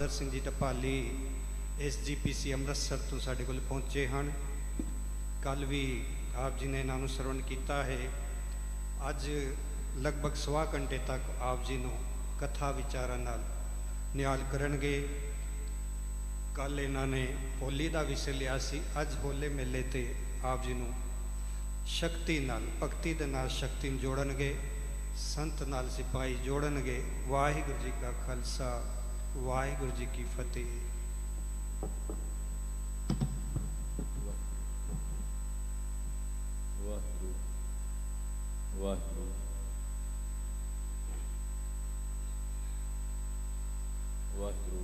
Bahadur Singh ji ढपाली SGPC Amritsar तो साढ़े को पहुँचे हैं। कल भी आप जी ने इन्हों सरवण किया है। अज लगभग सवा घंटे तक आप जी को कथा विचारा नाल निहाल करनगे। कल इन्होंने होली का विषय लिया सी। अज होले मेले ते आप जी को शक्ति नाल भगती दे नाल शक्ति जोड़नगे, संत नाल सिपाही जोड़नगे। वाहिगुरू जी का खालसा, वाहिगुरू जी की फतेह। वाहिगुरू वाहिगुरू वाहिगुरू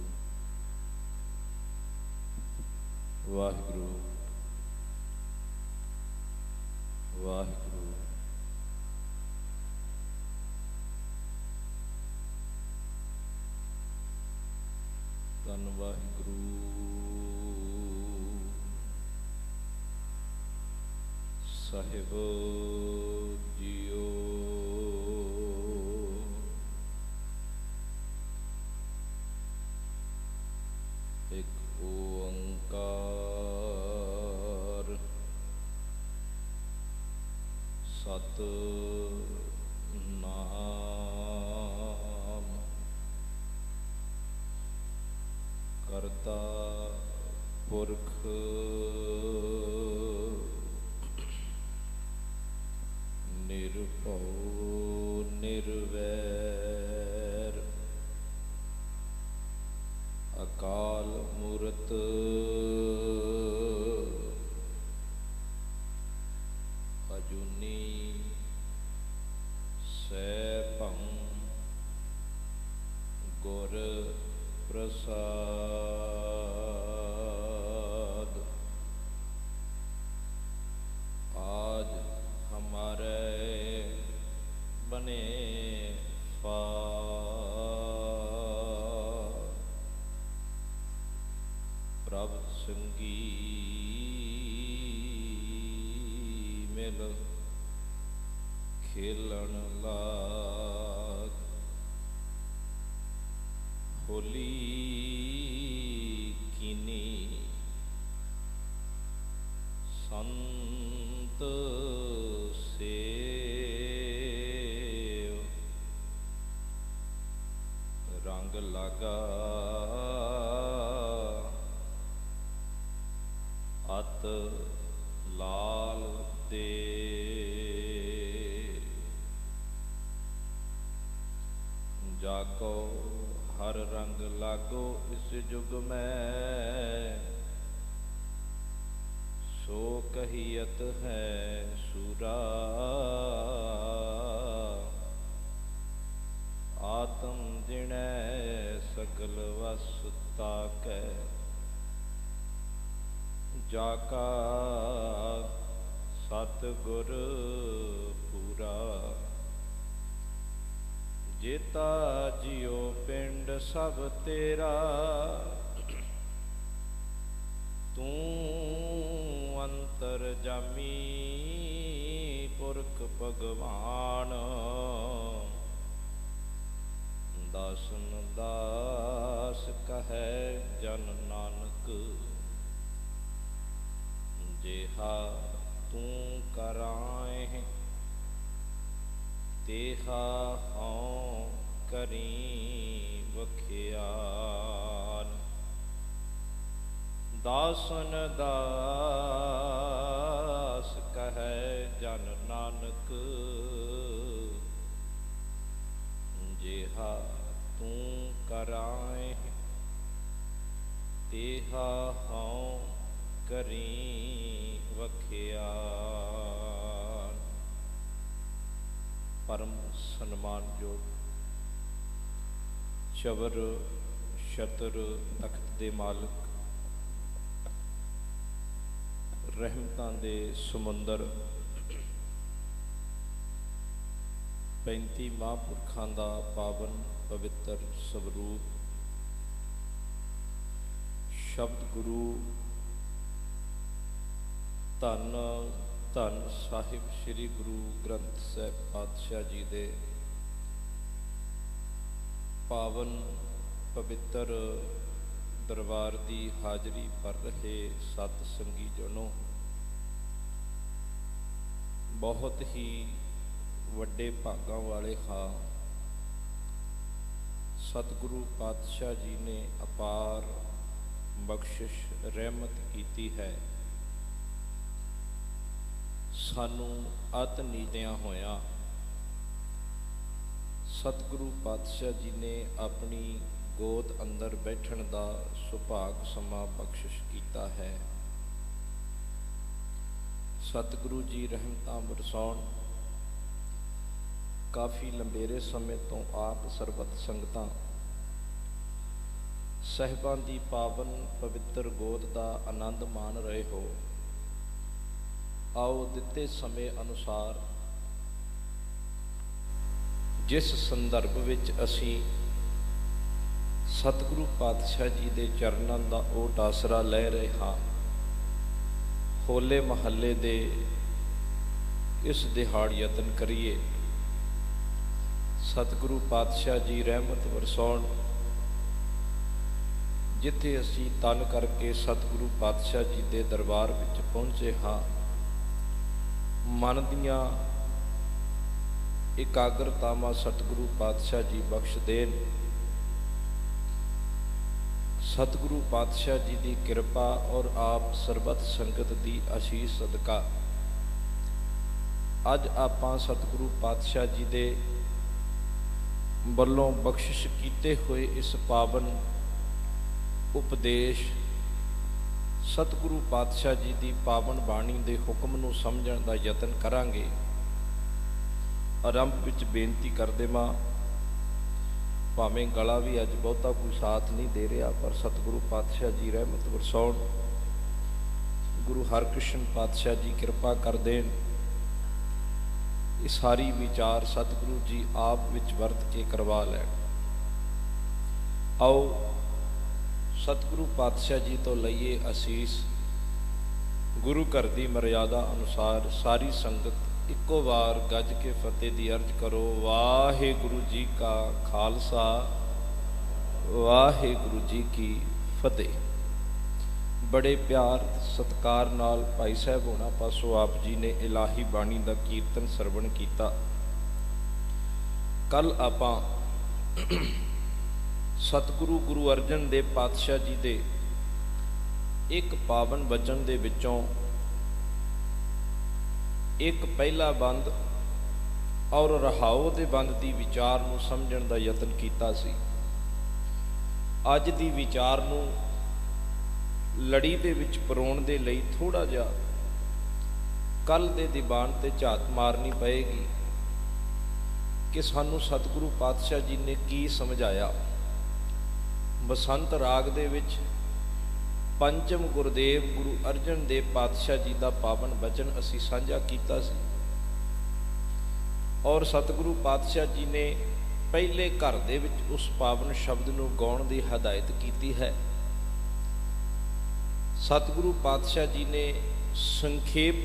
वाहिगुरू वाहिगुरू धन वाहिगुरू साहिब जियो। एक ओंकार सत नाम करता पुरख निरभौ निर्वैर अकाल मूरत अजूनी सैभं गुर प्रसाद। आज हमारे बने प्रभ संगी मिल खेलन लाग। होली कीनी संत सेव रंग लागा अत लाल दे। जाको हर रंग लागो इस युग में, सो कहियत है सूरा। आत्म जिणै सकल वस ताकै, जाका सतगुर पूरा। जेता जियो पिंड सब तेरा, तू अंतर जामी पुरख भगवान। दासन दास कहे जन नानक, जेहा तू कराए तेहा हों करी बखियान। दासन दास कहे जन नानक, जेहा तू कराए तेहा हों करी बखियान। परम सन्मान योग चवर छतर तख्त दे मालिक, रहमतां दे समुंदर, 35 महापुरखां दा पावन पवित्र स्वरूप शब्द गुरु धन धन साहिब श्री गुरु ग्रंथ साहिब पातशाह जी दे पावन पवित्र दरबार की हाजरी भर रहे सत संगी जनों, बहुत ही वड्डे भागां वाले हाँ। सतगुरु पातशाह जी ने अपार बख्शिश रहमत कीती है। सानू अत नीदियां होया सतगुरु पातशाह जी ने अपनी गोद अंदर बैठण दा सुभाग समा बख्शिश कीता है। सतगुरु जी रहमतां बरसाउण। काफ़ी लंबेरे समय तो आप सरबत संगतां साहिबां दी पावन पवित्र गोद का आनंद मान रहे हो। आओ दिते समय अनुसार जिस संदर्भ विच असी सतगुरु पातशाह जी दे चरणों का ओट आसरा ले रहे हाँ, होले महल्ले दे इस दिहाड़ यतन करिए सतगुरु पातशाह जी रहमत वरसाउण। जिथे असी तन करके सतगुरु पातशाह जी दे दरबार विच पहुँचे हाँ, मन दियां एकाग्रतावां सतगुरु पातशाह जी बख्श देन। सतगुरु पातशाह जी की कृपा और आप सरबत संगत की आशीष सदका अज आपां सतगुरु पातशाह जी दे वल्लों बख्शिश कीते हुए इस पावन उपदेश सतगुरु पातशाह जी की पावन बाणी के हुक्म नूं समझण का यतन करांगे। आरंभ विच बेनती कर देवां, भावें गला भी अज बहुता कोई साथ नहीं दे रहा, पर सतगुरु पातशाह जी रहमत वरसाउण। गुरु हरकृष्ण पातशाह जी कृपा कर देन। ये सारी विचार सतगुरु जी आप विच वरत के करवा लैण। आओ सतगुरु पातशाह जी तो लईए आसीस। गुरु घर की मर्यादा अनुसार सारी संगत इक्को बार गज के फतेह की अर्ज करो। वाहिगुरु जी का खालसा, वाहिगुरु जी की फतेह। बड़े प्यार सत्कार नाल भाई साहब होना पासों आप जी ने इलाही बाणी का कीर्तन सरवण किया। कल आपां सतगुरु गुरु अर्जन देव पातशाह जी दे एक पावन वचन दे विचों एक पहला बंद और रहाओ दे बंद की विचार नूं समझण दा यतन कीता सी। अज दी विचार नूं लड़ी दे विच परोण दे लई थोड़ा जिहा कल दे दीवान ते झात मारनी पएगी कि सानू सतगुरु पातशाह जी ने की समझाया। बसंत राग दे विच पंचम गुरदेव गुरु अर्जन देव पातशाह जी का पावन वचन असी साझा कीता सी और सतगुरु पातशाह जी ने पहले घर दे विच उस पावन शब्द नूं गाउण दी हदायत कीती है। सतगुरु पातशाह जी ने संखेप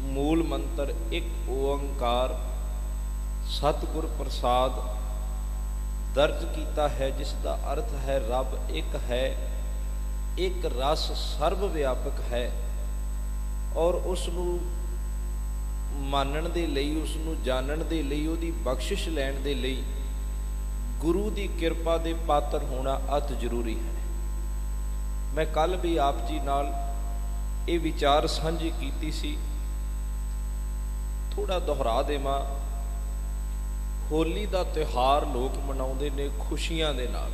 मूल मंत्र एक ओंकार सतगुर प्रसाद दर्ज किया है, जिसका अर्थ है रब एक है, एक रस सर्व व्यापक है और उसनू मानण दे लई, उसनू जानण दे लई, उहदी बख्शिश लैण दे लई गुरु की कृपा दे पात्र होना अत जरूरी है। मैं कल भी आप जी नाल ये विचार साझी कीती सी, थोड़ा दोहरा देवां। होली का त्यौहार लोग मनाउंदे ने खुशियां दे नाल,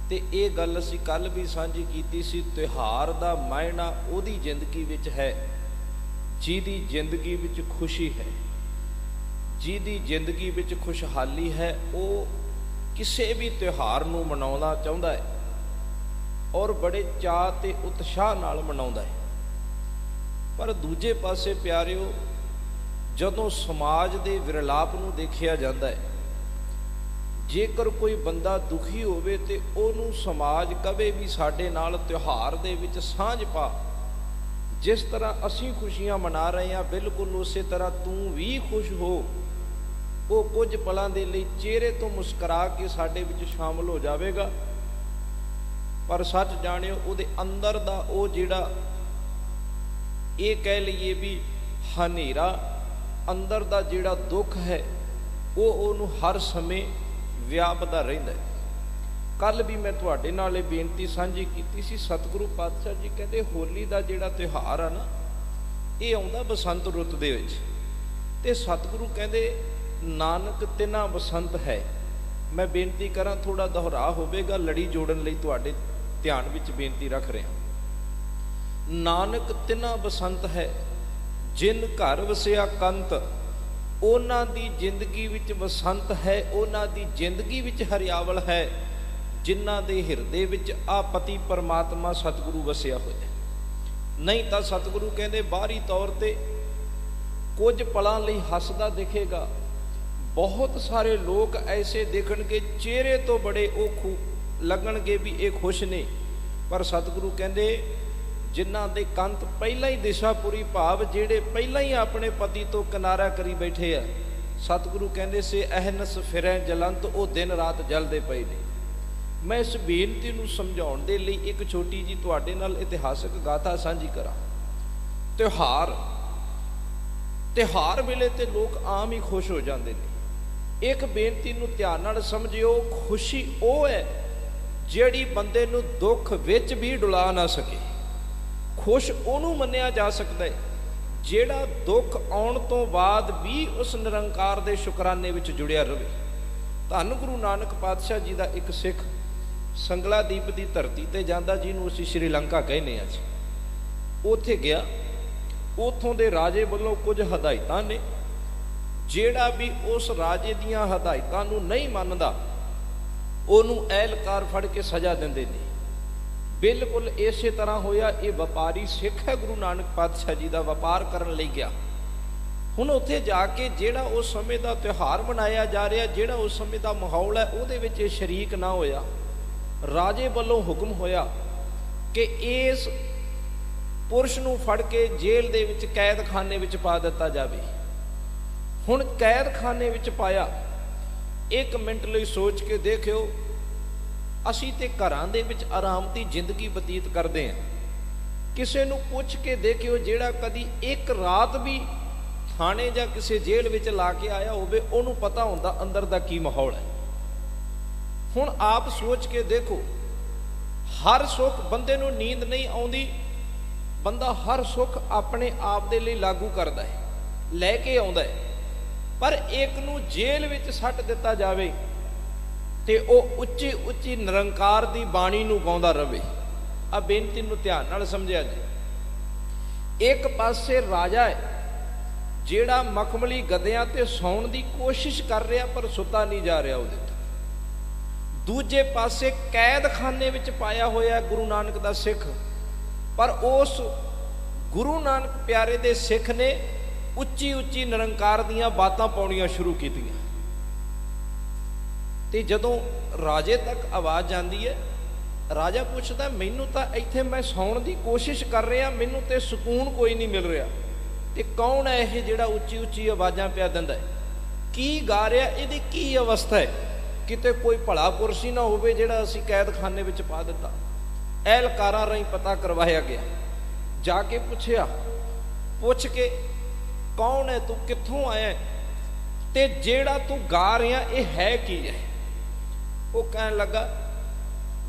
ते ये गल असीं कल भी साझी कीती सी। त्यौहार का मायना उहदी जिंदगी विच है जिहदी जिंदगी विच खुशी है, जिहदी जिंदगी विच खुशहाली है, वो किसी भी त्यौहार नूं मनाउणा चाहुंदा है और बड़े चाह ते उत्साह नाल मनाउंदा है। पर दूजे पासे प्यारिओ, जदों समाज के विरलाप नूं देखिया जाता है, जेकर कोई बंदा दुखी होवे ते ओनू समाज कवे भी साडे नाल त्यौहार दे विच सांझ पा। जिस तरह असीं खुशियां मना रहे हैं, बिल्कुल उस तरह तू भी खुश हो। वो कुछ पलों के लिए चेहरे तो मुस्करा के साडे विच शामिल हो जाएगा पर सच जाणिओ ਉਹਦੇ ਅੰਦਰ ਦਾ ਉਹ ਜਿਹੜਾ ਇਹ ਕਹਿ ਲਈਏ ਵੀ ਹਨੇਰਾ ਅੰਦਰ ਦਾ ਜਿਹੜਾ ਦੁੱਖ ਹੈ ਉਹ ਉਹਨੂੰ ਹਰ ਸਮੇਂ ਵਿਆਪਦਾ ਰਹਿੰਦਾ ਹੈ। ਕੱਲ ਵੀ ਮੈਂ ਤੁਹਾਡੇ ਨਾਲ ਇਹ ਬੇਨਤੀ ਸਾਂਝੀ ਕੀਤੀ ਸੀ, ਸਤਿਗੁਰੂ ਪਾਤਸ਼ਾਹ ਜੀ ਕਹਿੰਦੇ ਹੋਲੀ ਦਾ ਜਿਹੜਾ ਤਿਉਹਾਰ ਆ ਨਾ, ਇਹ ਆਉਂਦਾ ਬਸੰਤ ਰੁੱਤ ਦੇ ਵਿੱਚ, ਤੇ ਸਤਿਗੁਰੂ ਕਹਿੰਦੇ ਨਾਨਕ ਤਿੰਨਾ ਬਸੰਤ ਹੈ। ਮੈਂ ਬੇਨਤੀ ਕਰਾਂ, ਥੋੜਾ ਦੁਹਰਾ ਹੋਵੇਗਾ, ਲੜੀ ਜੋੜਨ ਲਈ ਤੁਹਾਡੇ ਧਿਆਨ ਵਿੱਚ ਬੇਨਤੀ ਰੱਖ ਰਿਹਾ। ਨਾਨਕ ਤਿੰਨਾ ਬਸੰਤ ਹੈ, ਜਿਨ ਘਰ ਵਸਿਆ ਕੰਤ, ਉਹਨਾਂ ਦੀ ਜ਼ਿੰਦਗੀ ਵਿੱਚ ਬਸੰਤ ਹੈ, ਉਹਨਾਂ ਦੀ ਜ਼ਿੰਦਗੀ ਵਿੱਚ ਹਰਿਆਵਲ ਹੈ, ਜਿਨ੍ਹਾਂ ਦੇ ਹਿਰਦੇ ਵਿੱਚ ਆ ਪਤੀ ਪਰਮਾਤਮਾ ਸਤਿਗੁਰੂ ਵਸਿਆ ਹੋਇਆ। ਨਹੀਂ ਤਾਂ ਸਤਿਗੁਰੂ ਕਹਿੰਦੇ ਬਾਹਰੀ ਤੌਰ ਤੇ ਕੁਝ ਪਲਾਂ ਲਈ ਹੱਸਦਾ ਦਿਖੇਗਾ, ਬਹੁਤ ਸਾਰੇ ਲੋਕ ਐਸੇ ਦੇਖਣਗੇ ਚਿਹਰੇ ਤੋਂ ਬੜੇ ਉਹ ਲੱਗਣਗੇ ਵੀ ਇਹ ਖੁਸ਼ ਨੇ, ਪਰ ਸਤਿਗੁਰੂ ਕਹਿੰਦੇ ਜਿਨ੍ਹਾਂ ਦੇ ਕੰਤ ਪਹਿਲਾਂ ਹੀ ਦਿਸ਼ਾਪੁਰੀ ਭਾਵ ਜਿਹੜੇ ਪਹਿਲਾਂ ਹੀ ਆਪਣੇ ਪਤੀ ਤੋਂ ਕਿਨਾਰਾ ਕਰੀ ਬੈਠੇ ਆ, ਸਤਿਗੁਰੂ ਕਹਿੰਦੇ ਸੇ ਅਹਨਸ ਫਿਰੈ ਜਲੰਤ, ਉਹ ਦਿਨ ਰਾਤ ਜਲਦੇ ਪਏ ਨੇ। ਮੈਂ ਇਸ ਬੇਨਤੀ ਨੂੰ ਸਮਝਾਉਣ ਦੇ ਲਈ ਇੱਕ ਛੋਟੀ ਜੀ ਤੁਹਾਡੇ ਨਾਲ ਇਤਿਹਾਸਕ ਗਾਥਾ ਸਾਂਝੀ ਕਰਾਂ। ਤਿਉਹਾਰ ਵੇਲੇ ਤੇ ਲੋਕ ਆਮ ਹੀ ਖੁਸ਼ ਹੋ ਜਾਂਦੇ ਨੇ। ਇੱਕ ਬੇਨਤੀ ਨੂੰ ਧਿਆਨ ਨਾਲ ਸਮਝਿਓ, ਖੁਸ਼ੀ ਉਹ ਹੈ ਜਿਹੜੀ ਬੰਦੇ ਨੂੰ ਦੁੱਖ ਵਿੱਚ ਵੀ ਡੁਲਾ ਨਾ ਸਕੇ। ਖੁਸ਼ ਉਹਨੂੰ ਮੰਨਿਆ ਜਾ ਸਕਦਾ ਹੈ ਜਿਹੜਾ ਦੁੱਖ ਆਉਣ ਤੋਂ ਬਾਅਦ ਵੀ ਉਸ ਨਿਰੰਕਾਰ ਦੇ ਸ਼ੁਕਰਾਨੇ ਵਿੱਚ ਜੁੜਿਆ ਰਹੇ। ਧੰਨ ਗੁਰੂ ਨਾਨਕ ਪਾਤਸ਼ਾਹ ਜੀ ਦਾ ਇੱਕ ਸਿੱਖ ਸੰਗਲਾਦੀਪ ਦੀ ਧਰਤੀ ਤੇ ਜਾਂਦਾ, ਜਿਹਨੂੰ ਅਸੀਂ ਸ਼੍ਰੀਲੰਕਾ ਕਹਿੰਦੇ ਹਾਂ ਜੀ। ਉੱਥੇ ਗਿਆ, ਉੱਥੋਂ ਦੇ ਰਾਜੇ ਵੱਲੋਂ ਕੁਝ ਹਦਾਇਤਾਂ ਨੇ, ਜਿਹੜਾ ਵੀ ਉਸ ਰਾਜੇ ਦੀਆਂ ਹਦਾਇਤਾਂ ਨੂੰ ਨਹੀਂ ਮੰਨਦਾ ਉਹਨੂੰ ਐਲਕਾਰ ਫੜ ਕੇ ਸਜ਼ਾ ਦਿੰਦੇ ਨੇ। ਬਿਲਕੁਲ ਇਸੇ ਤਰ੍ਹਾਂ ਹੋਇਆ। ਇਹ ਵਪਾਰੀ ਸਿੱਖ ਹੈ, ਗੁਰੂ ਨਾਨਕ ਪਾਤਸ਼ਾਹ ਜੀ ਦਾ ਵਪਾਰ ਕਰਨ ਲਈ ਗਿਆ। ਹੁਣ ਉੱਥੇ ਜਾ ਕੇ ਜਿਹੜਾ ਉਸ ਸਮੇਂ ਦਾ ਤਿਉਹਾਰ ਮਨਾਇਆ ਜਾ ਰਿਹਾ, ਜਿਹੜਾ ਉਸ ਸਮੇਂ ਦਾ ਮਾਹੌਲ ਹੈ, ਉਹਦੇ ਵਿੱਚ ਇਹ ਸ਼ਰੀਕ ਨਾ ਹੋਇਆ। ਰਾਜੇ ਵੱਲੋਂ ਹੁਕਮ ਹੋਇਆ ਕਿ ਇਸ ਪੁਰਸ਼ ਨੂੰ ਫੜ ਕੇ ਜੇਲ੍ਹ ਦੇ ਵਿੱਚ ਕੈਦਖਾਨੇ ਵਿੱਚ ਪਾ ਦਿੱਤਾ ਜਾਵੇ। ਹੁਣ ਕੈਦਖਾਨੇ ਵਿੱਚ ਪਾਇਆ। ਇੱਕ ਮਿੰਟ ਲਈ ਸੋਚ ਕੇ ਦੇਖਿਓ, ਅਸੀਂ ਤੇ ਘਰਾਂ ਦੇ ਵਿੱਚ ਆਰਾਮ ਦੀ ਜ਼ਿੰਦਗੀ ਬਤੀਤ ਕਰਦੇ ਹਾਂ। ਕਿਸੇ ਨੂੰ ਪੁੱਛ ਕੇ ਦੇਖਿਓ ਜਿਹੜਾ ਕਦੀ ਇੱਕ ਰਾਤ ਵੀ ਥਾਣੇ ਜਾਂ ਕਿਸੇ ਜੇਲ੍ਹ ਵਿੱਚ ਲਾ ਕੇ ਆਇਆ ਹੋਵੇ, ਉਹਨੂੰ ਪਤਾ ਹੁੰਦਾ ਅੰਦਰ ਦਾ ਕੀ ਮਾਹੌਲ ਹੈ। ਹੁਣ ਆਪ ਸੋਚ ਕੇ ਦੇਖੋ, ਹਰ ਸੁੱਖ ਬੰਦੇ ਨੂੰ ਨੀਂਦ ਨਹੀਂ ਆਉਂਦੀ, ਬੰਦਾ ਹਰ ਸੁੱਖ ਆਪਣੇ ਆਪ ਦੇ ਲਈ ਲਾਗੂ ਕਰਦਾ ਹੈ, ਲੈ ਕੇ ਆਉਂਦਾ ਹੈ, ਪਰ ਇੱਕ ਨੂੰ ਜੇਲ੍ਹ ਵਿੱਚ ਸੱਟ ਦਿੱਤਾ ਜਾਵੇ ਤੇ ਉਹ ਉੱਚੀ ਉੱਚੀ ਨਿਰੰਕਾਰ ਦੀ ਬਾਣੀ ਨੂੰ ਗਾਉਂਦਾ ਰਵੇ। ਆ ਬੇਨਤੀ ਨੂੰ ਧਿਆਨ ਨਾਲ ਸਮਝਿਆ ਜੀ। ਇੱਕ ਪਾਸੇ ਰਾਜਾ ਹੈ ਜਿਹੜਾ ਮਖਮਲੀ ਗਧਿਆਂ ਤੇ ਸੌਣ ਦੀ ਕੋਸ਼ਿਸ਼ ਕਰ ਰਿਹਾ, ਪਰ ਸੁੱਤਾ ਨਹੀਂ ਜਾ ਰਿਹਾ ਉਹਦੇ ਤੋਂ। ਦੂਜੇ ਪਾਸੇ ਕੈਦਖਾਨੇ ਵਿੱਚ ਪਾਇਆ ਹੋਇਆ ਗੁਰੂ ਨਾਨਕ ਦਾ ਸਿੱਖ, ਪਰ ਉਸ ਗੁਰੂ ਨਾਨਕ ਪਿਆਰੇ ਦੇ ਸਿੱਖ ਨੇ ਉੱਚੀ ਉੱਚੀ ਨਿਰੰਕਾਰ ਦੀਆਂ ਬਾਤਾਂ ਪਾਉਣੀਆਂ ਸ਼ੁਰੂ ਕੀਤੀਆਂ। ਤੇ ਜਦੋਂ ਰਾਜੇ ਤੱਕ ਆਵਾਜ਼ ਜਾਂਦੀ ਹੈ, ਰਾਜਾ ਪੁੱਛਦਾ ਮੈਨੂੰ ਤਾਂ ਇੱਥੇ ਮੈਂ ਸੌਣ ਦੀ ਕੋਸ਼ਿਸ਼ ਕਰ ਰਿਹਾ, ਮੈਨੂੰ ਤੇ ਸਕੂਨ ਕੋਈ ਨਹੀਂ ਮਿਲ ਰਿਹਾ, ਤੇ ਕੌਣ ਹੈ ਇਹ ਜਿਹੜਾ ਉੱਚੀ ਉੱਚੀ ਆਵਾਜ਼ਾਂ ਪਿਆ ਦਿੰਦਾ ਹੈ, ਕੀ ਗਾ ਰਿਹਾ, ਇਹਦੀ ਕੀ ਅਵਸਥਾ ਹੈ, ਕਿਤੇ ਕੋਈ ਭਲਾ ਪੁਰਸ਼ ਹੀ ਨਾ ਹੋਵੇ ਜਿਹੜਾ ਅਸੀਂ ਕੈਦਖਾਨੇ ਵਿੱਚ ਪਾ ਦਿੱਤਾ। ਐਲਕਾਰਾਂ ਰਾਹੀਂ ਪਤਾ ਕਰਵਾਇਆ ਗਿਆ, ਜਾ ਕੇ ਪੁੱਛਿਆ, ਪੁੱਛ ਕੇ ਕੌਣ ਹੈ ਤੂੰ, ਕਿੱਥੋਂ ਆਇਆ, ਤੇ ਜਿਹੜਾ ਤੂੰ ਗਾ ਰਿਹਾ ਇਹ ਹੈ ਕੀ ਹੈ। ਉਹ ਕਹਿਣ ਲੱਗਾ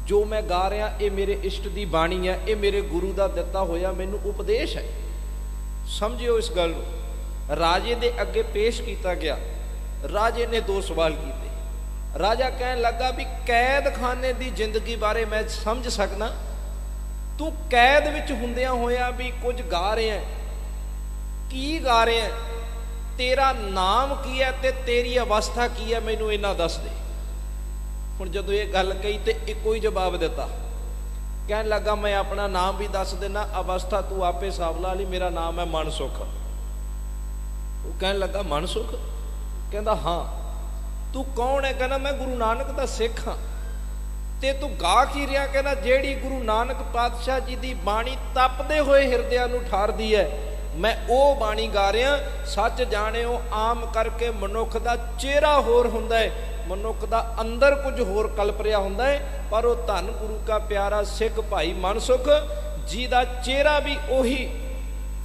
ਜੋ ਮੈਂ ਗਾ ਰਿਹਾ ਇਹ ਮੇਰੇ ਇਸ਼ਟ ਦੀ ਬਾਣੀ ਹੈ, ਇਹ ਮੇਰੇ ਗੁਰੂ ਦਾ ਦਿੱਤਾ ਹੋਇਆ ਮੈਨੂੰ ਉਪਦੇਸ਼ ਹੈ। ਸਮਝਿਓ ਇਸ ਗੱਲ ਨੂੰ। ਰਾਜੇ ਦੇ ਅੱਗੇ ਪੇਸ਼ ਕੀਤਾ ਗਿਆ। ਰਾਜੇ ਨੇ ਦੋ ਸਵਾਲ ਕੀਤੇ। ਰਾਜਾ ਕਹਿਣ ਲੱਗਾ ਵੀ ਕੈਦਖਾਨੇ ਦੀ ਜ਼ਿੰਦਗੀ ਬਾਰੇ ਮੈਂ ਸਮਝ ਸਕਦਾ, ਤੂੰ ਕੈਦ ਵਿੱਚ ਹੁੰਦਿਆਂ ਹੋਇਆ ਵੀ ਕੁਝ ਗਾ ਰਿਹਾ, ਕੀ ਗਾ ਰਿਹਾ, ਤੇਰਾ ਨਾਮ ਕੀ ਹੈ ਤੇ ਤੇਰੀ ਅਵਸਥਾ ਕੀ ਹੈ, ਮੈਨੂੰ ਇਹਨਾਂ ਦੱਸ ਦੇ। ਹੁਣ ਜਦੋਂ ਇਹ ਗੱਲ ਕਹੀ ਤੇ ਇੱਕੋ ਹੀ ਜਵਾਬ ਦਿੱਤਾ। ਕਹਿਣ ਲੱਗਾ ਮੈਂ ਆਪਣਾ ਨਾਮ ਵੀ ਦੱਸ ਦੇਣਾ, ਅਵਸਥਾ ਤੂੰ ਆਪੇ ਹਿਸਾਬ ਲਾ ਲਈ, ਮੇਰਾ ਨਾਮ ਹੈ ਮਨਸੁਖ। ਉਹ ਕਹਿਣ ਲੱਗਾ ਮਨਸੁਖ? ਕਹਿੰਦਾ ਹਾਂ। ਤੂੰ ਕੌਣ ਹੈ? ਕਹਿੰਦਾ ਮੈਂ ਗੁਰੂ ਨਾਨਕ ਦਾ ਸਿੱਖ ਹਾਂ। ਤੇ ਤੂੰ ਗਾ ਕੀ ਰਿਹਾ? ਕਹਿੰਦਾ ਜਿਹੜੀ ਗੁਰੂ ਨਾਨਕ ਪਾਤਸ਼ਾਹ ਜੀ ਦੀ ਬਾਣੀ ਤਪਦੇ ਹੋਏ ਹਿਰਦਿਆਂ ਨੂੰ ਠਾਰਦੀ ਹੈ, ਮੈਂ ਉਹ ਬਾਣੀ ਗਾ ਰਿਹਾ। ਸੱਚ ਜਾਣਿਓ ਆਮ ਕਰਕੇ ਮਨੁੱਖ ਦਾ ਚਿਹਰਾ ਹੋਰ ਹੁੰਦਾ ਹੈ, ਮਨੁੱਖ ਦਾ ਅੰਦਰ ਕੁਝ ਹੋਰ ਕਲਪ ਰਿਹਾ ਹੁੰਦਾ ਹੈ, ਪਰ ਉਹ ਧੰਨ ਗੁਰੂ ਕਾ ਪਿਆਰਾ ਸਿੱਖ ਭਾਈ ਮਨਸੁਖ ਜੀ ਦਾ ਚਿਹਰਾ ਵੀ ਉਹੀ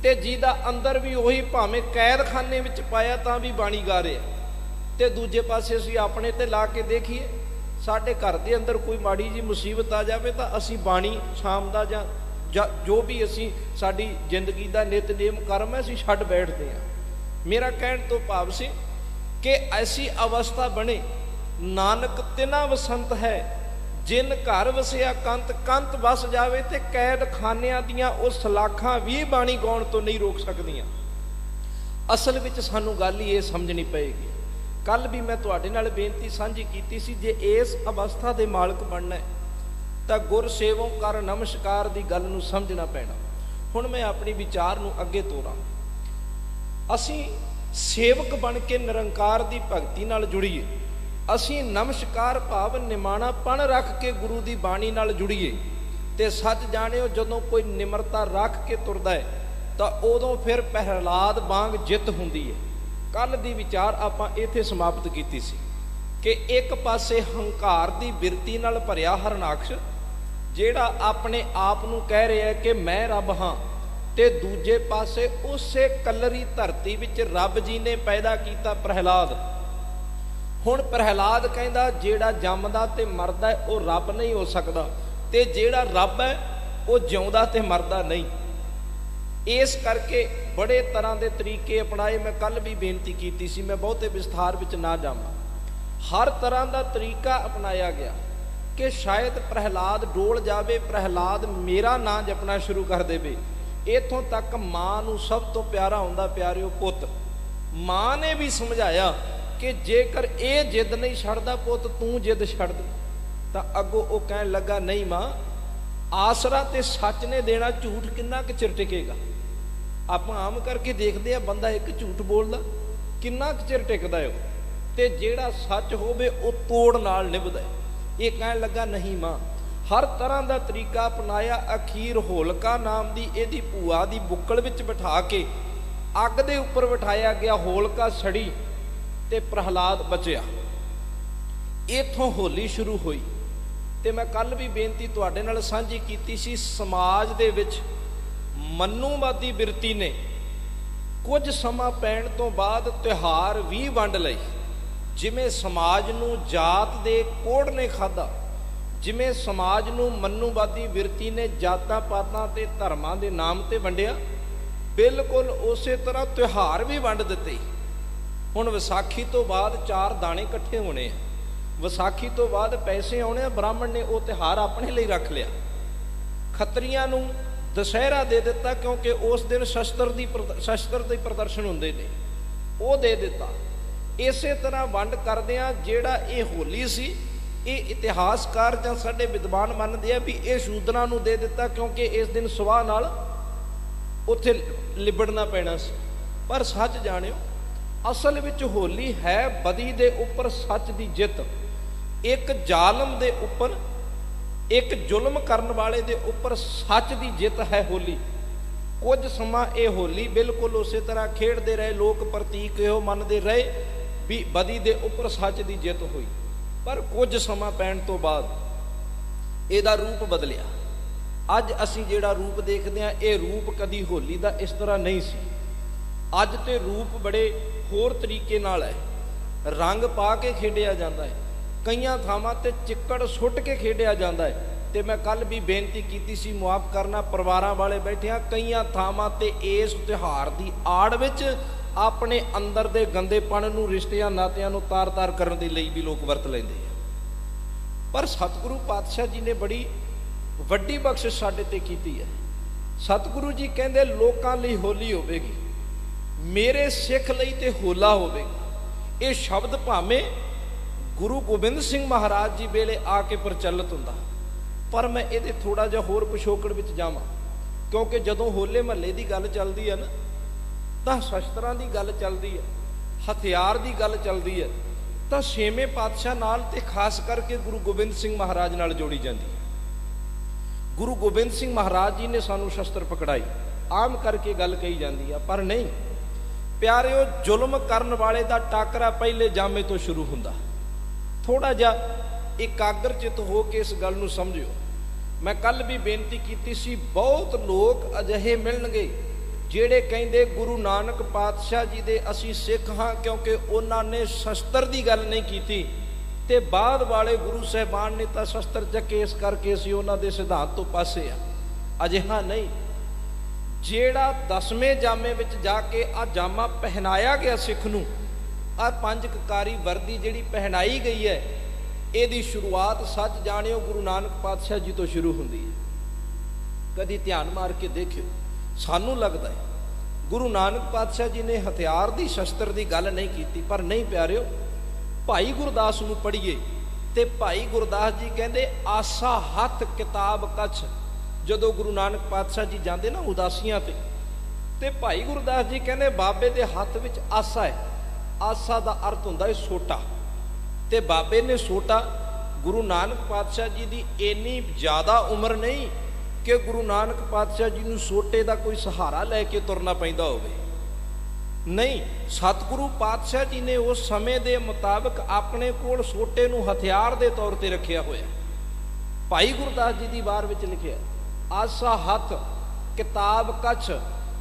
ਤੇ ਜੀ ਦਾ ਅੰਦਰ ਵੀ ਉਹੀ, ਭਾਵੇਂ ਕੈਦਖਾਨੇ ਵਿੱਚ ਪਾਇਆ ਤਾਂ ਵੀ ਬਾਣੀ ਗਾ ਰਿਹਾ। ਤੇ ਦੂਜੇ ਪਾਸੇ ਅਸੀਂ ਆਪਣੇ ਤੇ ਲਾ ਕੇ ਦੇਖੀਏ, ਸਾਡੇ ਘਰ ਦੇ ਅੰਦਰ ਕੋਈ ਮਾੜੀ ਜੀ ਮੁਸੀਬਤ ਆ ਜਾਵੇ ਤਾਂ ਅਸੀਂ ਬਾਣੀ ਸ਼ਾਮ ਦਾ ਜਾਂ ਜੋ ਵੀ ਅਸੀਂ ਸਾਡੀ ਜ਼ਿੰਦਗੀ ਦਾ ਨਿਤਨੇਮ ਕਰਮ ਹੈ ਅਸੀਂ ਛੱਡ ਬੈਠਦੇ ਹਾਂ। ਮੇਰਾ ਕਹਿਣ ਤੋਂ ਭਾਵ ਸੀ ਕਿ ਐਸੀ ਅਵਸਥਾ ਬਣੇ, ਨਾਨਕ ਤਿਨਾ ਵਸੰਤ ਹੈ ਜਿਨ ਘਰ ਵਸਿਆ ਕੰਤ, ਕੰਤ ਵਸ ਜਾਵੇ ਤੇ ਕੈਦ ਖਾਨਿਆਂ ਦੀਆਂ ਉਹ ਸਲਾਖਾਂ ਵੀ ਬਾਣੀ ਗਾਉਣ ਤੋਂ ਨਹੀਂ ਰੋਕ ਸਕਦੀਆਂ। ਅਸਲ ਵਿੱਚ ਸਾਨੂੰ ਗੱਲ ਹੀ ਇਹ ਸਮਝਣੀ ਪਏਗੀ। ਕੱਲ ਵੀ ਮੈਂ ਤੁਹਾਡੇ ਨਾਲ ਬੇਨਤੀ ਸਾਂਝੀ ਕੀਤੀ ਸੀ, ਜੇ ਇਸ ਅਵਸਥਾ ਦੇ ਮਾਲਕ ਬਣਨਾ ਹੈ ਤਾਂ ਗੁਰ ਸੇਵੋਂ ਕਰ ਨਮਸਕਾਰ ਦੀ ਗੱਲ ਨੂੰ ਸਮਝਣਾ ਪੈਣਾ। ਹੁਣ ਮੈਂ ਆਪਣੀ ਵਿਚਾਰ ਨੂੰ ਅੱਗੇ ਤੋਰਾਂ। ਅਸੀਂ ਸੇਵਕ ਬਣ ਕੇ ਨਿਰੰਕਾਰ ਦੀ ਭਗਤੀ ਨਾਲ ਜੁੜੀਏ, ਅਸੀਂ ਨਮਸਕਾਰ ਭਾਵ ਨਿਮਾਣਾਪਣ ਰੱਖ ਕੇ ਗੁਰੂ ਦੀ ਬਾਣੀ ਨਾਲ ਜੁੜੀਏ। ਤੇ ਸੱਚ ਜਾਣਿਓ, ਜਦੋਂ ਕੋਈ ਨਿਮਰਤਾ ਰੱਖ ਕੇ ਤੁਰਦਾ ਹੈ ਤਾਂ ਉਦੋਂ ਫਿਰ ਪ੍ਰਹਿਲਾਦ ਵਾਂਗ ਜਿੱਤ ਹੁੰਦੀ ਹੈ। ਕੱਲ ਦੀ ਵਿਚਾਰ ਆਪਾਂ ਇੱਥੇ ਸਮਾਪਤ ਕੀਤੀ ਸੀ ਕਿ ਇੱਕ ਪਾਸੇ ਹੰਕਾਰ ਦੀ ਬਿਰਤੀ ਨਾਲ ਭਰਿਆ ਹਰਨਾਕਸ਼, ਜਿਹੜਾ ਆਪਣੇ ਆਪ ਨੂੰ ਕਹਿ ਰਿਹਾ ਕਿ ਮੈਂ ਰੱਬ ਹਾਂ, ਤੇ ਦੂਜੇ ਪਾਸੇ ਉਸੇ ਕਲਰੀ ਧਰਤੀ ਵਿੱਚ ਰੱਬ ਜੀ ਨੇ ਪੈਦਾ ਕੀਤਾ ਪ੍ਰਹਿਲਾਦ। ਹੁਣ ਪ੍ਰਹਿਲਾਦ ਕਹਿੰਦਾ ਜਿਹੜਾ ਜੰਮਦਾ ਤੇ ਮਰਦਾ ਉਹ ਰੱਬ ਨਹੀਂ ਹੋ ਸਕਦਾ, ਤੇ ਜਿਹੜਾ ਰੱਬ ਹੈ ਉਹ ਜਿਉਂਦਾ ਤੇ ਮਰਦਾ ਨਹੀਂ। ਇਸ ਕਰਕੇ ਬੜੇ ਤਰ੍ਹਾਂ ਦੇ ਤਰੀਕੇ ਅਪਣਾਏ। ਮੈਂ ਕੱਲ ਵੀ ਬੇਨਤੀ ਕੀਤੀ ਸੀ, ਮੈਂ ਬਹੁਤੇ ਵਿਸਥਾਰ ਵਿੱਚ ਨਾ ਜਾਵਾਂ। ਹਰ ਤਰ੍ਹਾਂ ਦਾ ਤਰੀਕਾ ਅਪਣਾਇਆ ਗਿਆ ਕਿ ਸ਼ਾਇਦ ਪ੍ਰਹਿਲਾਦ ਡੋਲ ਜਾਵੇ, ਪ੍ਰਹਿਲਾਦ ਮੇਰਾ ਨਾਂ ਜਪਣਾ ਸ਼ੁਰੂ ਕਰ ਦੇਵੇ। ਇੱਥੋਂ ਤੱਕ ਮਾਂ ਨੂੰ ਸਭ ਤੋਂ ਪਿਆਰਾ ਹੁੰਦਾ ਪਿਆਰਿਓ ਪੁੱਤ। ਮਾਂ ਨੇ ਵੀ ਸਮਝਾਇਆ ਕਿ ਜੇਕਰ ਇਹ ਜਿੱਦ ਨਹੀਂ ਛੱਡਦਾ ਪੁੱਤ, ਤੂੰ ਜਿੱਦ ਛੱਡ ਦੇ। ਤਾਂ ਅੱਗੋਂ ਉਹ ਕਹਿਣ ਲੱਗਾ, ਨਹੀਂ ਮਾਂ, ਆਸਰਾ ਤੇ ਸੱਚ ਨੇ ਦੇਣਾ, ਝੂਠ ਕਿੰਨਾ ਕੁ ਚਿਰ ਟਿਕੇਗਾ। ਆਪਾਂ ਆਮ ਕਰਕੇ ਦੇਖਦੇ ਆ, ਬੰਦਾ ਇੱਕ ਝੂਠ ਬੋਲਦਾ ਕਿੰਨਾ ਕੁ ਚਿਰ ਟਿਕਦਾ ਉਹ, ਤੇ ਜਿਹੜਾ ਸੱਚ ਹੋਵੇ ਉਹ ਤੋੜ ਨਾਲ ਨਿਭਦਾ। ਇਹ ਕਹਿਣ ਲੱਗਾ, ਨਹੀਂ ਮਾਂ, ਹਰ ਤਰ੍ਹਾਂ ਦਾ ਤਰੀਕਾ ਅਪਣਾਇਆ। ਅਖੀਰ ਹੋਲਕਾ ਨਾਮ ਦੀ ਇਹਦੀ ਭੂਆ ਦੀ ਬੁੱਕਲ ਵਿੱਚ ਬਿਠਾ ਕੇ ਅੱਗ ਦੇ ਉੱਪਰ ਬਿਠਾਇਆ ਗਿਆ। ਹੋਲਕਾ ਸੜੀ ਤੇ ਪ੍ਰਹਿਲਾਦ ਬਚਿਆ। ਇੱਥੋਂ ਹੋਲੀ ਸ਼ੁਰੂ ਹੋਈ। ਤੇ ਮੈਂ ਕੱਲ ਵੀ ਬੇਨਤੀ ਤੁਹਾਡੇ ਨਾਲ ਸਾਂਝੀ ਕੀਤੀ ਸੀ, ਸਮਾਜ ਦੇ ਵਿੱਚ ਮਨੂਵਾਦੀ ਬਿਰਤੀ ਨੇ ਕੁਝ ਸਮਾਂ ਪੈਣ ਤੋਂ ਬਾਅਦ ਤਿਉਹਾਰ ਵੀ ਵੰਡ ਲਏ। ਜਿਵੇਂ ਸਮਾਜ ਨੂੰ ਜਾਤ ਦੇ ਕੋੜ ਨੇ ਖਾਧਾ, ਜਿਵੇਂ ਸਮਾਜ ਨੂੰ ਮਨੂਵਾਦੀ ਬਿਰਤੀ ਨੇ ਜਾਤਾਂ ਪਾਤਾਂ ਤੇ ਧਰਮਾਂ ਦੇ ਨਾਮ ਤੇ ਵੰਡਿਆ, ਬਿਲਕੁਲ ਉਸੇ ਤਰ੍ਹਾਂ ਤਿਉਹਾਰ ਵੀ ਵੰਡ ਦਿੱਤੇ। ਹੁਣ ਵਿਸਾਖੀ ਤੋਂ ਬਾਅਦ 4 ਦਾਣੇ ਇਕੱਠੇ ਹੋਣੇ ਆ, ਵਿਸਾਖੀ ਤੋਂ ਬਾਅਦ ਪੈਸੇ ਆਉਣੇ ਆ। ਬ੍ਰਾਹਮਣ ਨੇ ਉਹ ਤਿਉਹਾਰ ਆਪਣੇ ਲਈ ਰੱਖ ਲਿਆ। ਖੱਤਰੀਆਂ ਨੂੰ ਦੁਸਹਿਰਾ ਦੇ ਦਿੱਤਾ, ਕਿਉਂਕਿ ਉਸ ਦਿਨ ਸ਼ਸਤਰ ਦੇ ਪ੍ਰਦਰਸ਼ਨ ਹੁੰਦੇ ਨੇ, ਉਹ ਦੇ ਦਿੱਤਾ। ਇਸੇ ਤਰ੍ਹਾਂ ਵੰਡ ਕਰਦਿਆਂ ਜਿਹੜਾ ਇਹ ਹੋਲੀ ਸੀ, ਇਹ ਇਤਿਹਾਸਕਾਰ ਜਾਂ ਸਾਡੇ ਵਿਦਵਾਨ ਮੰਨਦੇ ਆ ਵੀ ਇਹ ਸ਼ੂਦਰਾਂ ਨੂੰ ਦੇ ਦਿੱਤਾ, ਕਿਉਂਕਿ ਇਸ ਦਿਨ ਸੁਆਹ ਨਾਲ ਉੱਥੇ ਲਿਬੜਨਾ ਪੈਣਾ ਸੀ। ਪਰ ਸੱਚ ਜਾਣਿਓ, ਅਸਲ ਵਿੱਚ ਹੋਲੀ ਹੈ ਬਦੀ ਦੇ ਉੱਪਰ ਸੱਚ ਦੀ ਜਿੱਤ। ਇੱਕ ਜ਼ਾਲਮ ਦੇ ਉੱਪਰ, ਇੱਕ ਜ਼ੁਲਮ ਕਰਨ ਵਾਲੇ ਦੇ ਉੱਪਰ ਸੱਚ ਦੀ ਜਿੱਤ ਹੈ ਹੋਲੀ। ਕੁਝ ਸਮਾਂ ਇਹ ਹੋਲੀ ਬਿਲਕੁਲ ਉਸੇ ਤਰ੍ਹਾਂ ਖੇਡਦੇ ਰਹੇ, ਲੋਕ ਪ੍ਰਤੀਕ ਇਹੋ ਮੰਨਦੇ ਰਹੇ ਵੀ ਬਦੀ ਦੇ ਉੱਪਰ ਸੱਚ ਦੀ ਜਿੱਤ ਹੋਈ। ਪਰ ਕੁਝ ਸਮਾਂ ਪੈਣ ਤੋਂ ਬਾਅਦ ਇਹਦਾ ਰੂਪ ਬਦਲਿਆ। ਅੱਜ ਅਸੀਂ ਜਿਹੜਾ ਰੂਪ ਦੇਖਦੇ ਹਾਂ, ਇਹ ਰੂਪ ਕਦੀ ਹੋਲੀ ਦਾ ਇਸ ਤਰ੍ਹਾਂ ਨਹੀਂ ਸੀ। ਅੱਜ ਤੇ ਰੂਪ ਬੜੇ ਹੋਰ ਤਰੀਕੇ ਨਾਲ ਹੈ। ਰੰਗ ਪਾ ਕੇ ਖੇਡਿਆ ਜਾਂਦਾ ਹੈ, ਕਈਆਂ ਥਾਵਾਂ ਤੇ ਚਿੱਕੜ ਸੁੱਟ ਕੇ ਖੇਡਿਆ ਜਾਂਦਾ ਹੈ। ਤੇ ਮੈਂ ਕੱਲ ਵੀ ਬੇਨਤੀ ਕੀਤੀ ਸੀ, ਮੁਆਫ ਕਰਨਾ ਪਰਿਵਾਰਾਂ ਵਾਲੇ ਬੈਠਿਆਂ, ਕਈਆਂ ਥਾਵਾਂ ਤੇ ਇਸ ਤਿਉਹਾਰ ਦੀ ਆੜ ਵਿੱਚ ਆਪਣੇ ਅੰਦਰ ਦੇ ਗੰਦੇਪਣ ਨੂੰ, ਰਿਸ਼ਤਿਆਂ ਨਾਤਿਆਂ ਨੂੰ ਤਾਰ-ਤਾਰ ਕਰਨ ਦੇ ਲਈ ਵੀ ਲੋਕ ਵਰਤ ਲੈਂਦੇ ਆ। ਪਰ ਸਤਿਗੁਰੂ ਪਾਤਸ਼ਾਹ ਜੀ ਨੇ ਬੜੀ ਵੱਡੀ ਬਖਸ਼ਿਸ਼ ਸਾਡੇ ਤੇ ਕੀਤੀ ਹੈ। ਸਤਿਗੁਰੂ ਜੀ ਕਹਿੰਦੇ ਲੋਕਾਂ ਲਈ ਹੋਲੀ ਹੋਵੇਗੀ, ਮੇਰੇ ਸਿੱਖ ਲਈ ਤੇ ਹੋਲਾ ਹੋਵੇਗਾ। ਇਹ ਸ਼ਬਦ ਭਾਵੇਂ ਗੁਰੂ ਗੋਬਿੰਦ ਸਿੰਘ ਮਹਾਰਾਜ ਜੀ ਵੇਲੇ ਆ ਕੇ ਪ੍ਰਚਲਿਤ ਹੁੰਦਾ, ਪਰ ਮੈਂ ਇਹਦੇ ਥੋੜਾ ਜਿਹਾ ਹੋਰ ਪਿਛੋਕੜ ਵਿੱਚ ਜਾਵਾਂ, ਕਿਉਂਕਿ ਜਦੋਂ ਹੋਲੇ ਮਹੱਲੇ ਦੀ ਗੱਲ ਚੱਲਦੀ ਹੈ ਨਾ, ਤਾਂ ਸ਼ਸਤਰਾਂ ਦੀ ਗੱਲ ਚੱਲਦੀ ਹੈ, ਹਥਿਆਰ ਦੀ ਗੱਲ ਚੱਲਦੀ ਹੈ, ਤਾਂ 6ਵੇਂ ਪਾਤਸ਼ਾਹ ਨਾਲ ਤੇ ਖਾਸ ਕਰਕੇ ਗੁਰੂ ਗੋਬਿੰਦ ਸਿੰਘ ਮਹਾਰਾਜ ਨਾਲ ਜੋੜੀ ਜਾਂਦੀ ਹੈ। ਗੁਰੂ ਗੋਬਿੰਦ ਸਿੰਘ ਮਹਾਰਾਜ ਜੀ ਨੇ ਸਾਨੂੰ ਸ਼ਸਤਰ ਪਕੜਾਈ, ਆਮ ਕਰਕੇ ਗੱਲ ਕਹੀ ਜਾਂਦੀ ਆ, ਪਰ ਨਹੀਂ ਪਿਆਰਿਓ, ਜ਼ੁਲਮ ਕਰਨ ਵਾਲੇ ਦਾ ਟਾਕਰਾ ਪਹਿਲੇ ਜਾਮੇ ਤੋਂ ਸ਼ੁਰੂ ਹੁੰਦਾ। थोड़ा जा एकाग्रचित हो के इस गल नूं समझियो। मैं कल भी बेनती की सी, बहुत लोग अजिहे मिलणगे ਜਿਹੜੇ ਕਹਿੰਦੇ गुरु नानक पातशाह जी ਦੇ ਅਸੀਂ सिख हाँ क्योंकि उन्होंने शस्त्र की गल नहीं की, ਤੇ बाद वाले गुरु साहबान ने तो शस्त्र ਚੱਕੇ, इस करके ਅਸੀਂ ਉਹਨਾਂ ਦੇ सिद्धांत तो पासे आ। अजिहा नहीं, ਜਿਹੜਾ 10वें जामे ਵਿੱਚ ਜਾ ਕੇ आ जामा पहनाया गया सिख ਨੂੰ, आ 5 ककारी वर्दी ਜਿਹੜੀ पहनाई गई है, ਇਹਦੀ शुरुआत सच जानियो गुरु नानक पातशाह जी तो शुरू ਹੁੰਦੀ है। कभी ध्यान मार के देखियो, सानू लगता है गुरु नानक पातशाह जी ने हथियार की शस्त्र की गल नहीं की, पर नहीं प्यारियो, भाई गुरदास नूं पढ़िए ते भाई गुरदास जी कहते आसा हथ किताब कछ, जदों गुरु नानक पातशाह जी जाते ना उदासियां ते भाई गुरदास जी कहते बाबे के हथ विच आसा है। आसा का अर्थ हुंदा है सोटा, ते बाबे ने सोटा, गुरु नानक पातशाह जी की इन्नी ज़्यादा उम्र नहीं कि गुरु नानक पातशाह जी नूं सोटे का कोई सहारा लैके तुरना पैंदा होवे, नहीं। सतगुरु पातशाह जी ने उस समय के मुताबिक अपने कोल सोटे नूं हथियार के तौर पर रखिया होया। भाई गुरदास जी की वार विच लिखिया आसा हथ किताब कछ,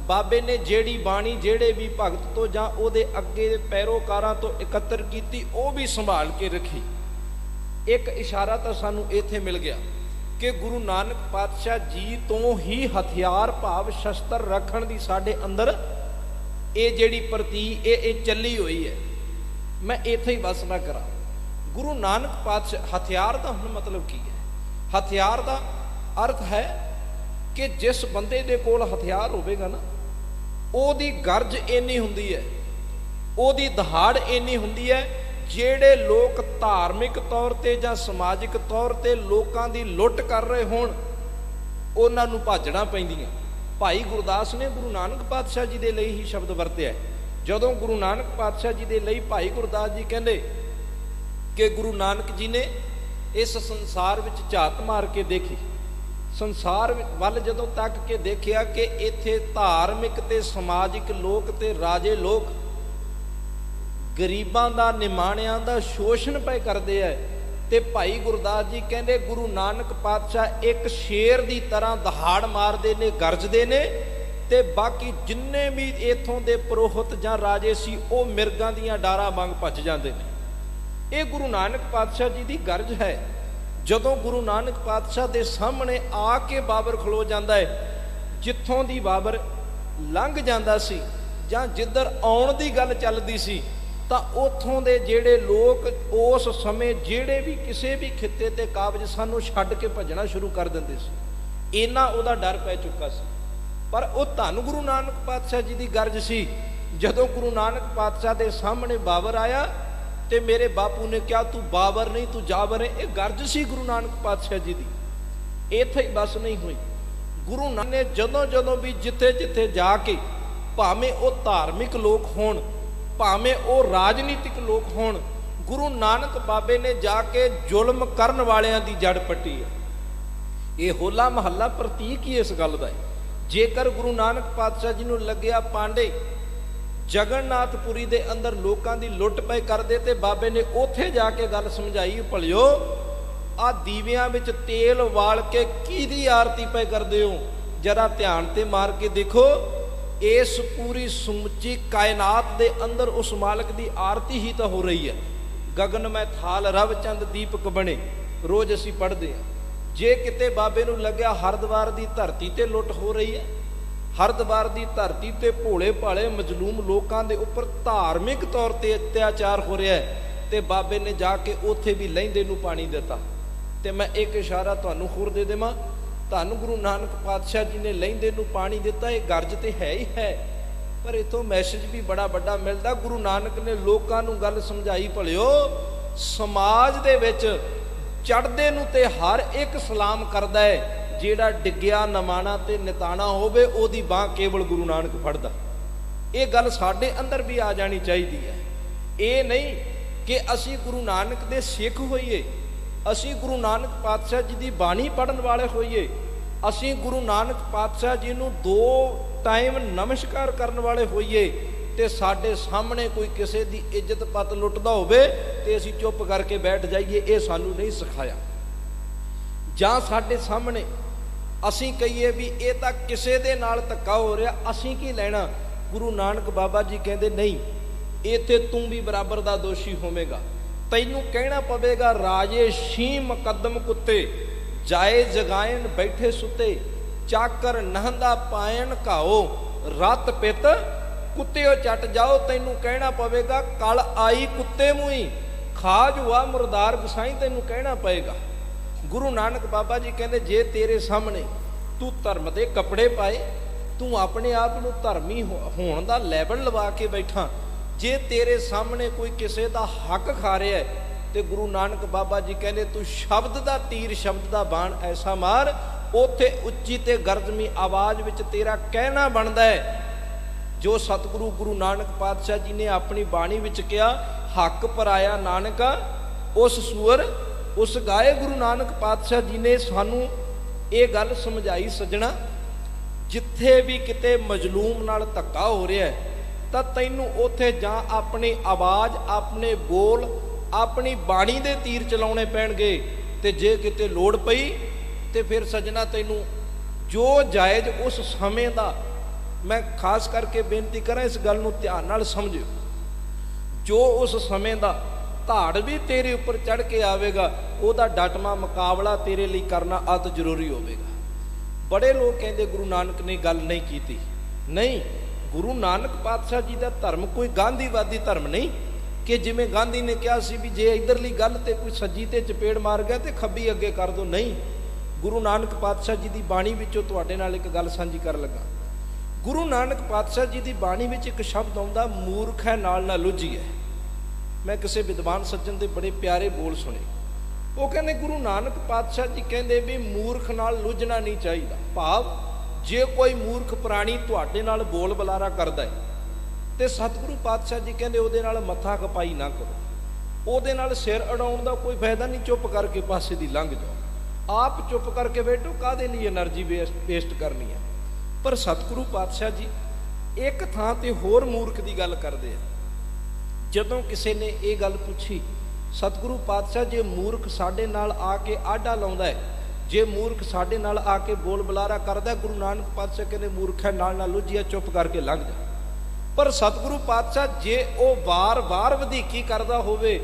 बाबे ने जेड़ी बाणी जेड़े भी भगत तो जां उहदे अगे पैरोकारां तो एकत्र कीती, वो भी संभाल के रखी। एक इशारा तो सानू इत्थे मिल गया कि गुरु नानक पातशाह जी तो ही हथियार भाव शस्त्र रखण दी साडे अंदर ये जिहड़ी प्रती ये चली हुई है। मैं इत्थे ही बस ना करा। गुरु नानक पातशाह हथियार का हुण मतलब की है? हथियार का अर्थ है कि जिस बंदे दे कोल हथियार होवेगा ना, ओदी गर्ज इन्नी हुंदी है, ओदी दहाड़ इन्नी हुंदी है, ਜਿਹੜੇ लोग धार्मिक तौर पर ਜਾਂ समाजिक तौर पर लोगों की लुੱਟ कर रहे होण, उन्हां नूं भाजणा पैंदियां। भाई गुरदास ने गुरु नानक पातशाह जी के लिए ही शब्द वरतिया। जदों गुरु नानक पातशाह जी के लिए भाई गुरदास जी कहते कि गुरु नानक जी ने इस संसार विच झात मार के देखी, संसार वल जदों तक के देखिया कि इत्थे धार्मिक ते समाजिक लोग ते राजे लोग गरीबां दा निमाणियां दा शोषण पे करते हैं, ते भाई गुरदास जी कहते गुरु नानक पातशाह एक शेर की तरह दहाड़ मारते ने, गरजते ने, ते बाकी जिन्ने भी इथों दे पुरोहित जां राजे सी वो मिर्गां दीयां डारां वांग भज जाते हैं। ये गुरु नानक पातशाह जी की गरज है। जदों गुरु नानक पातशाह के सामने आके बाबर खलो जाता है, जिथों दी बाबर लंघ जाता सी जां जिधर आउण दी गल चलदी सी, ਤਾਂ ਉੱਥੋਂ ਦੇ ਜਿਹੜੇ ਲੋਕ ਉਸ ਸਮੇਂ ਜਿਹੜੇ ਵੀ ਕਿਸੇ ਵੀ ਖਿੱਤੇ ਤੇ ਕਾਬਜ ਸਾਨੂੰ ਛੱਡ ਕੇ ਭੱਜਣਾ ਸ਼ੁਰੂ ਕਰ ਦਿੰਦੇ ਸੀ। ਇੰਨਾ ਉਹਦਾ ਡਰ ਪੈ ਚੁੱਕਾ ਸੀ। ਪਰ ਉਹ ਧੰਨ ਗੁਰੂ ਨਾਨਕ ਪਾਤਸ਼ਾਹ ਜੀ ਦੀ ਗਰਜ ਸੀ। ਜਦੋਂ ਗੁਰੂ ਨਾਨਕ ਪਾਤਸ਼ਾਹ ਦੇ ਸਾਹਮਣੇ ਬਾਬਰ ਆਇਆ ਤੇ ਮੇਰੇ ਬਾਪੂ ਨੇ ਕਿਹਾ ਤੂੰ ਬਾਬਰ ਨਹੀਂ ਤੂੰ ਜਾਬਰ ਹੈ। ਇਹ ਗਰਜ ਸੀ ਗੁਰੂ ਨਾਨਕ ਪਾਤਸ਼ਾਹ ਜੀ ਦੀ। ਇੱਥੇ ਹੀ ਬਸ ਨਹੀਂ ਹੋਈ। ਗੁਰੂ ਨਾਨਕ ਨੇ ਜਦੋਂ ਜਦੋਂ ਵੀ ਜਿੱਥੇ ਜਿੱਥੇ ਜਾ ਕੇ, ਭਾਵੇਂ ਉਹ ਧਾਰਮਿਕ ਲੋਕ ਹੋਣ, ਭਾਵੇਂ ਉਹ ਰਾਜਨੀਤਿਕ ਲੋਕ ਹੋਣ, ਗੁਰੂ ਨਾਨਕ ਬਾਬੇ ਨੇ ਜਾ ਕੇ ਜ਼ੁਲਮ ਕਰਨ ਵਾਲਿਆਂ ਦੀ ਜੜ ਪੱਟੀ ਹੈ। ਇਹ ਹੋਲਾ ਮਹੱਲਾ ਪ੍ਰਤੀਕ ਹੀ ਇਸ ਗੱਲ ਦਾ ਹੈ। ਜੇਕਰ ਗੁਰੂ ਨਾਨਕ ਪਾਤਸ਼ਾਹ ਜੀ ਨੂੰ ਲੱਗਿਆ ਪਾਂਡੇ ਜਗਨਨਾਥਪੁਰੀ ਦੇ ਅੰਦਰ ਲੋਕਾਂ ਦੀ ਲੁੱਟ ਪਏ ਕਰਦੇ, ਤੇ ਬਾਬੇ ਨੇ ਉੱਥੇ ਜਾ ਕੇ ਗੱਲ ਸਮਝਾਈ, ਭਲਿਓ ਆ ਦੀਵਿਆਂ ਵਿੱਚ ਤੇਲ ਵਾਲ ਕੇ ਕਿਹਦੀ ਆਰਤੀ ਪਏ ਕਰਦੇ ਹੋ? ਜਰਾ ਧਿਆਨ ਤੇ ਮਾਰ ਕੇ ਦੇਖੋ, इस पूरी समुची कायनात दे अंदर उस मालिक की आरती ही तो हो रही है। गगन में थाल रव चंद दीपक बने, रोज असी पढ़ते हैं। जे किते बाबे नूं लग्या हरिद्वार की धरती ते लुट हो रही है, हरिद्वार की धरती ते भोले भाले मजलूम लोगों के उपर धार्मिक तौर पर अत्याचार हो रहा है, तो बाबे ने जाके उत्थे भी लहिंदे नूं पानी दिता। तो मैं एक इशारा तुहानूं होर दे देवां, धन गुरु नानक पातशाह जी ने लहिंदे नूं पानी दिता। ये गर्ज तो है ही है, पर इतों मैसेज भी बड़ा बड़ा मिलता। गुरु नानक ने लोगों नूं गल समझाई, भलियो समाज दे विच चढ़दे नूं ते हर एक सलाम करदा है, जिहड़ा डिग्गिया नमाना ते निताना होवे ओदी बांह केवल गुरु नानक फड़दा। ये गल साडे अंदर भी आ जानी चाहिए है। ये नहीं कि असी गुरु नानक दे सिख होइए, असी गुरु नानक पातशाह जी की बाणी पढ़न वाले होइए, असी गुरु नानक पातशाह जी नूं 2 टाइम नमस्कार करन वाले होइए, ਤੇ ਸਾਡੇ ਸਾਹਮਣੇ ਕੋਈ ਕਿਸੇ ਦੀ ਇੱਜ਼ਤ ਪੱਤ ਲੁੱਟਦਾ ਹੋਵੇ ਤੇ ਅਸੀਂ ਚੁੱਪ ਕਰਕੇ ਬੈਠ ਜਾਈਏ, ਇਹ ਸਾਨੂੰ ਨਹੀਂ ਸਿਖਾਇਆ। ਜਾਂ ਸਾਡੇ ਸਾਹਮਣੇ ਅਸੀਂ ਕਹੀਏ ਵੀ ਇਹ ਤਾਂ ਕਿਸੇ ਦੇ ਨਾਲ ਧੱਕਾ ਹੋ ਰਿਹਾ, ਅਸੀਂ ਕੀ ਲੈਣਾ। ਗੁਰੂ ਨਾਨਕ ਬਾਬਾ ਜੀ ਕਹਿੰਦੇ ਨਹੀਂ, ਇਹ ਤੇ ਤੂੰ ਵੀ ਬਰਾਬਰ ਦਾ ਦੋਸ਼ੀ ਹੋਵੇਗਾ। ਤੈਨੂੰ ਕਹਿਣਾ ਪਵੇਗਾ ਰਾਜੇ ਸ਼ੀ ਮੁਕੱਦਮ ਕੁੱਤੇ, ਜਾਏ ਜਗਾਇਨ ਬੈਠੇ ਸੁੱਤੇ, ਚਾਕਰ ਨਹੰਦਾ ਪਾਇਣ ਘਾਓ, ਰਤ ਪਿੱਤ ਕੁੱਤਿਓ ਚੱਟ ਜਾਓ। ਤੈਨੂੰ ਕਹਿਣਾ ਪਵੇਗਾ ਕਲ ਆਈ ਕੁੱਤੇ ਮੂੰਹੀ, ਖਾਜ ਹੁਆ ਮੁਰਦਾਰ ਗੁਸਾਈ, ਤੈਨੂੰ ਕਹਿਣਾ ਪਏਗਾ। ਗੁਰੂ ਨਾਨਕ ਬਾਬਾ ਜੀ ਕਹਿੰਦੇ ਜੇ ਤੇਰੇ ਸਾਹਮਣੇ ਤੂੰ ਧਰਮ ਦੇ ਕੱਪੜੇ ਪਾਏ, ਤੂੰ ਆਪਣੇ ਆਪ ਨੂੰ ਧਰਮੀ ਹੋਣ ਦਾ ਲੈਬਲ ਲਵਾ ਕੇ ਬੈਠਾ, ਜੇ ਤੇਰੇ ਸਾਹਮਣੇ ਕੋਈ ਕਿਸੇ ਦਾ ਹੱਕ ਖਾ ਰਿਹਾ ਤੇ ਗੁਰੂ ਨਾਨਕ ਬਾਬਾ ਜੀ ਕਹਿੰਦੇ ਤੂੰ ਸ਼ਬਦ ਦਾ ਤੀਰ, ਸ਼ਬਦ ਦਾ ਬਾਣ ਐਸਾ ਮਾਰ, ਉੱਥੇ ਉੱਚੀ ਤੇ ਗਰਜਮੀ ਆਵਾਜ਼ ਵਿੱਚ ਤੇਰਾ ਕਹਿਣਾ ਬਣਦਾ ਹੈ। ਜੋ ਸਤਿਗੁਰੂ ਗੁਰੂ ਨਾਨਕ ਪਾਤਸ਼ਾਹ ਜੀ ਨੇ ਆਪਣੀ ਬਾਣੀ ਵਿੱਚ ਕਿਹਾ, ਹੱਕ ਪਰਾਇਆ ਨਾਨਕਾ ਉਸ ਸੂਰ ਉਸ ਗਾਏ। ਗੁਰੂ ਨਾਨਕ ਪਾਤਸ਼ਾਹ ਜੀ ਨੇ ਸਾਨੂੰ ਇਹ ਗੱਲ ਸਮਝਾਈ ਸੱਜਣਾ, ਜਿੱਥੇ ਵੀ ਕਿਤੇ ਮਜ਼ਲੂਮ ਨਾਲ ਧੱਕਾ ਹੋ ਰਿਹਾ ਤਾਂ ਤੈਨੂੰ ਉੱਥੇ ਜਾਂ ਆਪਣੀ ਆਵਾਜ਼, ਆਪਣੇ ਬੋਲ, ਆਪਣੀ ਬਾਣੀ ਦੇ ਤੀਰ ਚਲਾਉਣੇ ਪੈਣਗੇ। ਤੇ ਜੇ ਕਿਤੇ ਲੋੜ ਪਈ ਤੇ ਫਿਰ ਸੱਜਣਾ ਤੈਨੂੰ ਜੋ ਜਾਇਜ਼ ਉਸ ਸਮੇਂ ਦਾ, ਮੈਂ ਖਾਸ ਕਰਕੇ ਬੇਨਤੀ ਕਰਾਂ ਇਸ ਗੱਲ ਨੂੰ ਧਿਆਨ ਨਾਲ ਸਮਝਿਓ, ਜੋ ਉਸ ਸਮੇਂ ਦਾ ਧਾੜ ਵੀ ਤੇਰੇ ਉੱਪਰ ਚੜ ਕੇ ਆਵੇਗਾ, ਉਹਦਾ ਡਟਵਾਂ ਮੁਕਾਬਲਾ ਤੇਰੇ ਲਈ ਕਰਨਾ ਅਤ ਜ਼ਰੂਰੀ ਹੋਵੇਗਾ। ਬੜੇ ਲੋਕ ਕਹਿੰਦੇ ਗੁਰੂ ਨਾਨਕ ਨੇ ਗੱਲ ਨਹੀਂ ਕੀਤੀ। ਨਹੀਂ, ਗੁਰੂ ਨਾਨਕ ਪਾਤਸ਼ਾਹ ਜੀ ਦਾ ਧਰਮ ਕੋਈ ਗਾਂਧੀਵਾਦੀ ਧਰਮ ਨਹੀਂ ਕਿ ਜਿਵੇਂ ਗਾਂਧੀ ਨੇ ਕਿਹਾ ਸੀ ਵੀ ਜੇ ਇਧਰਲੀ ਗੱਲ ਤੇ ਕੋਈ ਸੱਜੀ ਤੇ ਚਪੇੜ ਮਾਰ ਗਿਆ ਤੇ ਖੱਬੀ ਅੱਗੇ ਕਰ ਦੋ। ਨਹੀਂ, ਗੁਰੂ ਨਾਨਕ ਪਾਤਸ਼ਾਹ ਜੀ ਦੀ ਬਾਣੀ ਵਿੱਚੋਂ ਤੁਹਾਡੇ ਨਾਲ ਇੱਕ ਗੱਲ ਸਾਂਝੀ ਕਰਨ ਲੱਗਾ। ਗੁਰੂ ਨਾਨਕ ਪਾਤਸ਼ਾਹ ਜੀ ਦੀ ਬਾਣੀ ਵਿੱਚ ਇੱਕ ਸ਼ਬਦ ਆਉਂਦਾ, ਮੂਰਖ ਹੈ ਨਾਲ ਨਾ ਲੁੱਝੀਐ। ਮੈਂ ਕਿਸੇ ਵਿਦਵਾਨ ਸੱਜਣ ਦੇ ਬੜੇ ਪਿਆਰੇ ਬੋਲ ਸੁਣੇ। ਉਹ ਕਹਿੰਦੇ ਗੁਰੂ ਨਾਨਕ ਪਾਤਸ਼ਾਹ ਜੀ ਕਹਿੰਦੇ ਵੀ ਮੂਰਖ ਨਾਲ ਲੁੱਝਣਾ ਨਹੀਂ ਚਾਹੀਦਾ। ਭਾਵ ਜੇ ਕੋਈ ਮੂਰਖ ਪ੍ਰਾਣੀ ਤੁਹਾਡੇ ਨਾਲ ਬੋਲ ਬੁਲਾਰਾ ਕਰਦਾ ਹੈ ਤੇ ਸਤਿਗੁਰੂ ਪਾਤਸ਼ਾਹ ਜੀ ਕਹਿੰਦੇ ਉਹਦੇ ਨਾਲ ਮੱਥਾ ਖਪਾਈ ਨਾ ਕਰੋ, ਉਹਦੇ ਨਾਲ ਸਿਰ ਅਡਾਉਣ ਦਾ ਕੋਈ ਫਾਇਦਾ ਨਹੀਂ, ਚੁੱਪ ਕਰਕੇ ਪਾਸੇ ਦੀ ਲੰਘ ਜਾਓ। ਆਪ ਚੁੱਪ ਕਰਕੇ ਬੈਠੋ, ਕਾਹਦੇ ਲਈ એનર્ਜੀ ਵੇਸਟ ਕਰਨੀ ਹੈ। ਪਰ ਸਤਿਗੁਰੂ ਪਾਤਸ਼ਾਹ ਜੀ ਇੱਕ ਥਾਂ ਤੇ ਹੋਰ ਮੂਰਖ ਦੀ ਗੱਲ ਕਰਦੇ ਆ। ਜਦੋਂ ਕਿਸੇ ਨੇ ਇਹ ਗੱਲ ਪੁੱਛੀ, ਸਤਿਗੁਰੂ ਪਾਤਸ਼ਾਹ ਜੇ ਮੂਰਖ ਸਾਡੇ ਨਾਲ ਆ ਕੇ ਆਡਾ ਲਾਉਂਦਾ ਹੈ, ਜੇ ਮੂਰਖ ਸਾਡੇ ਨਾਲ ਆ ਕੇ ਬੋਲ ਬੁਲਾਰਾ ਕਰਦਾ, ਗੁਰੂ ਨਾਨਕ ਪਾਤਸ਼ਾਹ ਕਹਿੰਦੇ ਮੂਰਖ ਹੈ ਨਾਲ ਨਾ ਲੁੱਝੀਆ, ਚੁੱਪ ਕਰਕੇ ਲੰਘ ਜਾ। ਪਰ ਸਤਿਗੁਰੂ ਪਾਤਸ਼ਾਹ ਜੇ ਉਹ ਵਾਰ-ਵਾਰ ਵਧੀਕੀ ਕਰਦਾ ਹੋਵੇ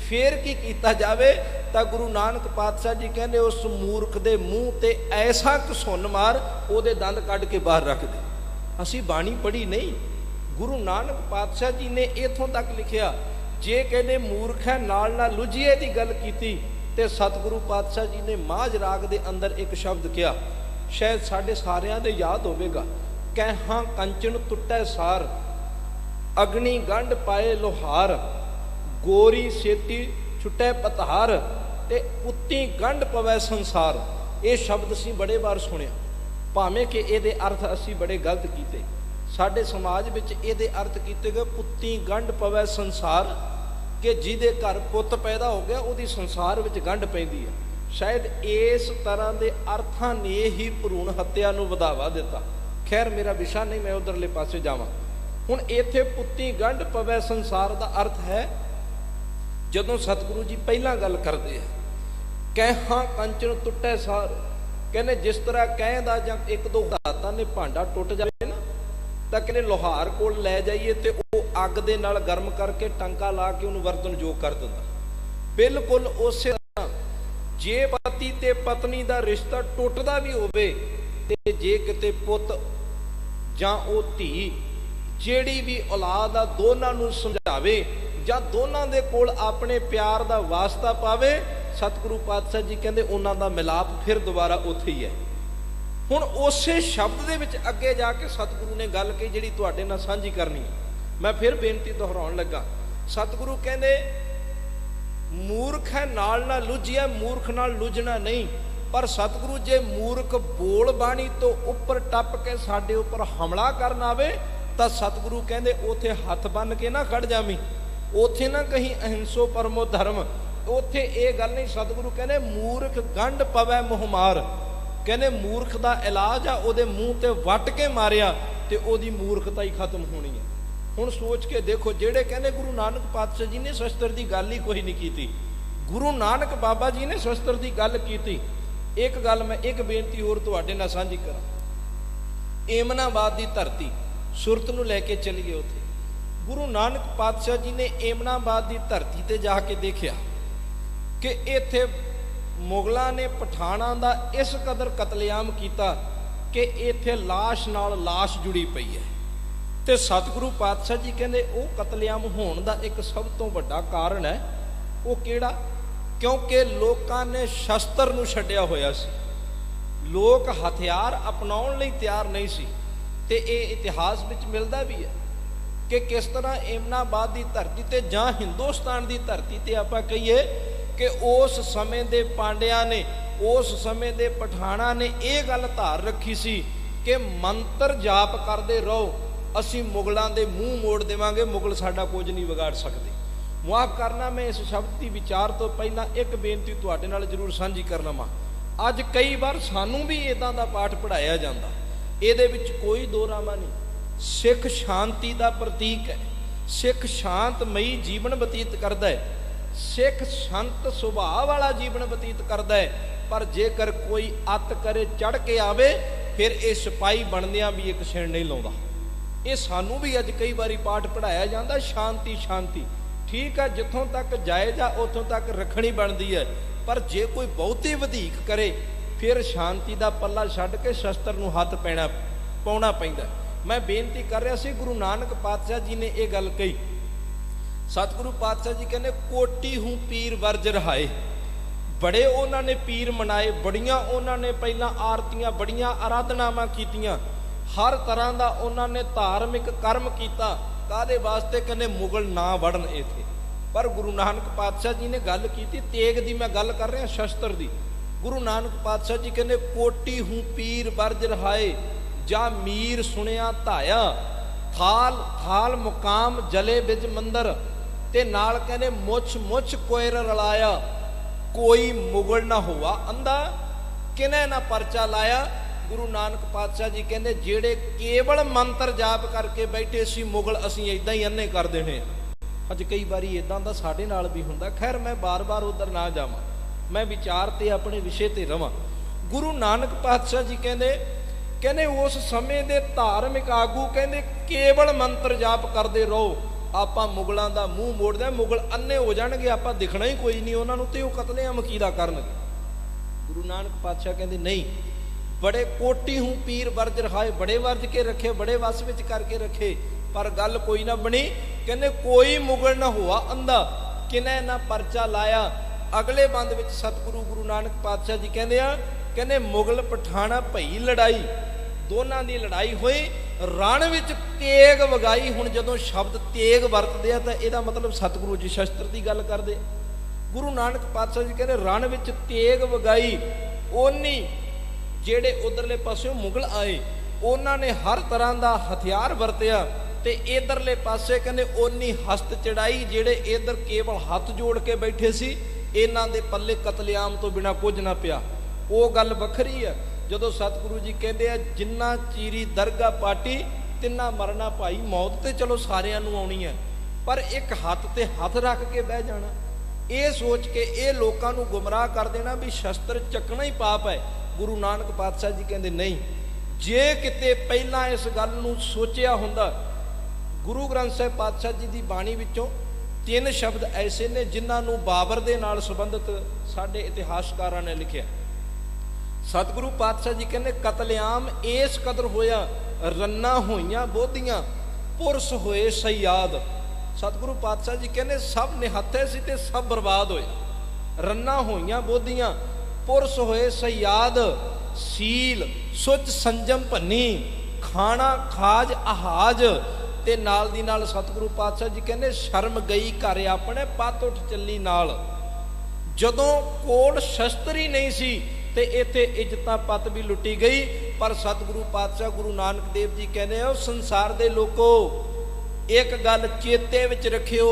ਫੇਰ ਕੀ ਕੀਤਾ ਜਾਵੇ, ਤਾਂ ਗੁਰੂ ਨਾਨਕ ਪਾਤਸ਼ਾਹ ਜੀ ਕਹਿੰਦੇ ਉਸ ਮੂਰਖ ਦੇ ਮੂੰਹ ਤੇ ਐਸਾ ਘਸੁੰਨ ਮਾਰ, ਉਹਦੇ ਦੰਦ ਕੱਢ ਕੇ ਬਾਹਰ ਰੱਖ ਦੇ। ਅਸੀਂ ਬਾਣੀ ਪੜ੍ਹੀ ਨਹੀਂ, ਗੁਰੂ ਨਾਨਕ ਪਾਤਸ਼ਾਹ ਜੀ ਨੇ ਇੱਥੋਂ ਤੱਕ ਲਿਖਿਆ, ਜੇ ਕਹਿੰਦੇ ਮੂਰਖ ਹੈ ਨਾਲ ਨਾ ਲੁੱਝੀਏ ਦੀ ਗੱਲ ਕੀਤੀ ਤੇ ਸਤਿਗੁਰੂ ਪਾਤਸ਼ਾਹ ਜੀ ਨੇ ਮਾਝ ਰਾਗ ਦੇ ਅੰਦਰ ਇੱਕ ਸ਼ਬਦ ਕਿਹਾ, ਸ਼ਾਇਦ ਸਾਡੇ ਸਾਰਿਆਂ ਦੇ ਯਾਦ ਹੋਵੇਗਾ, ਕਹਿਹਾਂ ਕੰਚਨ ਟੁੱਟੈ ਸਾਰ, ਅਗਨੀ ਗੰਢ ਪਾਏ ਲੋਹਾਰ, ਗੋਰੀ ਸੇਤੀ ਛੁੱਟੈ ਪਤਹਾਰ, ਤੇ ਪੁੱਤੀ ਗੰਢ ਪਵੈ ਸੰਸਾਰ। ਇਹ ਸ਼ਬਦ ਅਸੀਂ ਬੜੇ ਵਾਰ ਸੁਣਿਆ, ਭਾਵੇਂ ਕਿ ਇਹਦੇ ਅਰਥ ਅਸੀਂ ਬੜੇ ਗਲਤ ਕੀਤੇ। ਸਾਡੇ ਸਮਾਜ ਵਿੱਚ ਇਹਦੇ ਅਰਥ ਕੀਤੇ ਗਏ ਪੁੱਤੀ ਗੰਢ ਪਵੈ ਸੰਸਾਰ, ਕਿ ਜਿਹਦੇ ਘਰ ਪੁੱਤ ਪੈਦਾ ਹੋ ਗਿਆ ਉਹਦੀ ਸੰਸਾਰ ਵਿੱਚ ਗੰਢ ਪੈਂਦੀ ਹੈ। ਸ਼ਾਇਦ ਇਸ ਤਰ੍ਹਾਂ ਦੇ ਅਰਥਾਂ ਨੇ ਹੀ ਭਰੂਣ ਹੱਤਿਆ ਨੂੰ ਵਧਾਵਾ ਦਿੱਤਾ। ਖੈਰ ਮੇਰਾ ਵਿਸ਼ਾ ਨਹੀਂ, ਮੈਂ ਉਧਰਲੇ ਪਾਸੇ ਜਾਵਾਂ। ਹੁਣ ਇੱਥੇ ਪੁੱਤੀ ਗੰਢ ਪਵੈ ਸੰਸਾਰ ਦਾ ਅਰਥ ਹੈ, ਜਦੋਂ ਸਤਿਗੁਰੂ ਜੀ ਪਹਿਲਾਂ ਗੱਲ ਕਰਦੇ ਆ, ਕਹਿਹਾਂ ਕੰਚਨ ਟੁੱਟੈ ਸਾਰ, ਕਹਿੰਦੇ ਜਿਸ ਤਰ੍ਹਾਂ ਕਹਿ ਦਾ ਜਾਂ ਇੱਕ ਦੋ ਧਾਤਾਂ ਨੇ ਭਾਂਡਾ ਟੁੱਟ ਜਾਵੇ ਨਾ, ਤਾਂ ਕਹਿੰਦੇ ਲੋਹਾਰ ਕੋਲ ਲੈ ਜਾਈਏ ਤੇ ਉਹ ਅੱਗ ਦੇ ਨਾਲ ਗਰਮ ਕਰਕੇ ਟਾਂਕਾ ਲਾ ਕੇ ਉਹਨੂੰ ਵਰਤਣਯੋਗ ਕਰ ਦਿੰਦਾ। ਬਿਲਕੁਲ ਉਸੇ ਤਰ੍ਹਾਂ ਜੇ ਪਤੀ ਤੇ ਪਤਨੀ ਦਾ ਰਿਸ਼ਤਾ ਟੁੱਟਦਾ ਵੀ ਹੋਵੇ ਤੇ ਜੇ ਕਿਤੇ ਪੁੱਤ ਜਾਂ ਉਹ ਧੀ ਜਿਹੜੀ ਵੀ ਔਲਾਦ ਆ ਦੋਨਾਂ ਨੂੰ ਸਮਝਾਵੇ ਜਾਂ ਦੋਨਾਂ ਦੇ ਕੋਲ ਆਪਣੇ ਪਿਆਰ ਦਾ ਵਾਸਤਾ ਪਾਵੇ, ਸਤਿਗੁਰੂ ਪਾਤਸ਼ਾਹ ਜੀ ਕਹਿੰਦੇ ਉਹਨਾਂ ਦਾ ਮਿਲਾਪ ਫਿਰ ਦੁਬਾਰਾ ਉੱਥੇ ਹੀ ਹੈ। ਹੁਣ ਉਸੇ ਸ਼ਬਦ ਦੇ ਵਿੱਚ ਅੱਗੇ ਜਾ ਕੇ ਸਤਿਗੁਰੂ ਨੇ ਗੱਲ ਕਹੀ ਜਿਹੜੀ ਤੁਹਾਡੇ ਨਾਲ ਸਾਂਝੀ ਕਰਨੀ ਹੈ। ਮੈਂ ਫਿਰ ਬੇਨਤੀ ਦੁਹਰਾਉਣ ਲੱਗਾ, ਸਤਿਗੁਰੂ ਕਹਿੰਦੇ ਮੂਰਖ ਹੈ ਨਾਲ ਨਾ ਲੁੱਝੀਆ, ਮੂਰਖ ਨਾਲ ਲੁੱਝਣਾ ਨਹੀਂ। ਪਰ ਸਤਿਗੁਰੂ ਜੇ ਮੂਰਖ ਬੋਲ ਬਾਣੀ ਤੋਂ ਉੱਪਰ ਟੱਪ ਕੇ ਸਾਡੇ ਉੱਪਰ ਹਮਲਾ ਕਰਨ ਆਵੇ ਤਾਂ ਸਤਿਗੁਰੂ ਕਹਿੰਦੇ ਉਥੇ ਹੱਥ ਬੰਨ ਕੇ ਨਾ ਖੜ ਜਾਵੀਂ, ਉਥੇ ਨਾ ਕਹੀਂ ਅਹਿੰਸੋ ਪਰਮੋ ਧਰਮ, ਉਥੇ ਇਹ ਗੱਲ ਨਹੀਂ। ਸਤਿਗੁਰੂ ਕਹਿੰਦੇ ਮੂਰਖ ਗੰਢ ਪਵੈ ਮੁਹਮਾਰ, ਕਹਿੰਦੇ ਮੂਰਖ ਦਾ ਇਲਾਜ ਆ ਉਹਦੇ ਮੂੰਹ ਤੇ ਵੱਟ ਕੇ ਮਾਰਿਆ ਤੇ ਉਹਦੀ ਮੂਰਖਤਾ ਹੀ ਖਤਮ ਹੋਣੀ ਹੈ। ਹੁਣ ਸੋਚ ਕੇ ਦੇਖੋ, ਜਿਹੜੇ ਕਹਿੰਦੇ ਗੁਰੂ ਨਾਨਕ ਪਾਤਸ਼ਾਹ ਜੀ ਨੇ ਸ਼ਸਤਰ ਦੀ ਗੱਲ ਹੀ ਕੋਈ ਨਹੀਂ ਕੀਤੀ, ਗੁਰੂ ਨਾਨਕ ਬਾਬਾ ਜੀ ਨੇ ਸ਼ਸਤਰ ਦੀ ਗੱਲ ਕੀਤੀ। ਇੱਕ ਗੱਲ ਮੈਂ ਇੱਕ ਬੇਨਤੀ ਹੋਰ ਤੁਹਾਡੇ ਨਾਲ ਸਾਂਝੀ ਕਰਾਂ। ਏਮਨਾਬਾਦ ਦੀ ਧਰਤੀ, ਸੁਰਤ ਨੂੰ ਲੈ ਕੇ ਚੱਲੀਏ ਉੱਥੇ। ਗੁਰੂ ਨਾਨਕ ਪਾਤਸ਼ਾਹ ਜੀ ਨੇ ਏਮਨਾਬਾਦ ਦੀ ਧਰਤੀ ਤੇ ਜਾ ਕੇ ਦੇਖਿਆ ਕਿ ਇੱਥੇ ਮੁਗਲਾਂ ਨੇ ਪਠਾਣਾਂ ਦਾ ਇਸ ਕਦਰ ਕਤਲੇਆਮ ਕੀਤਾ ਕਿ ਇੱਥੇ ਲਾਸ਼ ਨਾਲ ਲਾਸ਼ ਜੁੜੀ ਪਈ ਹੈ। ਤੇ ਸਤਿਗੁਰੂ ਪਾਤਸ਼ਾਹ ਜੀ ਕਹਿੰਦੇ ਉਹ ਕਤਲੇਆਮ ਹੋਣ ਦਾ ਇੱਕ ਸਭ ਤੋਂ ਵੱਡਾ ਕਾਰਨ ਹੈ। ਉਹ ਕਿਹੜਾ? ਕਿਉਂਕਿ ਲੋਕਾਂ ਨੇ ਸ਼ਸਤਰ ਨੂੰ ਛੱਡਿਆ ਹੋਇਆ ਸੀ, ਲੋਕ ਹਥਿਆਰ ਅਪਣਾਉਣ ਲਈ ਤਿਆਰ ਨਹੀਂ ਸੀ। ਤੇ ਇਹ ਇਤਿਹਾਸ ਵਿੱਚ ਮਿਲਦਾ ਵੀ ਹੈ ਕਿ ਕਿਸ ਤਰ੍ਹਾਂ ਏਮਨਾਬਾਦ ਦੀ ਧਰਤੀ ਤੇ ਜਾਂ ਹਿੰਦੁਸਤਾਨ ਦੀ ਧਰਤੀ ਤੇ ਆਪਾਂ ਕਹੀਏ ਕਿ ਉਸ ਸਮੇਂ ਦੇ ਪਾਂਡਿਆਂ ਨੇ, ਉਸ ਸਮੇਂ ਦੇ ਪਠਾਣਾਂ ਨੇ ਇਹ ਗੱਲ ਧਾਰ ਰੱਖੀ ਸੀ ਕਿ ਮੰਤਰ ਜਾਪ ਕਰਦੇ ਰਹੋ, ਅਸੀਂ ਮੁਗਲਾਂ ਦੇ ਮੂੰਹ ਮੋੜ ਦੇਵਾਂਗੇ, ਮੁਗਲ ਸਾਡਾ ਕੁਝ ਨਹੀਂ ਵਿਗਾੜ ਸਕਦੇ। ਮੁਆਫ ਕਰਨਾ, ਮੈਂ ਇਸ ਸ਼ਬਦ ਦੀ ਵਿਚਾਰ ਤੋਂ ਪਹਿਲਾਂ ਇੱਕ ਬੇਨਤੀ ਤੁਹਾਡੇ ਨਾਲ ਜ਼ਰੂਰ ਸਾਂਝੀ ਕਰ ਲਵਾਂ। ਅੱਜ ਕਈ ਵਾਰ ਸਾਨੂੰ ਵੀ ਇੱਦਾਂ ਦਾ ਪਾਠ ਪੜ੍ਹਾਇਆ ਜਾਂਦਾ, ਇਹਦੇ ਵਿੱਚ ਕੋਈ ਦੋਰਾਮਾ ਨਹੀਂ। ਸਿੱਖ ਸ਼ਾਂਤੀ ਦਾ ਪ੍ਰਤੀਕ ਹੈ, ਸਿੱਖ ਸ਼ਾਂਤਮਈ ਜੀਵਨ ਬਤੀਤ ਕਰਦਾ ਹੈ, ਸਿੱਖ ਸੰਤ ਸੁਭਾਅ ਵਾਲਾ ਜੀਵਨ ਬਤੀਤ ਕਰਦਾ ਹੈ। ਪਰ ਜੇਕਰ ਕੋਈ ਅੱਤ ਕਰੇ, ਚੜ ਕੇ ਆਵੇ, ਫਿਰ ਇਹ ਸਿਪਾਹੀ ਬਣਦਿਆਂ ਵੀ ਇੱਕ ਛਿਣ ਨਹੀਂ ਲਾਉਂਦਾ। ਇਹ ਸਾਨੂੰ ਵੀ ਅੱਜ ਕਈ ਵਾਰੀ ਪਾਠ ਪੜ੍ਹਾਇਆ ਜਾਂਦਾ, ਸ਼ਾਂਤੀ ਸ਼ਾਂਤੀ। ਠੀਕ ਹੈ, ਜਿੱਥੋਂ ਤੱਕ ਜਾਇਜ਼ ਆ ਉੱਥੋਂ ਤੱਕ ਰੱਖਣੀ ਬਣਦੀ ਹੈ, ਪਰ ਜੇ ਕੋਈ ਬਹੁਤੀ ਵਧੀਕ ਕਰੇ ਫਿਰ ਸ਼ਾਂਤੀ ਦਾ ਪੱਲਾ ਛੱਡ ਕੇ ਸ਼ਸਤਰ ਨੂੰ ਹੱਥ ਪਾਉਣਾ ਪੈਂਦਾ। ਮੈਂ ਬੇਨਤੀ ਕਰ ਰਿਹਾ ਸੀ, ਗੁਰੂ ਨਾਨਕ ਪਾਤਸ਼ਾਹ ਜੀ ਨੇ ਇਹ ਗੱਲ ਕਹੀ। ਸਤਿਗੁਰੂ ਪਾਤਸ਼ਾਹ ਜੀ ਕਹਿੰਦੇ ਕੋਟੀ ਹੂੰ ਪੀਰ ਵਰਜ ਰਹਾਏ। ਬੜੇ ਉਹਨਾਂ ਨੇ ਪੀਰ ਮਨਾਏ, ਬੜੀਆਂ ਉਹਨਾਂ ਨੇ ਪਹਿਲਾਂ ਆਰਤੀਆਂ, ਬੜੀਆਂ ਆਰਾਧਨਾਵਾਂ ਕੀਤੀਆਂ, ਹਰ ਤਰ੍ਹਾਂ ਦਾ ਉਹਨਾਂ ਨੇ ਧਾਰਮਿਕ ਕਰਮ ਕੀਤਾ। ਕਾਹਦੇ ਵਾਸਤੇ? ਕਹਿੰਦੇ ਮੁਗਲ ਨਾ ਵੜਨ ਇੱਥੇ। ਪਰ ਗੁਰੂ ਨਾਨਕ ਪਾਤਸ਼ਾਹ ਜੀ ਨੇ ਗੱਲ ਕੀਤੀ, ਤੇਗ ਦੀ ਮੈਂ ਗੱਲ ਕਰ ਰਿਹਾ, ਸ਼ਸਤਰ ਦੀ। ਗੁਰੂ ਨਾਨਕ ਪਾਤਸ਼ਾਹ ਜੀ ਕਹਿੰਦੇ ਕੋਟੀ ਹੂੰ ਪੀਰ ਵਰਜ ਰਹਾਏ, ਜਾਂ ਮੀਰ ਸੁਣਿਆ ਧਾਇਆ, ਥਾਲ ਮੁਕਾਮ ਜਲੇ ਬਿਜ ਮੰਦਰ। ਤੇ ਨਾਲ ਕਹਿੰਦੇ ਮੁੱਛ ਮੁੱਛ ਕੋਇਰ ਰਲਾਇਆ, ਕੋਈ ਮੁਗਲ ਨਾ ਹੋਆ ਅੰਧਾ, ਕਿਨੇ ਨਾ ਪਰਚਾ ਲਾਇਆ। ਗੁਰੂ ਨਾਨਕ ਪਾਤਸ਼ਾਹ ਜੀ ਕਹਿੰਦੇ ਜਿਹੜੇ ਕੇਵਲ ਮੰਤਰ ਜਾਪ ਕਰਕੇ ਬੈਠੇ ਸੀ ਮੁਗਲ, ਅਸੀਂ ਇਦਾਂ ਹੀ ਅੰਨੇ ਕਰ ਦੇਣੇ। ਅੱਜ ਕਈ ਵਾਰੀ ਇਦਾਂ ਦਾ ਸਾਡੇ ਨਾਲ ਵੀ ਹੁੰਦਾ। ਖੈਰ, ਮੈਂ ਬਾਰ-ਬਾਰ ਉਧਰ ਨਾ ਜਾਵਾਂ, ਮੈਂ ਵਿਚਾਰ ਤੇ ਆਪਣੇ ਵਿਸ਼ੇ ਤੇ ਰਵਾਂ। ਗੁਰੂ ਨਾਨਕ ਪਾਤਸ਼ਾਹ ਜੀ ਕਹਿੰਦੇ ਉਸ ਸਮੇਂ ਦੇ ਧਾਰਮਿਕ ਆਗੂ ਕਹਿੰਦੇ ਕੇਵਲ ਮੰਤਰ ਜਾਪ ਕਰਦੇ ਰਹੋ, ਆਪਾਂ ਮੁਗਲਾਂ ਦਾ ਮੂੰਹ ਮੋੜਦੇ, ਮੁਗਲ ਅੰਨੇ ਹੋ ਜਾਣਗੇ, ਆਪਾਂ ਦਿਖਣਾ ਹੀ ਕੋਈ ਨਹੀਂ ਉਹਨਾਂ ਨੂੰ, ਤੇ ਉਹ ਕਤਲੇਆਮ ਕਿਹਦਾ ਕਰਨਗੇ। ਗੁਰੂ ਨਾਨਕ ਪਾਤਸ਼ਾਹ ਕਹਿੰਦੇ ਨਹੀਂ, ਬੜੇ ਕੋਟੀ ਹੂੰ ਪੀਰ ਵਰਜ ਰਹਾਏ, ਬੜੇ ਵਰਜ ਕੇ ਰੱਖੇ, ਬੜੇ ਵਸ ਵਿੱਚ ਕਰਕੇ ਰੱਖੇ, ਪਰ ਗੱਲ ਕੋਈ ਨਾ ਬਣੀ। ਕਹਿੰਦੇ ਕੋਈ ਮੁਗਲ ਨਾ ਹੋਆ ਅੰਧਾ, ਕਿਨੇ ਨਾ ਪਰਚਾ ਲਾਇਆ। ਅਗਲੇ ਬੰਦ ਵਿੱਚ ਸਤਿਗੁਰੂ ਗੁਰੂ ਨਾਨਕ ਪਾਤਸ਼ਾਹ ਜੀ ਕਹਿੰਦੇ ਮੁਗਲ ਪਠਾਣਾ ਭਈ ਲੜਾਈ, ਦੋਨਾਂ ਦੀ ਲੜਾਈ ਹੋਈ, ਰਣ ਵਿੱਚ ਤੇਗ ਵਗਾਈ। ਹੁਣ ਜਦੋਂ ਸ਼ਬਦ ਤੇਗ ਵਰਤਦੇ ਆ ਤਾਂ ਇਹਦਾ ਮਤਲਬ ਸਤਿਗੁਰੂ ਜੀ ਸ਼ਸਤਰ ਦੀ ਗੱਲ ਕਰਦੇ। ਗੁਰੂ ਨਾਨਕ ਪਾਤਸ਼ਾਹ ਜੀ ਕਹਿੰਦੇ ਰਣ ਵਿੱਚ ਤੇਗ ਵਗਾਈ, ਓਨੀ ਜਿਹੜੇ ਉਧਰਲੇ ਪਾਸਿਓਂ ਮੁਗਲ ਆਏ ਉਹਨਾਂ ਨੇ ਹਰ ਤਰ੍ਹਾਂ ਦਾ ਹਥਿਆਰ ਵਰਤਿਆ, ਤੇ ਇਧਰਲੇ ਪਾਸੇ ਕਹਿੰਦੇ ਓਨੀ ਹਸਤ ਚੜਾਈ, ਜਿਹੜੇ ਇਧਰ ਕੇਵਲ ਹੱਥ ਜੋੜ ਕੇ ਬੈਠੇ ਸੀ ਇਹਨਾਂ ਦੇ ਪੱਲੇ ਕਤਲੇਆਮ ਤੋਂ ਬਿਨਾਂ ਕੁਝ ਨਾ ਪਿਆ। ਉਹ ਗੱਲ ਵੱਖਰੀ ਆ ਜਦੋਂ ਸਤਿਗੁਰੂ ਜੀ ਕਹਿੰਦੇ ਆ ਜਿੰਨਾ ਚੀਰੀ ਦਰਗਾਹ ਪਾਟੀ ਤਿੰਨਾ ਮਰਨਾ ਭਾਈ, ਮੌਤ ਤੇ ਚਲੋ ਸਾਰਿਆਂ ਨੂੰ ਆਉਣੀ ਹੈ, ਪਰ ਇੱਕ ਹੱਥ ਤੇ ਹੱਥ ਰੱਖ ਕੇ ਬਹਿ ਜਾਣਾ, ਇਹ ਸੋਚ ਕੇ ਇਹ ਲੋਕਾਂ ਨੂੰ ਗੁੰਮਰਾਹ ਕਰ ਦੇਣਾ ਵੀ ਸ਼ਸਤਰ ਚੱਕਣਾ ਹੀ ਪਾਪ ਹੈ। ਗੁਰੂ ਨਾਨਕ ਪਾਤਸ਼ਾਹ ਜੀ ਕਹਿੰਦੇ ਨਹੀਂ, ਜੇ ਕਿਤੇ ਪਹਿਲਾਂ ਇਸ ਗੱਲ ਨੂੰ ਸੋਚਿਆ ਹੁੰਦਾ। ਗੁਰੂ ਗ੍ਰੰਥ ਸਾਹਿਬ ਪਾਤਸ਼ਾਹ ਜੀ ਦੀ ਬਾਣੀ ਵਿੱਚੋਂ 3 ਸ਼ਬਦ ਐਸੇ ਨੇ ਜਿਨ੍ਹਾਂ ਨੂੰ ਬਾਬਰ ਦੇ ਨਾਲ ਸੰਬੰਧਿਤ ਸਾਡੇ ਇਤਿਹਾਸਕਾਰਾਂ ਨੇ ਲਿਖਿਆ। ਸਤਿਗੁਰੂ ਪਾਤਸ਼ਾਹ ਜੀ ਕਹਿੰਦੇ ਕਤਲੇਆਮ ਇਸ ਕਦਰ ਹੋਇਆ, ਰੰਨਾਂ ਹੋਈਆਂ ਬੋਧੀਆਂ, ਪੁਰਸ਼ ਹੋਏ ਸਯਾਦ। ਸਤਿਗੁਰੂ ਪਾਤਸ਼ਾਹ ਜੀ ਕਹਿੰਦੇ ਸਭ ਨਿਹੱਥੇ ਸੀ ਤੇ ਸਭ ਬਰਬਾਦ ਹੋਏ। ਰੰਨਾਂ ਹੋਈਆਂ ਬੋਧੀਆਂ, ਪੁਰਸ਼ ਹੋਏ ਸਯਾਦ, ਸੀਲ ਸੁਚ ਸੰਜਮ ਭੰਨੀ, ਖਾਣਾ ਖਾਜ ਆਹਾਜ। ਤੇ ਨਾਲ ਦੀ ਨਾਲ ਸਤਿਗੁਰੂ ਪਾਤਸ਼ਾਹ ਜੀ ਕਹਿੰਦੇ ਸ਼ਰਮ ਗਈ ਘਰ ਆਪਣੇ, ਪੱਤ ਉੱਠ ਚੱਲੀ ਨਾਲ। ਜਦੋਂ ਕੋਲ ਸ਼ਸਤਰ ਹੀ ਨਹੀਂ ਸੀ ਤੇ ਇੱਥੇ ਇੱਜ਼ਤਾਂ ਪੱਤ ਵੀ ਲੁੱਟੀ ਗਈ। ਪਰ ਸਤਿਗੁਰੂ ਪਾਤਸ਼ਾਹ ਗੁਰੂ ਨਾਨਕ ਦੇਵ ਜੀ ਕਹਿੰਦੇ ਆ ਸੰਸਾਰ ਦੇ ਲੋਕੋ ਇੱਕ ਗੱਲ ਚੇਤੇ ਵਿੱਚ ਰੱਖਿਓ,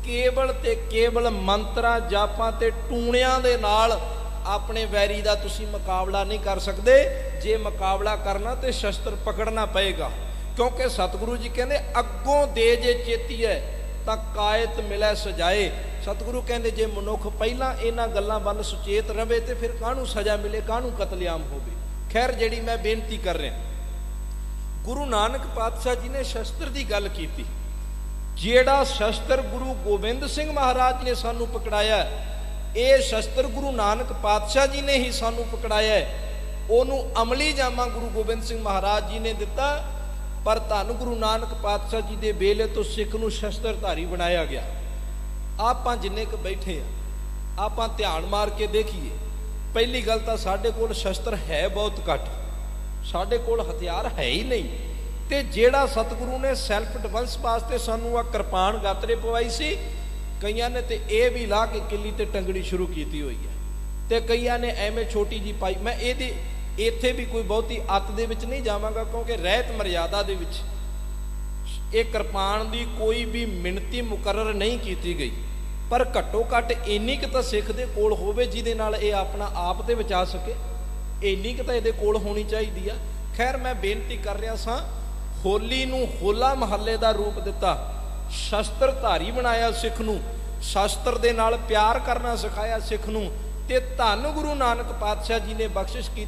ਕੇਵਲ ਤੇ ਕੇਵਲ ਮੰਤਰਾਂ ਜਾਪਾਂ ਤੇ ਟੂਣਿਆਂ ਦੇ ਨਾਲ ਆਪਣੇ ਵੈਰੀ ਦਾ ਤੁਸੀਂ ਮੁਕਾਬਲਾ ਨਹੀਂ ਕਰ ਸਕਦੇ। ਜੇ ਮੁਕਾਬਲਾ ਕਰਨਾ ਤੇ ਸ਼ਸਤਰ ਪਕੜਨਾ ਪਏਗਾ। क्योंकि सतगुरु जी कहते अगों दे जे चेतीए तां कायत मिलै सजाए। सतगुरु कहते जे मनुख पहला इन्हां गल्लां वल सुचेत रहे तो फिर काहनूं सजा मिले, काहनूं कतलेआम होवे। खैर जिहड़ी मैं बेनती कर रहा, गुरु नानक पातशाह जी ने शस्त्र की गल की, जिहड़ा शस्त्र गुरु गोबिंद सिंह महाराज ने सानू पकड़ाया, ये शस्त्र गुरु नानक पातशाह जी ने ही सानू पकड़ाया है। ओनू अमली जामा गुरु गोबिंद सिंह महाराज जी ने दिता, पर धन गुरु नानक पातशाह जी के बेले तो सिख नू शस्त्रधारी बनाया गया। आपां जिन्ने क बैठे आ, आपां ध्यान मार के देखिए, पहली गल तो साडे कोल शस्त्र है बहुत घट, साडे कोल हथियार है ही नहीं। ते जेड़ा सतगुरु ने सैल्फ डिफेंस वास्ते सानू आ किरपान गातरे पवाई सी, कईयां ने ते ये भी ला के किली ते टंगड़ी शुरू की हुई है, ते कईयां ने एवें छोटी जी पाई। मैं ये इत्थे भी कोई बहुती अत दे विच नहीं जावांगा, क्योंकि रहत मर्यादा दे विच ये किरपान की कोई भी मिणती मुकर्रर नहीं की गई, पर घट्टो घट इन्नी क तां सिख दे कोल होवे जिहदे नाल ये अपना आप ते बचा सके, इन्नी क तां इहदे कोल होनी चाहिदी आ। खैर मैं बेनती कर रहा सां, होली नूं होला महल्ले का रूप दिता, शस्त्रधारी बनाया सिख नूं, शस्त्र दे नाल प्यार करना सिखाया सिख नूं। ते धन गुरु नानक पातशाह जी ने बख्शिश की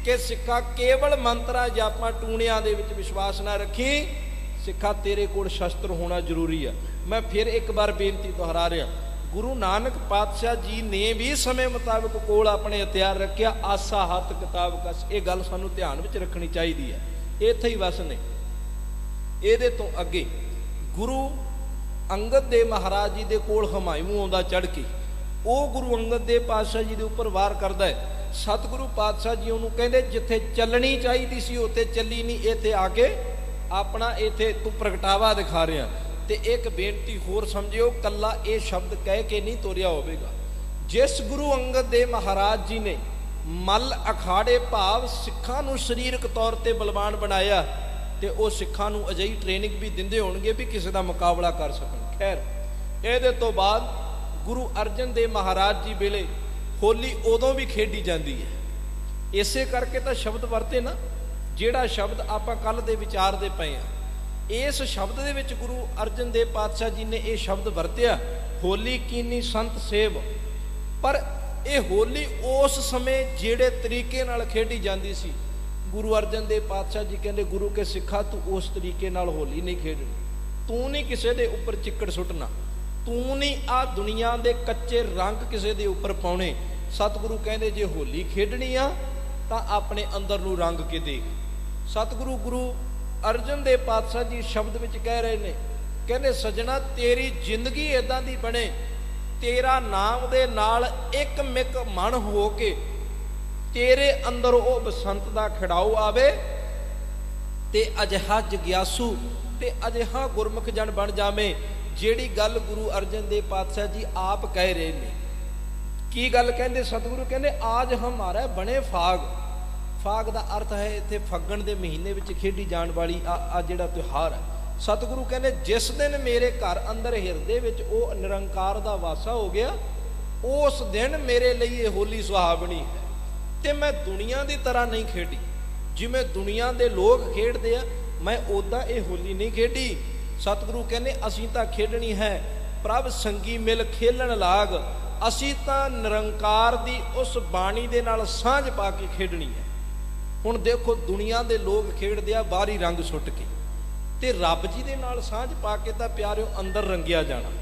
कि सिखा केवल मंत्रा जापां टूणियां दे विच विश्वास ना रखी, सिखा तेरे कोल शस्त्र होना जरूरी है। मैं फिर एक बार बेनती दोहरा रहा, गुरु नानक पातशाह जी ने भी समय मुताबिक कोल अपने हथियार रखिया, आसा हथ किताब कस। ये गल सानू ध्यान विच रखनी चाहिए है। इत्थे ही बस नहीं, इहदे तो अगे गुरु अंगद देव महाराज जी दे कोल हमायूं आउंदा चढ़ के, वो गुरु अंगद देव पातशाह जी दे उपर वार करदा है। सतगुरु पातशाह जी उन्होंने कहते जिथे चलनी चाहिए सी उत्थे चली नहीं, इत्थे आके अपना इत्थे तू प्रगटावा दिखा रहा। तो एक बेनती होर समझियो, कला ये शब्द कह के नहीं तोरिया होवेगा। जिस गुरु अंगद देव महाराज जी ने मल अखाड़े भाव सिखां नूं शरीरक तौर पर बलवान बनाया, तो वह सिखां नूं अजिही ट्रेनिंग भी दिंदे होणगे भी किसी का मुकाबला कर सकन। खैर ये तो बाद गुरु अर्जन देव महाराज जी वेले होली उदों भी खेडी जाती है, इसे करके तो शब्द वरते ना, जिहड़ा शब्द आपां कल दे विचारदे पए आ, इस शब्द दे विच गुरु अर्जन देव पातशाह जी ने यह शब्द वरतिया, होली कीनी संत सेव। पर यह होली उस समय जिहड़े तरीके नाल खेडी जाती सी, गुरु अर्जन देव पातशाह जी कहते गुरु के सिखा तू उस तरीके नाल होली नहीं खेडनी, तू नहीं किसी दे उपर चिक्कड़ सुटना, तू नहीं आ दुनिया के कच्चे रंग किसी के उपर पाने। सतगुरु कहते जे होली खेडनी आ तां अपने अंदर नूं रंग के देख। सतगुरु गुरु अर्जन देव पातशाह जी शब्द विच कह रहे ने, कहते सजना तेरी जिंदगी इदां दी बने, तेरा नाम दे नाल एक मिक मन हो के तेरे अंदर वो बसंत दा खिड़ाऊ आवे, ते अजिहा जग्यासू ते अजिहा गुरमुख जन बन जावे, जिहड़ी गल गुरु अर्जन देव पातशाह जी आप कह रहे हैं। की गल कहते सतगुरु कहते आज हमारा बने फाग, फाग का अर्थ है इत्थे फग्गण के महीने में खेडी जाने वाली आ जिहड़ा त्यौहार है। सतगुरु कहते जिस दिन मेरे घर अंदर हिरदे विच वो निरंकार का वासा हो गया, उस दिन मेरे लिए ये होली सुहावनी है। ते मैं दुनिया की तरह नहीं खेडी, जिवें दुनिया के लोग खेडते हैं मैं उदा ये होली नहीं खेडी। सतगुरु कहने असीं तां खेडनी है प्रभ संगी मिल खेलन लाग, असीं तां निरंकार दी उस बाणी दे नाल सांझ पा के खेडनी है। हुण देखो दुनिया के लोग खेडदे आ बाहरी रंग सुट के, ते रब जी दे नाल सांझ पा के तां प्यारिओ अंदर रंगिया जाना,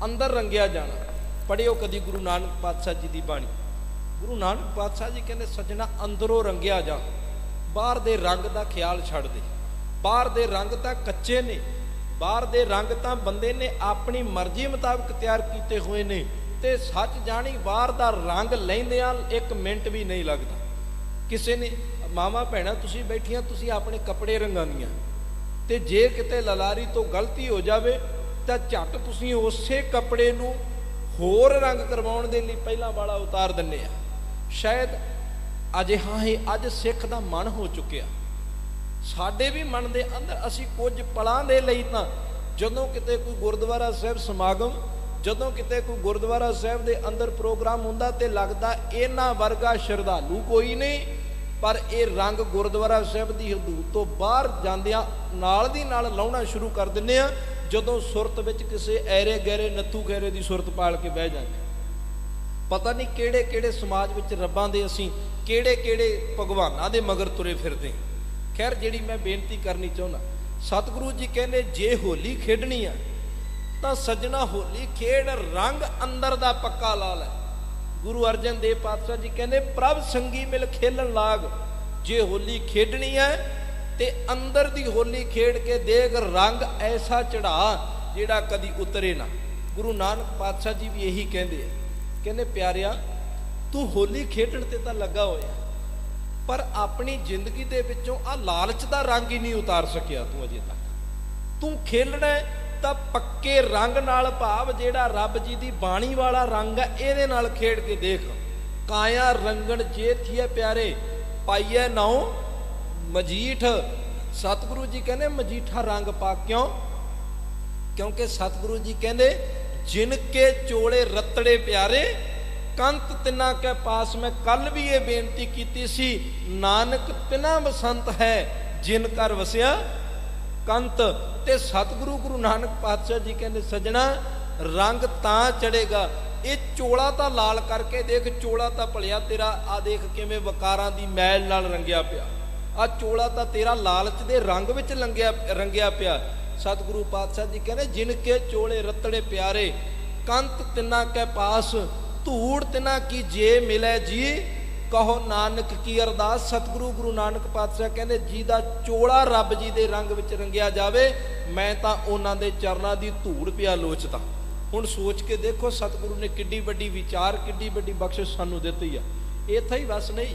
अंदर रंगिया जाना। पढ़िओ कदी गुरु नानक पातशाह जी की बाणी। गुरु नानक पातशाह जी कहते सजना अंदरों रंगिया जा, बाहर दे रंग का ख्याल छड़ दे। बाहर दे रंग तां कच्चे ने, बाहर दे रंग तां बंदे ने अपनी मर्जी मुताबिक तैयार किए हुए ने, ते सच जानी बाहर दा रंग लैंदियां एक मिनट भी नहीं लगता। किसी ने मावा भैणां तुसीं बैठियां, तुसीं अपने कपड़े रंगांदियां, ते जे किते ललारी तो गलती हो जाए तां झट तुसीं उसे कपड़े नूं होर रंग करवाउण दे लई पहलां वाला उतार दिंदे आ। शायद अजिहा ही अज सिख दा मन हो चुकिया। साडे भी मन दे अंदर असीं कुछ पलां दे लई तां जदों किते कोई गुरुद्वारा साहिब समागम, जदों किते कोई गुरुद्वारा साहिब दे अंदर प्रोग्राम हुंदा ते लगदा इन्हां वर्गा श्रद्धालु कोई नहीं, पर यह रंग गुरुद्वारा साहब की हदूद तो बाहर जांदियां नाल दी नाल लाउणा शुरू कर दिंदे आ, जदों सुरत विच किसे ऐरे गहरे नत्थू खैरे की सुरत पाल के बह जांदे। पता नहीं किहड़े किहड़े समाज विच रब्बां दे असीं किहड़े किहड़े भगवानां दे मगर तुरे फिरदे। खैर जिहड़ी मैं बेनती करनी चाहुंदा, सतगुरु जी कहंदे जे होली खेडनी आ तां सज्जणा होली खेड रंग अंदर दा पक्का ला लै। गुरु अर्जन देव पातशाह जी कहंदे प्रभ संगी मिल खेलन लाग। जे होली खेडनी है ते अंदर दी होली खेड के देख रंग ऐसा चढ़ा जिहड़ा कदी उतरे ना। गुरु नानक पातशाह जी भी यही कहंदे आ, कहंदे प्यारिया तू होली खेडण ते तां लगा होया, पर अपनी जिंदगी दे विचों आ लालच दा रंग ही नहीं उतार सकिया तू अजे तक। तू खेलना तां पक्के रंग नाल, भाव जिहड़ा रब जी दी बाणी वाला रंग है इहदे नाल खेड के देख। काया रंगण जे थिए प्यारे पाइए नाओ मजीठ। सतगुरु जी कहने मजीठा रंग पा, क्यों? क्योंकि सतगुरु जी कहने जिनके चोले रतड़े प्यारे कंत तिना के पास। मैं कल भी ये बेनती की सी, नानक तिना बसंत है जिन कर वसिया कंत। ते सतगुरु गुरु नानक पातशाह जी कहने सजना रंग तां चढ़ेगा, ये चोला तां लाल करके देख, चोला तां भलिया तेरा आ देख किवें वकारां दी मैल नाल रंगिया पिया, आ चोला तां तेरा लालच दे रंग विच रंगिया पिया। सतगुरु पातशाह जी कहने जिनके चोले रतड़े प्यारे कंत तिना के पास, धूड़ तिना की जे मिले जी कहो नानक की अरदास। सतगुरु गुरु नानक पातशाह कहने जी दा चोला रब जी दे रंग विच रंगिया जावे, मैं तां उन्हां दे चरनां दी धूड़ पिया लोचदा। हुण सोच के देखो सतगुरु ने किड्डी वड्डी विचार, किड्डी वड्डी बख्शिश सानू दित्ती आ। इत्थे ही बस नहीं,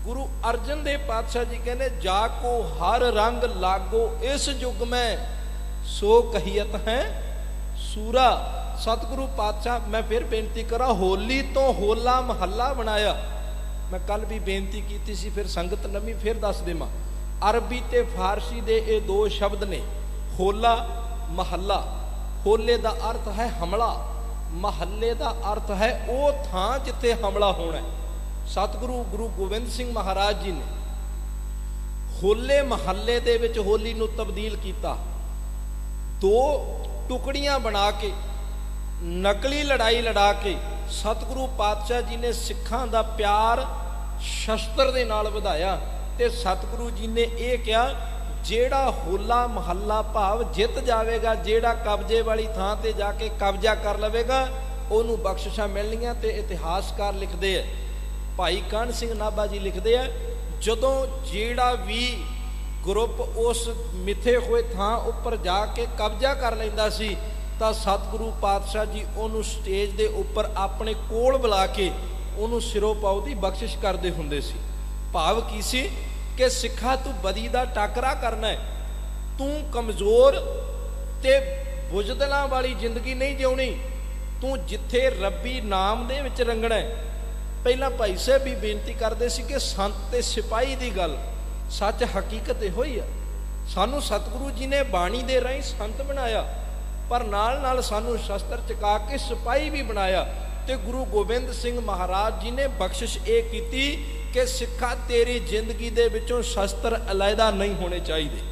गुरु अर्जन देव पातशाह जी कहने जाको हर रंग लागो इस युग में सो कहियत है सूरा। सतगुरु पातशाह मैं फिर बेनती करा, होली तो होला महला बनाया। मैं कल भी बेनती की सी, फिर संगत नवी फिर दस देवां। अरबी ते फारसी दे ये दो शब्द ने, होला महला। होले दा अर्थ है हमला, महल्ले दा अर्थ है वो थां जिथे हमला होना है। सतगुरु गुरु गोबिंद सिंह महाराज जी ने होले महल्ले दे विच होली नूं तब्दील किया, दो टुकड़ियां बना के नकली लड़ाई लड़ा के सतगुरु पातशाह जी ने सिखां दा प्यार शस्त्र दे नाल वधाया। ते सतगुरु जी ने यह कहा जेड़ा होला महला भाव जित जाएगा, जेड़ा कब्जे वाली थां ते जाके कब्जा कर लवेगा, उहनूं बख्शिशां मिलणीआं। ते इतिहासकार लिखते हैं, भाई कान सिंह नाभा जी लिखते हैं, जदों जेड़ा भी ग्रुप उस मिथे हुए थां उपर जाके कब्जा कर लैंदा सी तां सतगुरु पातशाह जी उहनूं स्टेज दे उपर अपने कोल बुला के उहनूं सिरों पाओ दी बख्शिश करदे हुंदे सी। भाव की सी कि सिखा तू बदी दा टाकरा करना है, तू कमज़ोर ते बुजदलां वाली जिंदगी नहीं जिउणी, तू जिथे रब्बी नाम दे विच रंगना है। पहला भाई साहब भी बेनती करते सी कि संत ते सिपाही की गल सच हकीकत इहो ही है। सानू सतगुरु जी ने बाणी दे राहीं संत बनाया, पर नाल नाल सानू शस्त्र चका के सिपाही भी बनाया। ते गुरु गोबिंद सिंह महाराज जी ने बख्शिश ये की कि सिखा तेरी जिंदगी दे विचों शस्त्र अलहदा नहीं होने चाहिए।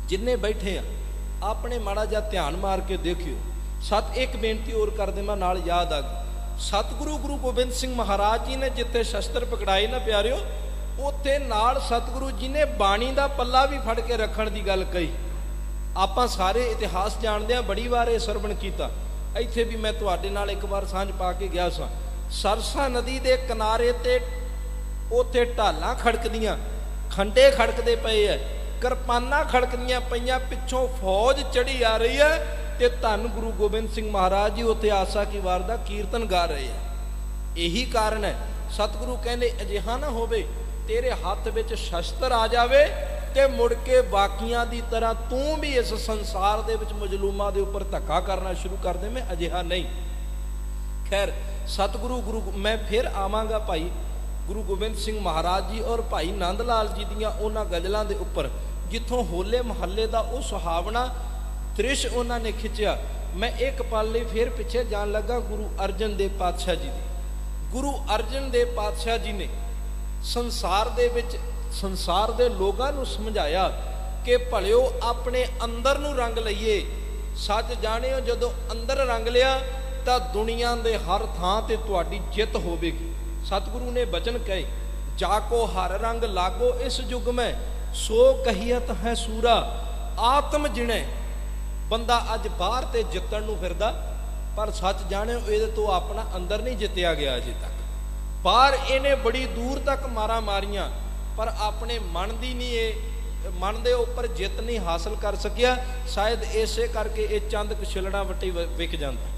जिन्ने बैठे हैं अपने माड़ा जा ध्यान मार के देखियो। सत एक बेनती और कर देवां नाल याद आ गई, सतगुरु गुरु गोबिंद सिंह महाराज जी ने जिथे शस्त्र पकड़ाए ना प्यारिओ, उत्थे नाल सतगुरु जी ने बाणी दा पल्ला भी फड़ के रखण दी गल कही। आपां सारे इतिहास जानते हैं, बड़ी बार सरवण किया। इत्थे भी मैं तुहाडे नाल एक बार सांझ पा के गया सां। सरसा नदी दे किनारे ते उत्थे ढालां खड़कदियां, खंडे खड़कदे पए है, किरपानां खड़कदियां पईयां, पिछों फौज चढ़ी आ रही है ते धन गुरु गोबिंद सिंह महाराज जी उत्थे आसा की वार दा कीर्तन गा रहे हैं। यही कारण है सतगुरु कहने अजिहा ना होवे तेरे हाथ विच शस्त्र आ जावे ते मुड़ के बाकियां दी तरह तू भी इस संसार दे विच मजलूमां दे उपर धक्का करना शुरू कर दे। मैं अजिहा नहीं। खैर सतगुरु गुरु मैं फिर आवांगा भाई गुरु गोबिंद सिंह महाराज जी और भाई नंद लाल जी दियां उन्हां गज़लां दे उपर जिथों होले महल्ले दा वो सुहावना दृश्य उन्होंने खिंचिया। मैं एक पल लई फिर पिछे जान लगा गुरु अर्जन देव पातशाह जी दी। गुरु अर्जन देव पातशाह जी ने ਸੰਸਾਰ ਦੇ ਵਿੱਚ ਸੰਸਾਰ ਦੇ ਲੋਕਾਂ ਨੂੰ ਸਮਝਾਇਆ ਕਿ ਭਲਿਓ ਆਪਣੇ ਅੰਦਰ ਨੂੰ ਰੰਗ ਲਈਏ। ਸੱਚ ਜਾਣਿਓ ਜਦੋਂ ਅੰਦਰ ਰੰਗ ਲਿਆ ਤਾਂ ਦੁਨੀਆ ਦੇ ਹਰ ਥਾਂ ਤੇ ਤੁਹਾਡੀ ਜਿੱਤ ਹੋਵੇਗੀ। ਸਤਿਗੁਰੂ ਨੇ ਬਚਨ ਕਹੇ, ਜਾ ਕੋ ਹਰ ਰੰਗ ਲਾਗੋ ਇਸ ਯੁਗ ਮੈਂ, ਸੋ ਕਹੀਅਤ ਹੈ ਸੂਰਾ। ਆਤਮ ਜਿਣੇ ਬੰਦਾ ਅੱਜ ਬਾਹਰ ਤੇ ਜਿੱਤਣ ਨੂੰ ਫਿਰਦਾ, ਪਰ ਸੱਚ ਜਾਣਿਓ ਇਹਦੇ ਤੋਂ ਆਪਣਾ ਅੰਦਰ ਨਹੀਂ ਜਿੱਤਿਆ ਗਿਆ ਅਜੇ ਤੱਕ। ਬਾਹਰ ਇਹਨੇ ਬੜੀ ਦੂਰ ਤੱਕ ਮਾਰਾਂ ਮਾਰੀਆਂ, ਪਰ ਆਪਣੇ ਮਨ ਦੀ ਨਹੀਂ, ਇਹ ਮਨ ਦੇ ਉੱਪਰ ਜਿੱਤ ਨਹੀਂ ਹਾਸਲ ਕਰ ਸਕਿਆ। ਸ਼ਾਇਦ ਇਸੇ ਕਰਕੇ ਇਹ ਚੰਦ ਕੁਛਲਣਾ ਵੱਟੀ ਵਿਕ ਜਾਂਦਾ।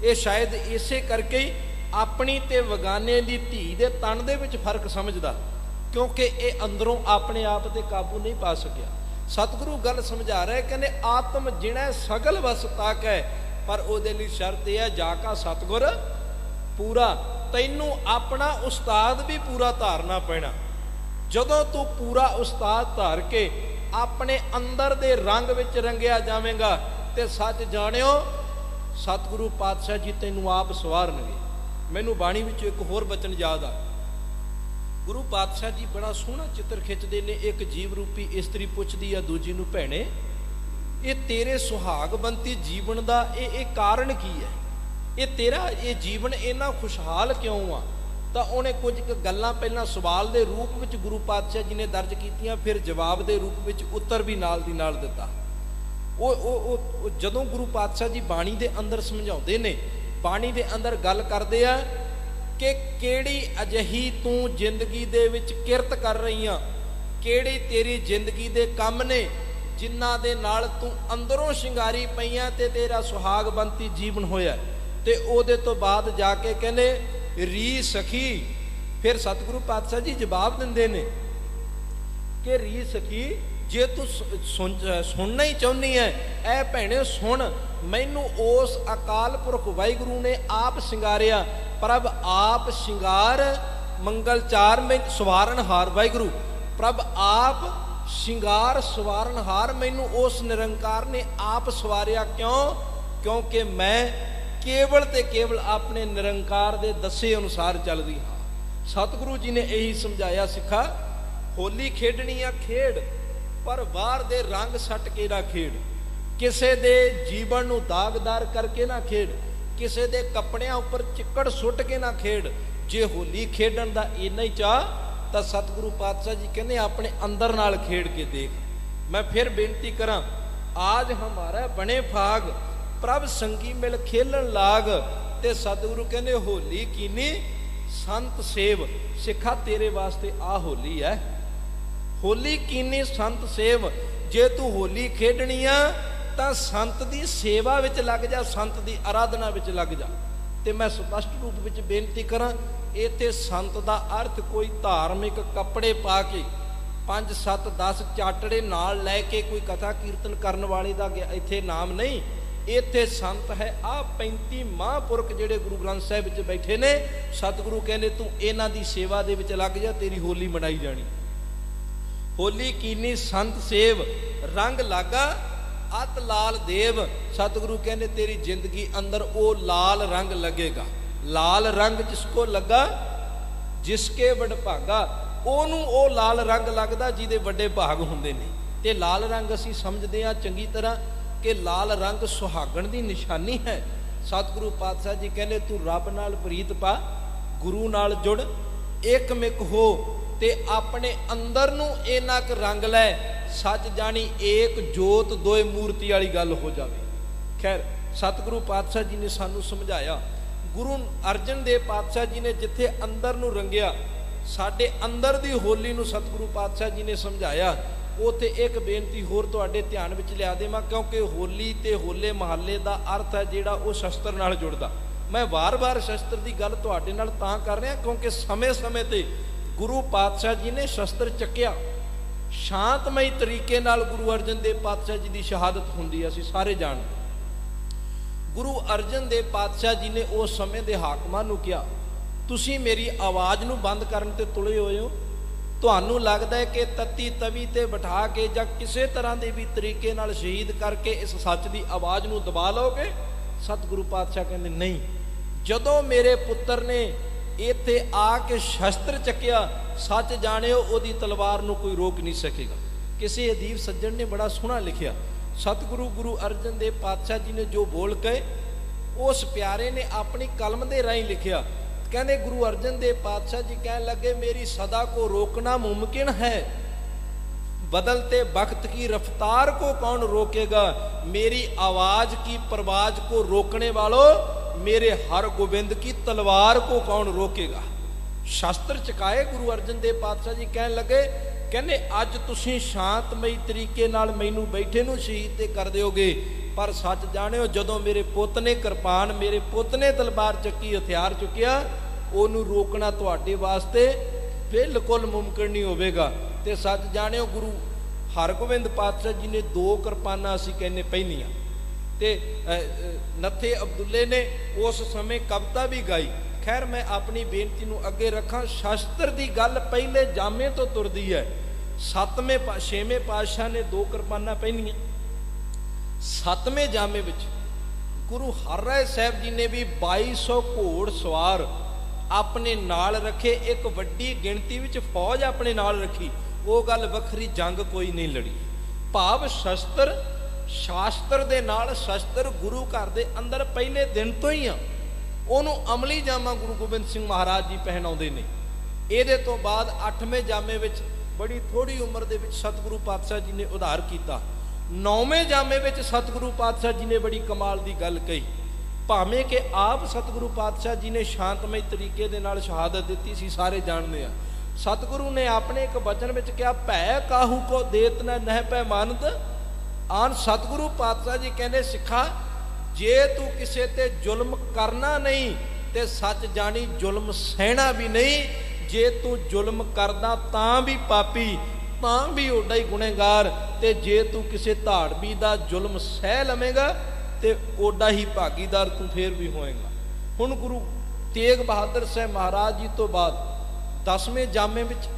ਇਹ ਸ਼ਾਇਦ ਇਸੇ ਕਰਕੇ ਹੀ ਆਪਣੀ ਤੇ ਵਗਾਨੇ ਦੀ ਧੀ ਦੇ ਤਨ ਦੇ ਵਿੱਚ ਫਰਕ ਸਮਝਦਾ, ਕਿਉਂਕਿ ਇਹ ਅੰਦਰੋਂ ਆਪਣੇ ਆਪ ਤੇ ਕਾਬੂ ਨਹੀਂ ਪਾ ਸਕਿਆ। ਸਤਿਗੁਰੂ ਗੱਲ ਸਮਝਾ ਰਿਹਾ, ਕਹਿੰਦੇ ਆਤਮ ਜਿਣੈ ਸਗਲ ਵਸ ਤਾਕੈ, ਪਰ ਉਹਦੇ ਲਈ ਸ਼ਰਤ ਇਹ ਹੈ, ਜਾ ਕਾ ਸਤਿਗੁਰ ਪੂਰਾ। ਤੈਨੂੰ ਆਪਣਾ ਉਸਤਾਦ ਵੀ ਪੂਰਾ ਧਾਰਨਾ ਪੈਣਾ। ਜਦੋਂ ਤੂੰ ਪੂਰਾ ਉਸਤਾਦ ਧਾਰ ਕੇ ਆਪਣੇ ਅੰਦਰ ਦੇ ਰੰਗ ਵਿੱਚ ਰੰਗਿਆ ਜਾਵੇਂਗਾ ਤੇ ਸੱਚ ਜਾਣਿਓ ਸਤਿਗੁਰੂ ਪਾਤਸ਼ਾਹ ਜੀ ਤੈਨੂੰ ਆਪ ਸਵਾਰਨਗੇ। ਮੈਨੂੰ ਬਾਣੀ ਵਿੱਚ ਇੱਕ ਹੋਰ ਬਚਨ ਯਾਦ ਆ। ਗੁਰੂ ਪਾਤਸ਼ਾਹ ਜੀ ਬੜਾ ਸੋਹਣਾ ਚਿੱਤਰ ਖਿੱਚਦੇ ਨੇ। ਇੱਕ ਜੀਵ ਰੂਪੀ ਇਸਤਰੀ ਪੁੱਛਦੀ ਆ ਦੂਜੀ ਨੂੰ, ਭੈਣੇ ਇਹ ਤੇਰੇ ਸੁਹਾਗਵੰਤੀ ਜੀਵਨ ਦਾ ਇਹ ਕਾਰਨ ਕੀ ਹੈ? ਇਹ ਤੇਰਾ ਇਹ ਜੀਵਨ ਇੰਨਾ ਖੁਸ਼ਹਾਲ ਕਿਉਂ ਆ? ਤਾਂ ਉਹਨੇ ਕੁਝ ਕੁ ਗੱਲਾਂ ਪਹਿਲਾਂ ਸਵਾਲ ਦੇ ਰੂਪ ਵਿੱਚ ਗੁਰੂ ਪਾਤਸ਼ਾਹ ਜੀ ਨੇ ਦਰਜ ਕੀਤੀਆਂ, ਫਿਰ ਜਵਾਬ ਦੇ ਰੂਪ ਵਿੱਚ ਉੱਤਰ ਵੀ ਨਾਲ ਦੀ ਨਾਲ ਦਿੱਤਾ। ਉਹ ਜਦੋਂ ਗੁਰੂ ਪਾਤਸ਼ਾਹ ਜੀ ਬਾਣੀ ਦੇ ਅੰਦਰ ਸਮਝਾਉਂਦੇ ਨੇ, ਬਾਣੀ ਦੇ ਅੰਦਰ ਗੱਲ ਕਰਦੇ ਆ ਕਿ ਕਿਹੜੀ ਅਜਿਹੀ ਤੂੰ ਜ਼ਿੰਦਗੀ ਦੇ ਵਿੱਚ ਕਿਰਤ ਕਰ ਰਹੀ ਆ, ਕਿਹੜੀ ਤੇਰੀ ਜ਼ਿੰਦਗੀ ਦੇ ਕੰਮ ਨੇ ਜਿਨ੍ਹਾਂ ਦੇ ਨਾਲ ਤੂੰ ਅੰਦਰੋਂ ਸ਼ਿੰਗਾਰੀ ਪਈਆਂ ਤੇ ਤੇਰਾ ਸੁਹਾਗਵੰਤੀ ਜੀਵਨ ਹੋਇਆ। ਤੇ ਉਹਦੇ ਤੋਂ ਬਾਅਦ ਜਾ ਕੇ ਕਹਿੰਦੇ ਰੀ ਸਖੀ। ਫਿਰ ਸਤਿਗੁਰੂ ਪਾਤਸ਼ਾਹ ਜੀ ਜਵਾਬ ਦਿੰਦੇ ਨੇ ਕਿ ਰੀ ਸਖੀ, ਜੇ ਤੂੰ ਸੁਣਨਾ ਹੀ ਚਾਹੁੰਦੀ ਹੈ, ਐ ਭੈਣੇ ਸੁਣ, ਮੈਨੂੰ ਉਸ ਅਕਾਲ ਪੁਰਖ ਵਾਹਿਗੁਰੂ ਨੇ ਆਪ ਸ਼ਿੰਗਾਰਿਆ। ਪ੍ਰਭ ਆਪ ਸ਼ਿੰਗਾਰ ਮੰਗਲਚਾਰ ਮੈਂ ਸਵਾਰਨਹਾਰ। ਵਾਹਿਗੁਰੂ ਪ੍ਰਭ ਆਪ ਸ਼ਿੰਗਾਰ ਸਵਾਰਨਹਾਰ, ਮੈਨੂੰ ਉਸ ਨਿਰੰਕਾਰ ਨੇ ਆਪ ਸਵਾਰਿਆ। ਕਿਉਂ? ਕਿਉਂਕਿ ਮੈਂ ਕੇਵਲ ਤੇ ਕੇਵਲ ਆਪਣੇ ਨਿਰੰਕਾਰ ਦੇ ਦੱਸੇ ਅਨੁਸਾਰ ਚੱਲਦੀ ਹਾਂ। ਸਤਿਗੁਰੂ ਜੀ ਨੇ ਇਹੀ ਸਮਝਾਇਆ, ਸਿੱਖਾ ਹੋਲੀ ਖੇਡਣੀ ਆ ਖੇਡ, ਪਰ ਬਾਹਰ ਦੇ ਰੰਗ ਸੱਟ ਕੇ ਨਾ ਖੇਡ। ਕਿਸੇ ਦੇ ਜੀਵਨ ਨੂੰ ਦਾਗਦਾਰ ਕਰਕੇ ਨਾ ਖੇਡ, ਕਿਸੇ ਦੇ ਕੱਪੜਿਆਂ ਉੱਪਰ ਚਿੱਕੜ ਸੁੱਟ ਕੇ ਨਾ ਖੇਡ। ਜੇ ਹੋਲੀ ਖੇਡਣ ਦਾ ਇੰਨਾ ਹੀ ਚਾਹ ਤਾਂ ਸਤਿਗੁਰੂ ਪਾਤਸ਼ਾਹ ਜੀ ਕਹਿੰਦੇ ਆਪਣੇ ਅੰਦਰ ਨਾਲ ਖੇਡ ਕੇ ਦੇਖ। ਮੈਂ ਫਿਰ ਬੇਨਤੀ ਕਰਾਂ, ਆਜ ਹਮਾਰਾ ਬਣੇ ਫਾਗ, ਪ੍ਰਭ ਸੰਗੀ ਮਿਲ ਖੇਲਣ ਲਾਗ। ਤੇ ਸਤਿਗੁਰੂ ਕਹਿੰਦੇ ਹੋਲੀ ਕੀਨੀ ਸੰਤ ਸੇਵ। ਸਿੱਖਾ ਤੇਰੇ ਵਾਸਤੇ ਆ ਹੋਲੀ ਹੈ, ਹੋਲੀ ਕੀਨੀ ਸੰਤ ਸੇਵ। ਜੇ ਤੂੰ ਹੋਲੀ ਖੇਡਣੀ ਆ ਤਾਂ ਸੰਤ ਦੀ ਸੇਵਾ ਵਿੱਚ ਲੱਗ ਜਾ, ਸੰਤ ਦੀ ਆਰਾਧਨਾ ਵਿੱਚ ਲੱਗ ਜਾ। ਤੇ ਮੈਂ ਸਪਸ਼ਟ ਰੂਪ ਵਿੱਚ ਬੇਨਤੀ ਕਰਾਂ, ਇੱਥੇ ਸੰਤ ਦਾ ਅਰਥ ਕੋਈ ਧਾਰਮਿਕ ਕੱਪੜੇ ਪਾ ਕੇ 5 7 10 ਚਾਟੜੇ ਨਾਲ ਲੈ ਕੇ ਕੋਈ ਕਥਾ ਕੀਰਤਨ ਕਰਨ ਵਾਲੇ ਦਾ ਇੱਥੇ ਨਾਮ ਨਹੀਂ। ਇੱਥੇ ਸੰਤ ਹੈ ਆ 35 ਮਹਾਂਪੁਰਖ ਜਿਹੜੇ ਗੁਰੂ ਗ੍ਰੰਥ ਸਾਹਿਬ ਵਿੱਚ ਬੈਠੇ ਨੇ। ਸਤਿਗੁਰੂ ਕਹਿੰਦੇ ਤੂੰ ਇਹਨਾਂ ਦੀ ਸੇਵਾ ਦੇ ਵਿੱਚ ਲੱਗ ਜਾ, ਤੇਰੀ ਹੋਲੀ ਮਨਾਈ ਜਾਣੀ। ਹੋਲੀ ਕੀਨੀ ਸੰਤ ਸੇਵ, ਰੰਗ ਲਾਗਾ ਅਤ ਲਾਲ ਦੇਵ। ਸਤਿਗੁਰੂ ਕਹਿੰਦੇ ਤੇਰੀ ਜ਼ਿੰਦਗੀ ਅੰਦਰ ਉਹ ਲਾਲ ਰੰਗ ਲੱਗੇਗਾ। ਲਾਲ ਰੰਗ ਜਿਸਕੋ ਲੱਗਾ ਜਿਸਕੇ ਵਡਭਾਗਾ, ਉਹਨੂੰ ਉਹ ਲਾਲ ਰੰਗ ਲੱਗਦਾ ਜਿਹਦੇ ਵੱਡੇ ਭਾਗ ਹੁੰਦੇ ਨੇ। ਤੇ ਲਾਲ ਰੰਗ ਅਸੀਂ ਸਮਝਦੇ ਹਾਂ ਚੰਗੀ ਤਰ੍ਹਾਂ ਕਿ ਲਾਲ ਰੰਗ ਸੁਹਾਗਣ ਦੀ ਨਿਸ਼ਾਨੀ ਹੈ। ਸਤਿਗੁਰੂ ਪਾਤਸ਼ਾਹ ਜੀ ਕਹਿੰਦੇ ਤੂੰ ਰੱਬ ਨਾਲ ਪ੍ਰੀਤ ਪਾ, ਗੁਰੂ ਨਾਲ ਜੁੜ, ਇੱਕ ਮਿਕ ਹੋ ਤੇ ਆਪਣੇ ਅੰਦਰ ਨੂੰ ਇੰਨਾ ਕੁ ਰੰਗ ਲੈ, ਸੱਚ ਜਾਣੀ ਏਕ ਜੋਤ ਦੋਏ ਮੂਰਤੀ ਵਾਲੀ ਗੱਲ ਹੋ ਜਾਵੇ। ਖੈਰ ਸਤਿਗੁਰੂ ਪਾਤਸ਼ਾਹ ਜੀ ਨੇ ਸਾਨੂੰ ਸਮਝਾਇਆ। ਗੁਰੂ ਅਰਜਨ ਦੇਵ ਪਾਤਸ਼ਾਹ ਜੀ ਨੇ ਜਿੱਥੇ ਅੰਦਰ ਨੂੰ ਰੰਗਿਆ, ਸਾਡੇ ਅੰਦਰ ਦੀ ਹੋਲੀ ਨੂੰ ਸਤਿਗੁਰੂ ਪਾਤਸ਼ਾਹ ਜੀ ਨੇ ਸਮਝਾਇਆ। ਉੱਥੇ ਇੱਕ ਬੇਨਤੀ ਹੋਰ ਤੁਹਾਡੇ ਧਿਆਨ ਵਿੱਚ ਲਿਆ ਦੇਵਾਂ, ਕਿਉਂਕਿ ਹੋਲੀ ਤੇ ਹੋਲੇ ਮਹੱਲੇ ਦਾ ਅਰਥ ਹੈ ਜਿਹੜਾ ਉਹ ਸ਼ਸਤਰ ਨਾਲ ਜੁੜਦਾ। ਮੈਂ ਵਾਰ-ਵਾਰ ਸ਼ਸਤਰ ਦੀ ਗੱਲ ਤੁਹਾਡੇ ਨਾਲ ਤਾਂ ਕਰ ਰਿਹਾ ਕਿਉਂਕਿ ਸਮੇਂ-ਸਮੇਂ ਤੇ ਗੁਰੂ ਪਾਤਸ਼ਾਹ ਜੀ ਨੇ ਸ਼ਸਤਰ ਚੱਕਿਆ। ਸ਼ਾਂਤਮਈ ਤਰੀਕੇ ਨਾਲ ਗੁਰੂ ਅਰਜਨ ਦੇਵ ਪਾਤਸ਼ਾਹ ਜੀ ਦੀ ਸ਼ਹਾਦਤ ਹੁੰਦੀ ਹੈ, ਅਸੀਂ ਸਾਰੇ ਜਾਣਦੇ। ਗੁਰੂ ਅਰਜਨ ਦੇਵ ਪਾਤਸ਼ਾਹ ਜੀ ਨੇ ਉਸ ਸਮੇਂ ਦੇ ਹਾਕਮਾਂ ਨੂੰ ਕਿਹਾ, ਤੁਸੀਂ ਮੇਰੀ ਆਵਾਜ਼ ਨੂੰ ਬੰਦ ਕਰਨ ਤੇ ਤੁਲੇ ਹੋਏ ਹੋ। ਤੁਹਾਨੂੰ ਲੱਗਦਾ ਹੈ ਕਿ ਤੱਤੀ ਤਵੀ ਤੇ ਬਿਠਾ ਕੇ ਜਾਂ ਕਿਸੇ ਤਰ੍ਹਾਂ ਦੇ ਵੀ ਤਰੀਕੇ ਨਾਲ ਸ਼ਹੀਦ ਕਰਕੇ ਇਸ ਸੱਚ ਦੀ ਆਵਾਜ਼ ਨੂੰ ਦਬਾ ਲਓਗੇ? ਸਤਿਗੁਰੂ ਪਾਤਸ਼ਾਹ ਕਹਿੰਦੇ ਨਹੀਂ। ਜਦੋਂ ਮੇਰੇ ਪੁੱਤਰ ਨੇ ਇੱਥੇ ਆ ਕੇ ਸ਼ਸਤਰ ਚੱਕਿਆ, ਸੱਚ ਜਾਣਿਓ ਉਹਦੀ ਤਲਵਾਰ ਨੂੰ ਕੋਈ ਰੋਕ ਨਹੀਂ ਸਕੇਗਾ। ਕਿਸੇ ਅਦੀਬ ਸੱਜਣ ਨੇ ਬੜਾ ਸੋਹਣਾ ਲਿਖਿਆ, ਸਤਿਗੁਰੂ ਗੁਰੂ ਅਰਜਨ ਦੇਵ ਪਾਤਸ਼ਾਹ ਜੀ ਨੇ ਜੋ ਬੋਲ ਕੇ ਉਸ ਪਿਆਰੇ ਨੇ ਆਪਣੀ ਕਲਮ ਦੇ ਰਾਹੀਂ ਲਿਖਿਆ। ਕਹਿੰਦੇ ਗੁਰੂ ਅਰਜਨ ਦੇਵ ਪਾਤਸ਼ਾਹ ਜੀ ਕਹਿਣ ਲੱਗੇ, ਮੇਰੀ ਸਦਾ को रोकना मुमकिन है, बदलते वक्त की रफ्तार को कौन रोकेगा, मेरी आवाज की परवाज को रोकने वालों मेरे हर गोबिंद की तलवार को कौन रोकेगा। शस्त्र चकाए गुरु अर्जन देव पातशाह जी कहन लगे, कहने अज तुसीं शांतमई तरीके नाल मैनू बैठे नूं शहीद ते कर दिओगे, पर सच जाणिओ जदों मेरे पुੱਤ ने किरपान, मेरे पुੱਤ ने तलवार चुकी, हथियार चुकिया, ਉਹਨੂੰ रोकना तुहाडे वास्ते बिल्कुल मुमकिन नहीं होवेगा। ते सच जाणिओ गुरु हरगोबिंद पातशाह जी ने 2 किरपानां असीं कहने पहनियां ते नत्थे अब्दुल्ले ने उस समय कविता भी गाई। खैर मैं अपनी बेनती नूं अगे रखां। शस्त्र की गल पहले जामे तो तुरदी है। 7वें 6वें पातशाह ने 2 किरपानां पहनियां। 7वें जामे विच गुरु हरराय साहब जी ने भी 2200 घोड़ सवार अपने नाल रखे, एक वड्डी गिणती विच फौज अपने नाल रखी। वो गल वखरी, जंग कोई नहीं लड़ी। भाव शस्त्र शास्त्र दे नाल, शस्त्र गुरु घर दे अंदर पहले दिन तो ही ਉਹਨੂੰ ਅਮਲੀ ਜਾਮਾ गुरु गोबिंद सिंह महाराज जी पहनाउंदे ने। ਇਹਦੇ ਤੋਂ ਬਾਅਦ 8वें ਜਾਮੇ ਵਿੱਚ बड़ी थोड़ी उम्र ਦੇ ਵਿੱਚ सतगुरु पातशाह जी ने उधार किया। 9वें जामे ਵਿੱਚ सतगुरु पातशाह जी ने बड़ी कमाल की गल कही। भावें कि आप सतगुरु पातशाह जी ने शांतमय तरीके दे नाल शहादत दी सी, सारे जानते हैं। सतगुरु ने अपने एक वचन में कहा, भै काहू को देत न नह पै मानत आन। सतगुरु पातशाह जी कहने, सिखा जे तू किसे ते जुल्म करना नहीं ते सच जानी जुल्म सहना भी नहीं। जे तू जुल्म करदा तां भी पापी, तां भी ओडा ही गुनहगार, ते जे तू किसे धाड़बी दा जुल्म सह लवेगा ते ओडा ही भागीदार तू फिर भी होएगा। हुण गुरु तेग बहादुर साहब महाराज जी तो बाद 10वें जामे विच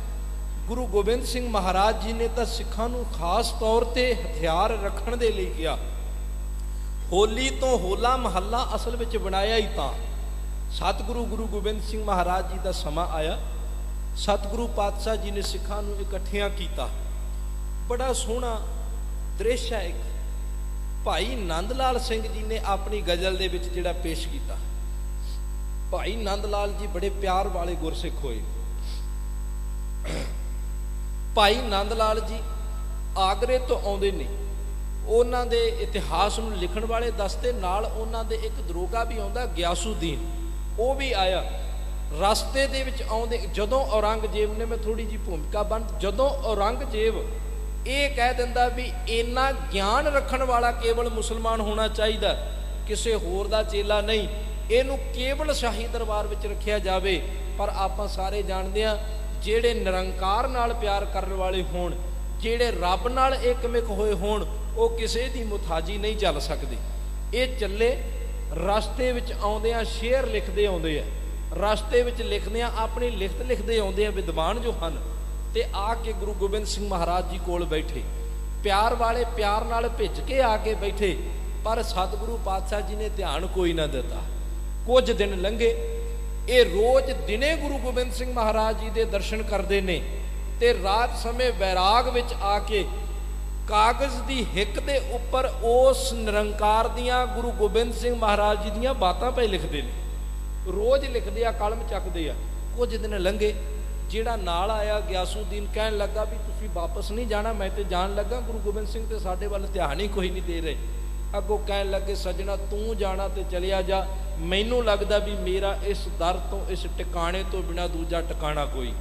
गुरु गोबिंद सिंह महाराज जी ने तो सिखां नूं खास तौर ते हथियार रखण दे लई किहा। होली तो होला महला असल विच बनाया ही तां सतगुरु गुरु गोबिंद सिंह महाराज जी का समा आया। सतगुरु पातशाह जी ने सिखां नूं इकट्ठियां कीता। बड़ा सोहना दृश्य है। एक भाई नंद लाल सिंह जी ने अपनी गजल दे विच जिहड़ा पेश किया। भाई नंद लाल जी बड़े प्यार वाले गुरसिख होए। भाई नंद लाल जी आगरे तो आउंदे ने, उन्हां दे इतिहास नूं लिखण वाले दसते नाल उन्हां दे एक दरोगा भी आउंदा ग्यासुद्दीन, वो भी आया। रस्ते दे विच आउंदे जदों औरंगजेब ने, मैं थोड़ी जी भूमिका बन, जदों औरंगजेब ये कह दिंदा भी इन्ना ज्ञान रखण वाला केवल मुसलमान होना चाहिए, किसी होर दा चेला नहीं, इनू केवल शाही दरबार विच रखिया जावे। पर आपां सारे जानदे हां जिहड़े निरंकार नाल प्यार करन वाले होण, जिहड़े रब नाल एकमिक होए होण, वो किसी दी मुथाजी नहीं चल सकदे। ये चले रस्ते विच आउंदियां शेर लिखदे आउंदे आ, रस्ते विच लिखदियां अपनी लिखत लिखदे आउंदे आ विद्वान जो हन, ते आके गुरु गोबिंद सिंह महाराज जी कोल बैठे। प्यार वाले प्यार नाल भिज के आके बैठे, पर सतगुरु पातशाह जी ने ध्यान कोई ना दिता। कुछ दिन लंघे, ये रोज दिने गुरु गोबिंद सिंह महाराज जी दे दर्शन करते ने, ते रात समय बैराग विच आके कागज़ दी हिक दे उपर उस निरंकार दियां गुरु गोबिंद सिंह महाराज जी दियां बातां पे लिखते हैं। रोज लिखते आ, कलम चकते आ। कुछ दिन लंघे, जिहड़ा नाल आया ग्यासुद्दीन कहन लगा भी तुसीं वापस नहीं जाना, मैं तो जान लगा, गुरु गोबिंद सिंह ते साडे वल ध्यान ही कोई नहीं दे रहे। अगों कहन लगे, सजना तू जाना तो चलिया जा, मैनू लगदा भी मेरा इस दर तो, इस टिकाणे तो बिना दूजा टिकाणा कोई।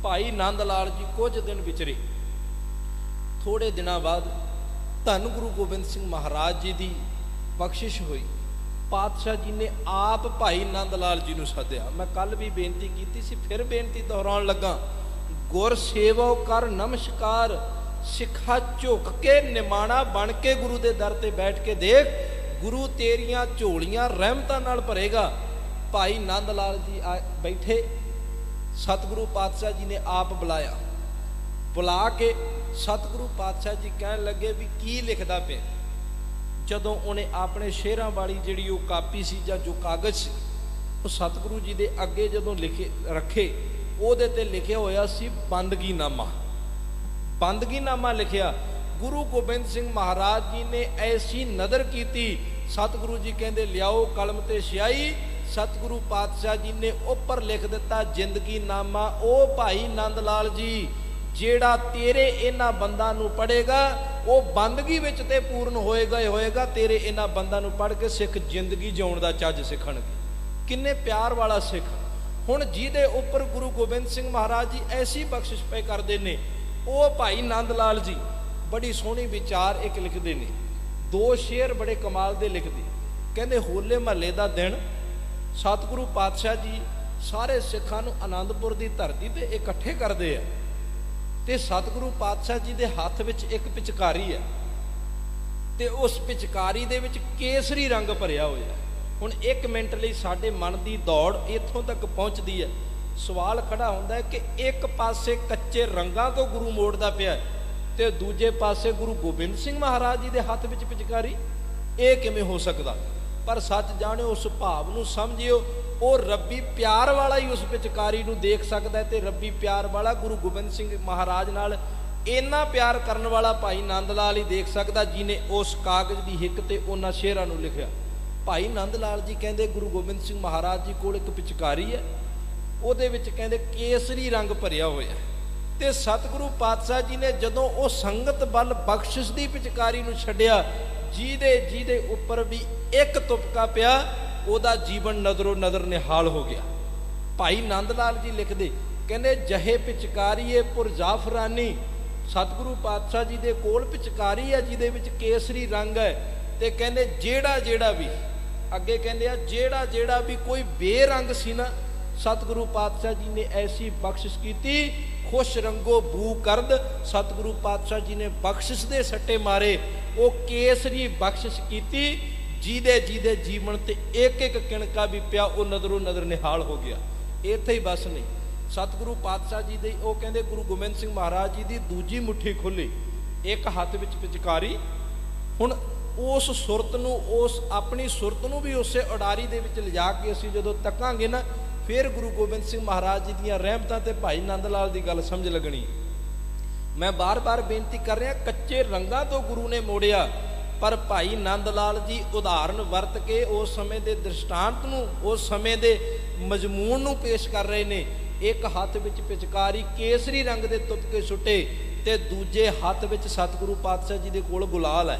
भाई नंद लाल जी कुछ दिन विचरे। थोड़े दिनों बाद धन गुरु गोबिंद सिंह महाराज जी की बख्शिश हुई। पातशाह जी ने आप भाई नंद लाल जी नूं सद्या। मैं कल भी बेनती की सी, फिर बेनती दोहराउण लगा। गुर सेवो कर नमस्कार, सिखा झुक के निमाणा बन के गुरु के दर ते बैठ के देख, गुरु तेरियां झोलियां रहमतां नाल भरेगा। भाई नंद लाल जी बैठे, सतगुरु पातशाह जी ने आप बुलाया। बुला के सतगुरु पातशाह जी कहन लगे भी की लिखदा पे। जदों उन्हें अपने शेरां वाली जिहड़ी वो कापी सी जां जो कागज़ सी ਉਹ ਸਤਿਗੁਰੂ ਜੀ ਦੇ ਅੱਗੇ ਜਦੋਂ ਲਿਖੇ ਰੱਖੇ, ਉਹਦੇ ਤੇ ਲਿਖਿਆ ਹੋਇਆ ਸੀ ਬੰਦਗੀਨਾਮਾ। ਬੰਦਗੀਨਾਮਾ ਲਿਖਿਆ। ਗੁਰੂ ਗੋਬਿੰਦ ਸਿੰਘ ਮਹਾਰਾਜ ਜੀ ਨੇ ਐਸੀ ਨਦਰ ਕੀਤੀ, ਸਤਿਗੁਰੂ ਜੀ ਕਹਿੰਦੇ ਲਿਆਓ ਕਲਮ ਤੇ ਸਿਆਹੀ। ਸਤਿਗੁਰੂ ਪਾਤਸ਼ਾਹ ਜੀ ਨੇ ਉੱਪਰ ਲਿਖ ਦਿੱਤਾ ਜ਼ਿੰਦਗੀਨਾਮਾ। ਉਹ ਭਾਈ ਨੰਦ ਲਾਲ ਜੀ, ਜਿਹੜਾ ਤੇਰੇ ਇਹਨਾਂ ਬੰਦਾਂ ਨੂੰ ਪੜ੍ਹੇਗਾ ਉਹ ਬੰਦਗੀ ਵਿੱਚ ਤੇ ਪੂਰਨ ਹੋਏਗਾ ਹੀ ਹੋਏਗਾ। ਤੇਰੇ ਇਹਨਾਂ ਬੰਦਾਂ ਨੂੰ ਪੜ੍ਹ ਕੇ ਸਿੱਖ ਜ਼ਿੰਦਗੀ ਜਿਉਣ ਦਾ ਚੱਜ ਸਿੱਖਣਗੇ। ਕਿੰਨੇ ਪਿਆਰ ਵਾਲਾ ਸਿੱਖ। ਹੁਣ ਜਿਹਦੇ ਉੱਪਰ ਗੁਰੂ ਗੋਬਿੰਦ ਸਿੰਘ ਮਹਾਰਾਜ ਜੀ ਐਸੀ ਬਖਸ਼ਿਸ਼ ਪਏ ਕਰਦੇ ਨੇ, ਉਹ ਭਾਈ ਨੰਦ ਲਾਲ ਜੀ ਬੜੀ ਸੋਹਣੀ ਵਿਚਾਰ ਇੱਕ ਲਿਖਦੇ ਨੇ। 2 ਸ਼ੇਰ ਬੜੇ ਕਮਾਲ ਦੇ ਲਿਖਦੇ। ਕਹਿੰਦੇ ਹੋਲੇ ਮਹੱਲੇ ਦਾ ਦਿਨ ਸਤਿਗੁਰੂ ਪਾਤਸ਼ਾਹ ਜੀ ਸਾਰੇ ਸਿੱਖਾਂ ਨੂੰ ਆਨੰਦਪੁਰ ਦੀ ਧਰਤੀ ਤੇ ਇਕੱਠੇ ਕਰਦੇ ਆ, ਤੇ ਸਤਿਗੁਰੂ ਪਾਤਸ਼ਾਹ ਜੀ ਦੇ ਹੱਥ ਵਿੱਚ ਇੱਕ ਪਿਚਕਾਰੀ ਹੈ, ਤੇ ਉਸ ਪਿਚਕਾਰੀ ਦੇ ਵਿੱਚ ਕੇਸਰੀ ਰੰਗ ਭਰਿਆ ਹੋਇਆ। ਹੁਣ 1 ਮਿੰਟ ਲਈ ਸਾਡੇ ਮਨ ਦੀ ਦੌੜ ਇੱਥੋਂ ਤੱਕ ਪਹੁੰਚਦੀ ਹੈ। ਸਵਾਲ ਖੜਾ ਹੁੰਦਾ ਹੈ ਕਿ ਇੱਕ ਪਾਸੇ ਕੱਚੇ ਰੰਗਾਂ ਤੋਂ ਗੁਰੂ ਮੋੜਦਾ ਪਿਆ ਤੇ ਦੂਜੇ ਪਾਸੇ ਗੁਰੂ ਗੋਬਿੰਦ ਸਿੰਘ ਮਹਾਰਾਜ ਜੀ ਦੇ ਹੱਥ ਵਿੱਚ ਪਿਚਕਾਰੀ, ਇਹ ਕਿਵੇਂ ਹੋ ਸਕਦਾ? ਪਰ ਸੱਚ ਜਾਣਿਓ, ਉਸ ਭਾਵ ਨੂੰ ਸਮਝਿਓ। ਉਹ ਰੱਬੀ ਪਿਆਰ ਵਾਲਾ ਹੀ ਉਸ ਪਿਚਕਾਰੀ ਨੂੰ ਦੇਖ ਸਕਦਾ ਹੈ, ਤੇ ਰੱਬੀ ਪਿਆਰ ਵਾਲਾ ਗੁਰੂ ਗੋਬਿੰਦ ਸਿੰਘ ਮਹਾਰਾਜ ਨਾਲ ਇੰਨਾ ਪਿਆਰ ਕਰਨ ਵਾਲਾ ਭਾਈ ਨੰਦ ਲਾਲ ਹੀ ਦੇਖ ਸਕਦਾ, ਜਿਹਨੇ ਉਸ ਕਾਗਜ਼ ਦੀ ਹਿੱਕ ਤੇ ਉਹਨਾਂ ਸ਼ੇਰਾਂ ਨੂੰ ਲਿਖਿਆ। ਭਾਈ ਨੰਦ ਲਾਲ ਜੀ ਕਹਿੰਦੇ ਗੁਰੂ ਗੋਬਿੰਦ ਸਿੰਘ ਮਹਾਰਾਜ ਜੀ ਕੋਲ ਇੱਕ ਪਿਚਕਾਰੀ ਹੈ, ਉਹਦੇ ਵਿੱਚ ਕਹਿੰਦੇ ਕੇਸਰੀ ਰੰਗ ਭਰਿਆ ਹੋਇਆ। ਤੇ ਸਤਿਗੁਰੂ ਪਾਤਸ਼ਾਹ ਜੀ ਨੇ ਜਦੋਂ ਉਹ ਸੰਗਤ ਵੱਲ ਬਖਸ਼ਿਸ਼ ਦੀ ਪਿਚਕਾਰੀ ਨੂੰ ਛੱਡਿਆ, ਜਿਹਦੇ ਉੱਪਰ ਵੀ ਇੱਕ ਤੁਪਕਾ ਪਿਆ, ਉਹਦਾ ਜੀਵਨ ਨਜ਼ਰੋਂ ਨਜ਼ਰ ਨਿਹਾਲ ਹੋ ਗਿਆ। ਭਾਈ ਨੰਦ ਲਾਲ ਜੀ ਲਿਖਦੇ, ਕਹਿੰਦੇ ਜਹੇ ਪਿਚਕਾਰੀਏ ਪੁਰ ਜਾਫਰਾਨੀ। ਸਤਿਗੁਰੂ ਪਾਤਸ਼ਾਹ ਜੀ ਦੇ ਕੋਲ ਪਿਚਕਾਰੀ ਹੈ ਜਿਹਦੇ ਵਿੱਚ ਕੇਸਰੀ ਰੰਗ ਹੈ, ਤੇ ਕਹਿੰਦੇ ਜਿਹੜਾ ਵੀ, ਅੱਗੇ ਕਹਿੰਦੇ ਆ ਜਿਹੜਾ ਵੀ ਕੋਈ ਬੇਰੰਗ ਸੀ ਨਾ, ਸਤਿਗੁਰੂ ਪਾਤਸ਼ਾਹ ਜੀ ਨੇ ਐਸੀ ਬਖਸ਼ਿਸ਼ ਕੀਤੀ, ਖੁਸ਼ ਰੰਗੋ ਬੂ ਕਰਦ। ਸਤਿਗੁਰੂ ਪਾਤਸ਼ਾਹ ਜੀ ਨੇ ਬਖਸ਼ਿਸ਼ ਦੇ ਸੱਟੇ ਮਾਰੇ, ਉਹ ਕੇਸਰੀ ਬਖਸ਼ਿਸ਼ ਕੀਤੀ, ਜਿਹਦੇ ਜੀਵਨ ਤੇ ਇੱਕ ਕਿਣਕਾ ਵੀ ਪਿਆ ਉਹ ਨਜ਼ਰੋਂ ਨਜ਼ਰ ਨਿਹਾਲ ਹੋ ਗਿਆ। ਇੱਥੇ ਹੀ ਬਸ ਨਹੀਂ, ਸਤਿਗੁਰੂ ਪਾਤਸ਼ਾਹ ਜੀ ਦੇ ਉਹ ਕਹਿੰਦੇ ਗੁਰੂ ਗੋਬਿੰਦ ਸਿੰਘ ਮਹਾਰਾਜ ਜੀ ਦੀ ਦੂਜੀ ਮੁੱਠੀ ਖੁੱਲੀ, ਇੱਕ ਹੱਥ ਵਿੱਚ ਪਿਚਕਾਰੀ। ਹੁਣ ਉਸ ਸੁਰਤ ਨੂੰ, ਉਸ ਆਪਣੀ ਸੁਰਤ ਨੂੰ ਵੀ ਉਸੇ ਉਡਾਰੀ ਦੇ ਵਿੱਚ ਲਿਜਾ ਕੇ ਅਸੀਂ ਜਦੋਂ ਤੱਕਾਂਗੇ ਨਾ, ਫਿਰ ਗੁਰੂ ਗੋਬਿੰਦ ਸਿੰਘ ਮਹਾਰਾਜ ਜੀ ਦੀਆਂ ਰਹਿਮਤਾਂ ਤੇ ਭਾਈ ਨੰਦ ਲਾਲ ਦੀ ਗੱਲ ਸਮਝ ਲੱਗਣੀ। ਮੈਂ ਬਾਰ-ਬਾਰ ਬੇਨਤੀ ਕਰ ਰਿਹਾ, ਕੱਚੇ ਰੰਗਾਂ ਤੋਂ ਗੁਰੂ ਨੇ ਮੋੜਿਆ, ਪਰ ਭਾਈ ਨੰਦ ਲਾਲ ਜੀ ਉਦਾਹਰਨ ਵਰਤ ਕੇ ਉਸ ਸਮੇਂ ਦੇ ਦ੍ਰਿਸ਼ਟਾਂਤ ਨੂੰ, ਉਸ ਸਮੇਂ ਦੇ ਮਜ਼ਮੂਨ ਨੂੰ ਪੇਸ਼ ਕਰ ਰਹੇ ਨੇ। ਇੱਕ ਹੱਥ ਵਿੱਚ ਪਿਚਕਾਰੀ ਕੇਸਰੀ ਰੰਗ ਦੇ ਤੁਪਕੇ ਸੁੱਟੇ, ਤੇ ਦੂਜੇ ਹੱਥ ਵਿੱਚ ਸਤਿਗੁਰੂ ਪਾਤਸ਼ਾਹ ਜੀ ਦੇ ਕੋਲ ਗੁਲਾਲ ਹੈ,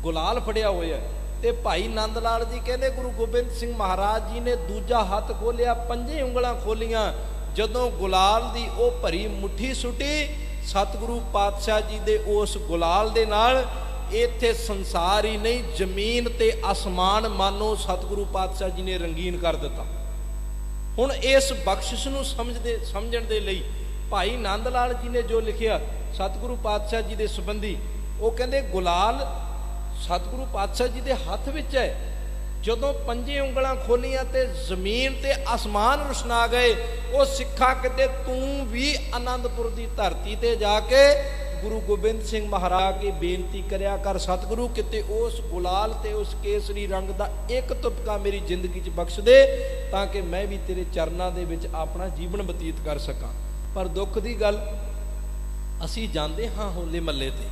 ਗੁਲਾਲ ਫੜਿਆ ਹੋਇਆ। ਤੇ ਭਾਈ ਨੰਦ ਲਾਲ ਜੀ ਕਹਿੰਦੇ ਗੁਰੂ ਗੋਬਿੰਦ ਸਿੰਘ ਮਹਾਰਾਜ ਜੀ ਨੇ ਦੂਜਾ ਹੱਥ ਖੋਲਿਆ, 5 ਉਂਗਲਾਂ ਖੋਲੀਆਂ, ਜਦੋਂ ਗੁਲਾਲ ਦੀ ਉਹ ਭਰੀ ਮੁੱਠੀ ਸੁੱਟੀ, ਸਤਿਗੁਰੂ ਪਾਤਸ਼ਾਹ ਜੀ ਦੇ ਉਸ ਗੁਲਾਲ ਦੇ ਨਾਲ ਇੱਥੇ ਸੰਸਾਰ ਹੀ ਨਹੀਂ, ਜ਼ਮੀਨ ਤੇ ਆਸਮਾਨ ਮਾਨੋ ਸਤਿਗੁਰੂ ਪਾਤਸ਼ਾਹ ਜੀ ਨੇ ਰੰਗੀਨ ਕਰ ਦਿੱਤਾ। ਹੁਣ ਇਸ ਬਖਸ਼ਿਸ਼ ਨੂੰ ਸਮਝਣ ਦੇ ਲਈ ਭਾਈ ਨੰਦ ਲਾਲ ਜੀ ਨੇ ਜੋ ਲਿਖਿਆ ਸਤਿਗੁਰੂ ਪਾਤਸ਼ਾਹ ਜੀ ਦੇ ਸੰਬੰਧੀ, ਉਹ ਕਹਿੰਦੇ ਗੁਲਾਲ ਸਤਿਗੁਰੂ ਪਾਤਸ਼ਾਹ ਜੀ ਦੇ ਹੱਥ ਵਿੱਚ ਹੈ, ਜਦੋਂ 5 ਉਂਗਲਾਂ ਖੋਲੀਆਂ ਤੇ ਜ਼ਮੀਨ ਤੇ ਆਸਮਾਨ ਰੁਸ਼ਨਾ ਗਏ। ਉਹ ਸਿੱਖਾਂ ਕਿਤੇ ਤੂੰ ਵੀ ਆਨੰਦਪੁਰ ਦੀ ਧਰਤੀ ਤੇ ਜਾ ਕੇ ਗੁਰੂ ਗੋਬਿੰਦ ਸਿੰਘ ਮਹਾਰਾਜ ਕੀ ਬੇਨਤੀ ਕਰਿਆ ਕਰ, ਸਤਿਗੁਰੂ ਕਿਤੇ ਉਸ ਗੁਲਾਲ ਤੇ ਉਸ ਕੇਸਰੀ ਰੰਗ ਦਾ ਇੱਕ ਤੁਪਕਾ ਮੇਰੀ ਜ਼ਿੰਦਗੀ 'ਚ ਬਖਸ਼ ਦੇ, ਤਾਂ ਕਿ ਮੈਂ ਵੀ ਤੇਰੇ ਚਰਨਾਂ ਦੇ ਵਿੱਚ ਆਪਣਾ ਜੀਵਨ ਬਤੀਤ ਕਰ ਸਕਾਂ। ਪਰ ਦੁੱਖ ਦੀ ਗੱਲ, ਅਸੀਂ ਜਾਂਦੇ ਹਾਂ ਹੋਲੇ ਮਹੱਲੇ ਤੇ,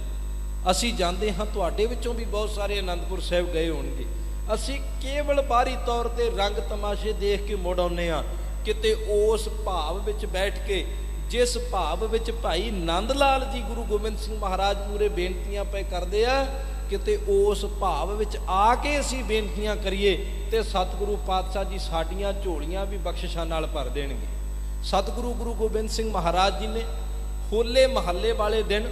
ਅਸੀਂ ਜਾਂਦੇ ਹਾਂ, ਤੁਹਾਡੇ ਵਿੱਚੋਂ ਵੀ ਬਹੁਤ ਸਾਰੇ ਅਨੰਦਪੁਰ ਸਾਹਿਬ ਗਏ ਹੋਣਗੇ, ਅਸੀਂ ਕੇਵਲ ਬਾਹਰੀ ਤੌਰ ਤੇ ਰੰਗ ਤਮਾਸ਼ੇ ਦੇਖ ਕੇ ਮੁੜ ਆਉਂਦੇ ਹਾਂ। ਕਿਤੇ ਉਸ ਭਾਵ ਵਿੱਚ ਬੈਠ ਕੇ, ਜਿਸ ਭਾਵ ਵਿੱਚ ਭਾਈ ਨੰਦ ਲਾਲ ਜੀ ਗੁਰੂ ਗੋਬਿੰਦ ਸਿੰਘ ਮਹਾਰਾਜ ਮੂਹਰੇ ਬੇਨਤੀਆਂ ਪਏ ਕਰਦੇ ਆ, ਕਿਤੇ ਉਸ ਭਾਵ ਵਿੱਚ ਆ ਕੇ ਅਸੀਂ ਬੇਨਤੀਆਂ ਕਰੀਏ ਤੇ ਸਤਿਗੁਰੂ ਪਾਤਸ਼ਾਹ ਜੀ ਸਾਡੀਆਂ ਝੋਲੀਆਂ ਵੀ ਬਖਸ਼ਿਸ਼ਾਂ ਨਾਲ ਭਰ ਦੇਣਗੇ। ਸਤਿਗੁਰੂ ਗੁਰੂ ਗੋਬਿੰਦ ਸਿੰਘ ਮਹਾਰਾਜ ਜੀ ਨੇ ਹੋਲੇ ਮਹੱਲੇ ਵਾਲੇ ਦਿਨ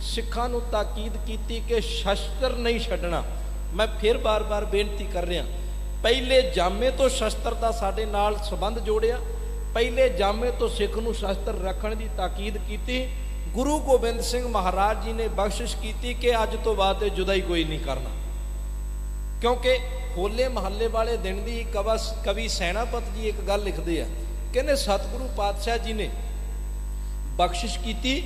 ਸਿੱਖਾਂ ਨੂੰ ਤਾਕੀਦ ਕੀਤੀ ਕਿ ਸ਼ਸਤਰ ਨਹੀਂ ਛੱਡਣਾ। ਮੈਂ ਫਿਰ ਬਾਰ-ਬਾਰ ਬੇਨਤੀ ਕਰ ਰਿਹਾ, ਪਹਿਲੇ ਜਾਮੇ ਤੋਂ ਸ਼ਸਤਰ ਦਾ ਸਾਡੇ ਨਾਲ ਸੰਬੰਧ ਜੋੜਿਆ, ਪਹਿਲੇ ਜਾਮੇ ਤੋਂ ਸਿੱਖ ਨੂੰ ਸ਼ਸਤਰ ਰੱਖਣ ਦੀ ਤਾਕੀਦ ਕੀਤੀ। ਗੁਰੂ ਗੋਬਿੰਦ ਸਿੰਘ ਮਹਾਰਾਜ ਜੀ ਨੇ ਬਖਸ਼ਿਸ਼ ਕੀਤੀ ਕਿ ਅੱਜ ਤੋਂ ਬਾਅਦ ਇਹ ਜੁਦਾਈ ਕੋਈ ਨਹੀਂ ਕਰਨਾ, ਕਿਉਂਕਿ ਹੋਲੇ ਮਹੱਲੇ ਵਾਲੇ ਦਿਨ ਦੀ ਕਵੀ ਸੈਨਾਪਤ ਜੀ ਇੱਕ ਗੱਲ ਲਿਖਦੇ ਆ, ਕਹਿੰਦੇ ਸਤਿਗੁਰੂ ਪਾਤਸ਼ਾਹ ਜੀ ਨੇ ਬਖਸ਼ਿਸ਼ ਕੀਤੀ